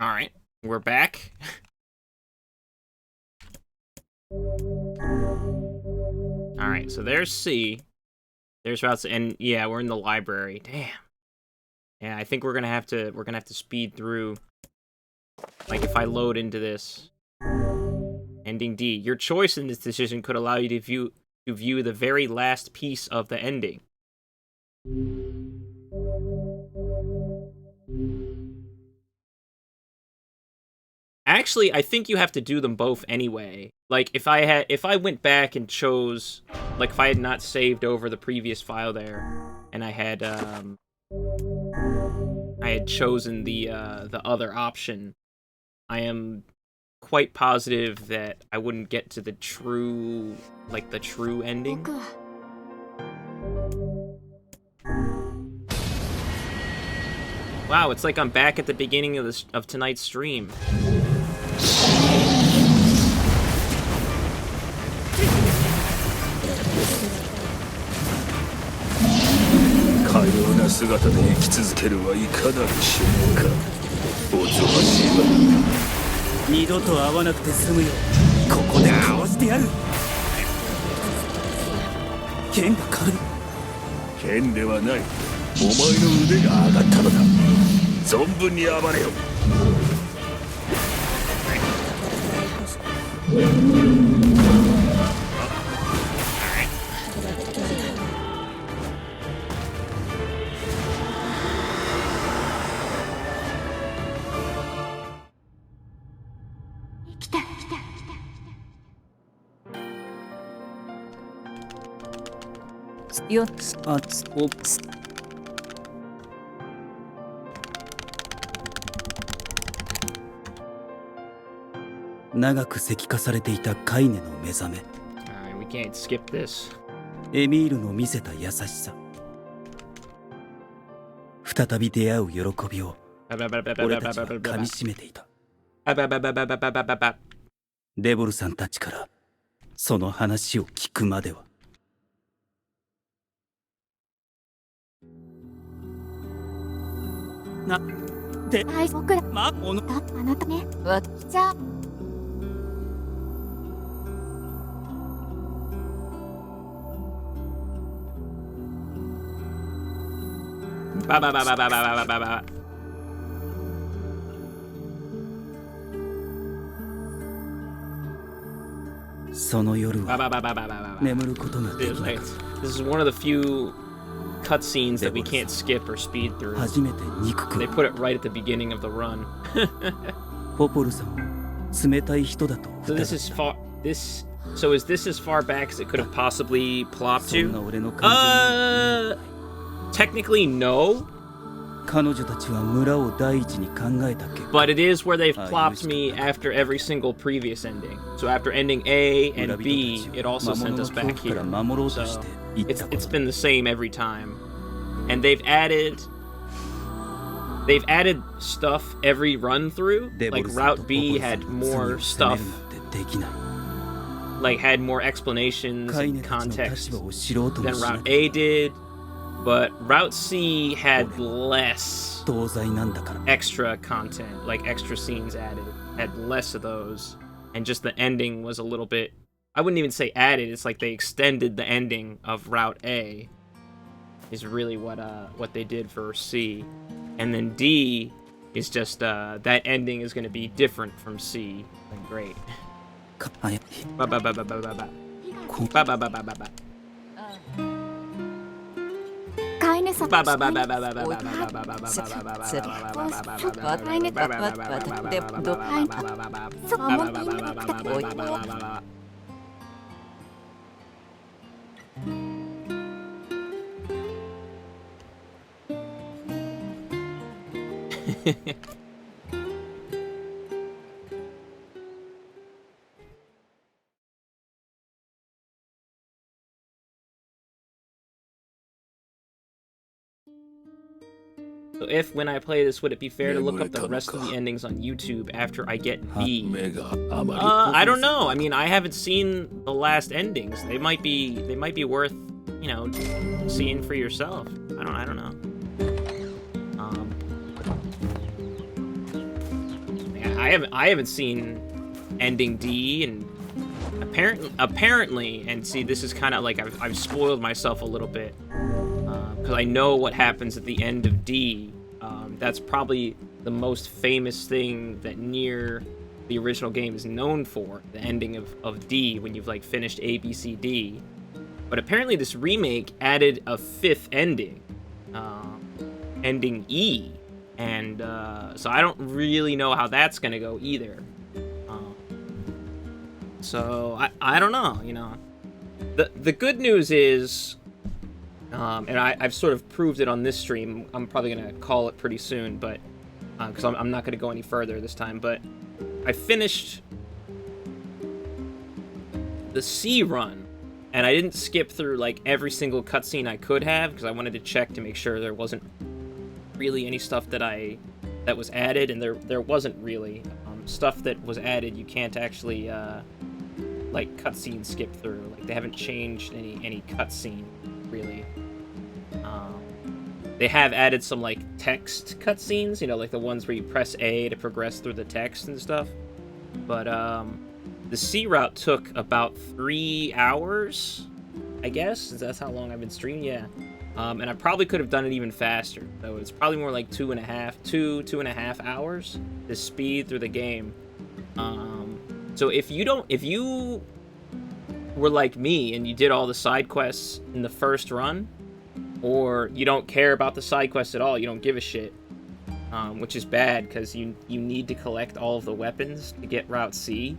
Alright, we're back. Alright, so there's C. There's routes, and yeah, we're in the library. Damn. Yeah, I think we're gonna have to speed through. Like if I load into this. Ending D. Your choice in this decision could allow you to view the very last piece of the ending. Actually, I think you have to do them both anyway. Like if I went back and chose, like if I had not saved over the previous file there, and I had chosen the other option, I am quite positive that I wouldn't get to the true ending. Wow, it's like I'm back at the beginning of tonight's stream. We can't skip this. エミールの見せた優しさ、再び出会う喜びを俺たちは噛みしめていた。デボルさんたちからその話を聞くまでは。で、僕ら、あなたね、じゃあ。その夜は眠ることができなかった。 This is one of the few cutscenes that we can't skip or speed through. They put it right at the beginning of the run. So is this as far back as it could have possibly plopped to? Technically no. But it is where they've plopped me after every single previous ending. So after ending A and B, it also sent us back here. So it's been the same every time. And they've added stuff every run through. Like Route B had more stuff. Like had more explanations and context than Route A did. But Route C had less extra content, like extra scenes added. Had less of those. And just the ending was a little bit... I wouldn't even say added, it's like they extended the ending of Route A. Is really what they did for C. And then D is just, that ending is going to be different from C. Like, great. So if, when I play this, would it be fair to look up the rest of the endings on YouTube after I get B? I don't know. I mean, I haven't seen the last endings. They might be worth, you know, seeing for yourself. I don't know. I haven't seen ending D, and apparently, and see, this is kind of like I've spoiled myself a little bit because I know what happens at the end of D. That's probably the most famous thing that Nier, the original game, is known for, the ending of D when you've like finished A, B, C, D. But apparently this remake added a 5th ending, ending E, and so I don't really know how that's gonna go either. So I don't know, you know. The good news is, and I've sort of proved it on this stream. I'm probably gonna call it pretty soon, but because I'm not gonna go any further this time. But I finished the C run, and I didn't skip through like every single cutscene I could have because I wanted to check to make sure there wasn't really any stuff that was added, and there wasn't really stuff that was added. You can't actually like cutscene skip through. Like they haven't changed any cutscene really. They have added some like text cutscenes, you know, like the ones where you press A to progress through the text and stuff. But the C route took about 3 hours, I guess. That's how long I've been streaming, yeah. And I probably could have done it even faster. So it's probably more like 2.5 hours to speed through the game. So if you were like me and you did all the side quests in the first run, or you don't care about the side quests at all, you don't give a shit, which is bad because you need to collect all of the weapons to get Route C.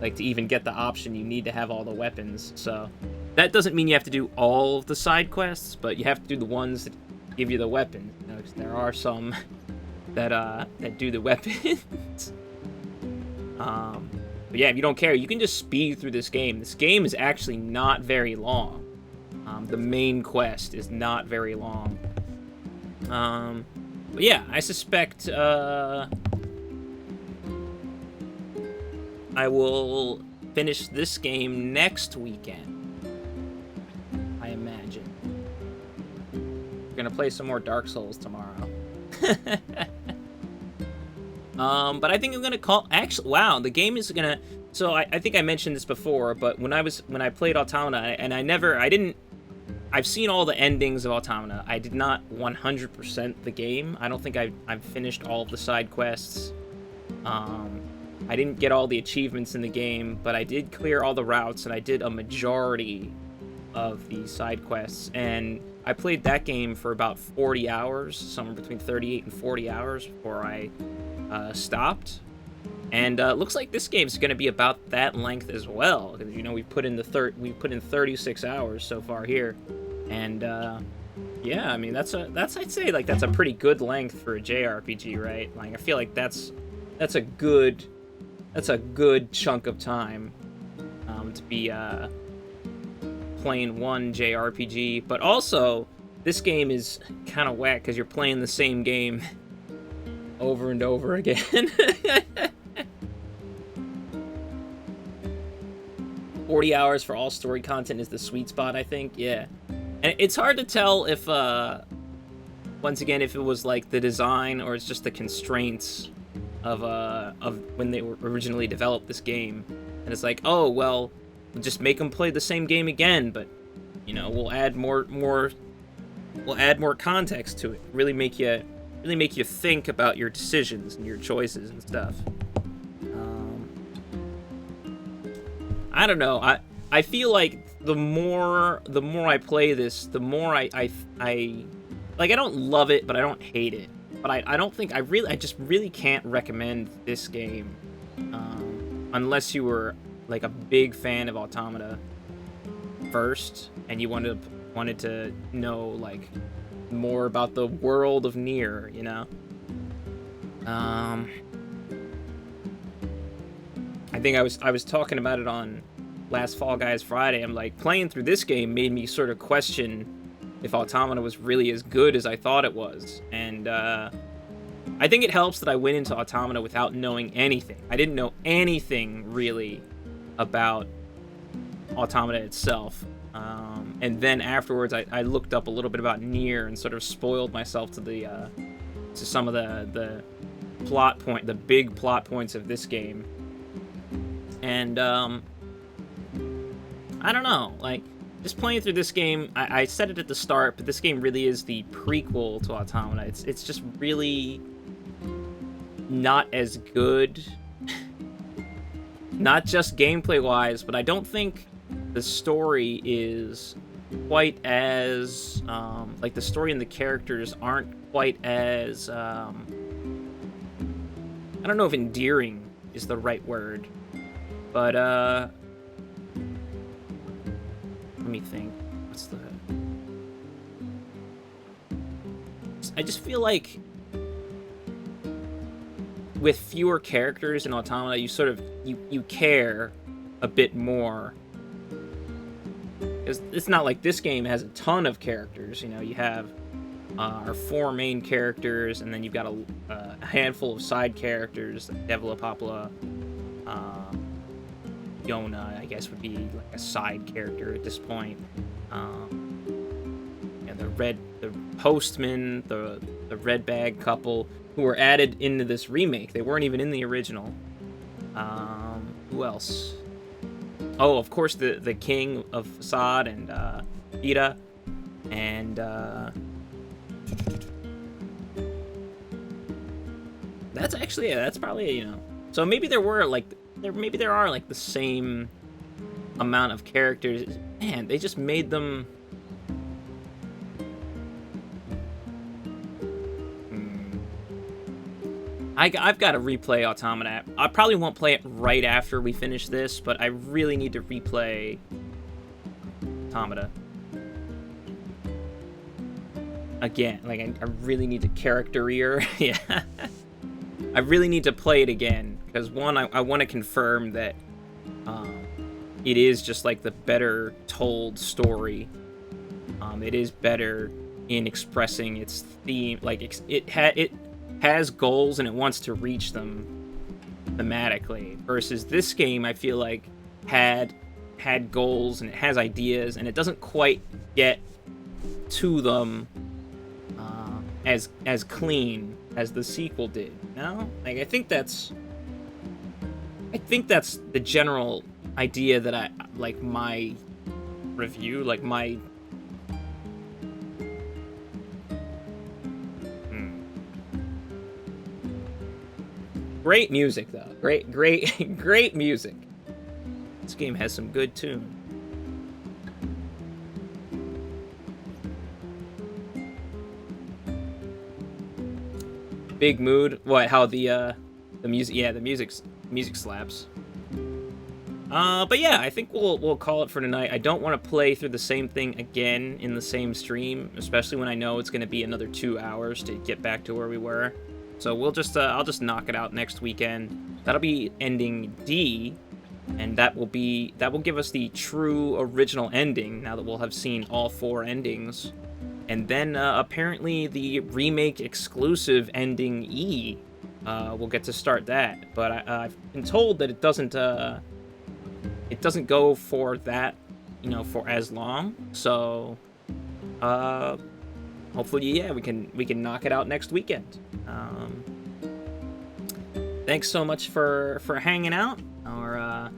Like, to even get the option, you need to have all the weapons. So that doesn't mean you have to do all of the side quests, but you have to do the ones that give you the weapons. You know, 'cause there are some that do the weapons. But yeah, if you don't care, you can just speed through this game. This game is actually not very long. The main quest is not very long. But yeah, I suspect I will finish this game next weekend, I imagine. We're gonna play some more Dark Souls tomorrow. But I think I'm gonna call. Actually, wow, the game is gonna. So I think I mentioned this before, but when I played Automata, and I've seen all the endings of Automata. I did not 100% the game. I don't think I've finished all of the side quests. I didn't get all the achievements in the game, but I did clear all the routes, and I did a majority of the side quests. And I played that game for about 40 hours, somewhere between 38 and 40 hours before I stopped. And looks like this game's going to be about that length as well. Because, you know, we put in 36 hours so far here, and yeah, I mean I'd say like that's a pretty good length for a JRPG, right? Like I feel like that's a good chunk of time to be playing one JRPG. But also, this game is kind of whack because you're playing the same game over and over again. 40 hours for all story content is the sweet spot, I think. Yeah, and it's hard to tell if once again, if it was like the design or it's just the constraints of when they were originally developed this game. And it's like, oh well, we'll just make them play the same game again, but you know, we'll add more context to it. Really make you think about your decisions and your choices and stuff. I don't know. I feel like the more I play this, the more I like, I don't love it, but I don't hate it. But I don't think I just really can't recommend this game unless you were like a big fan of Automata first and you wanted to know like more about the world of Nier, you know. I think I was talking about it on last Fall Guys Friday. I'm like, playing through this game made me sort of question if Automata was really as good as I thought it was. And I think it helps that I went into Automata without knowing anything. I didn't know anything really about Automata itself. And then afterwards, I looked up a little bit about Nier and sort of spoiled myself to some of the big plot points of this game. And I don't know, like, just playing through this game, I said it at the start, but this game really is the prequel to Automata. It's just really not as good, not just gameplay-wise, but I don't think the story is quite as, like, the story and the characters aren't quite as, I don't know if endearing is the right word, but, let me think. What's the... I just feel like with fewer characters in Automata, you sort of, you care a bit more. It's not like this game has a ton of characters, you know, you have our 4 main characters, and then you've got a handful of side characters, Devla, Popla, Yona, I guess, would be like a side character at this point. And the postman, the red bag couple, who were added into this remake. They weren't even in the original. Who else? Oh, of course, the king of Facade and Ida, and that's actually, yeah, that's probably, you know. So maybe there are like the same amount of characters. Man, they just made them. I've got to replay Automata. I probably won't play it right after we finish this, but I really need to replay Automata again. Like, I really need to character-ear. Yeah. I really need to play it again, because one, I want to confirm that it is just like the better told story. It is better in expressing its theme. Like, it has goals and it wants to reach them thematically, versus this game, I feel like, had goals and it has ideas and it doesn't quite get to them as clean as the sequel did. No? Like, I think that's the general idea that I like my review, like my great music, though. Great music. This game has some good tune. Big mood. What? How the music? Yeah, the music slaps. But yeah, I think we'll call it for tonight. I don't want to play through the same thing again in the same stream, especially when I know it's going to be another 2 hours to get back to where we were. So we'll just I'll just knock it out next weekend. That'll be ending D, and that will give us the true original ending. Now that we'll have seen all 4 endings, and then apparently the remake exclusive ending E, we'll get to start that. But I've been told that it doesn't go for that, you know, for as long. So hopefully, yeah, we can knock it out next weekend. Thanks so much for hanging out or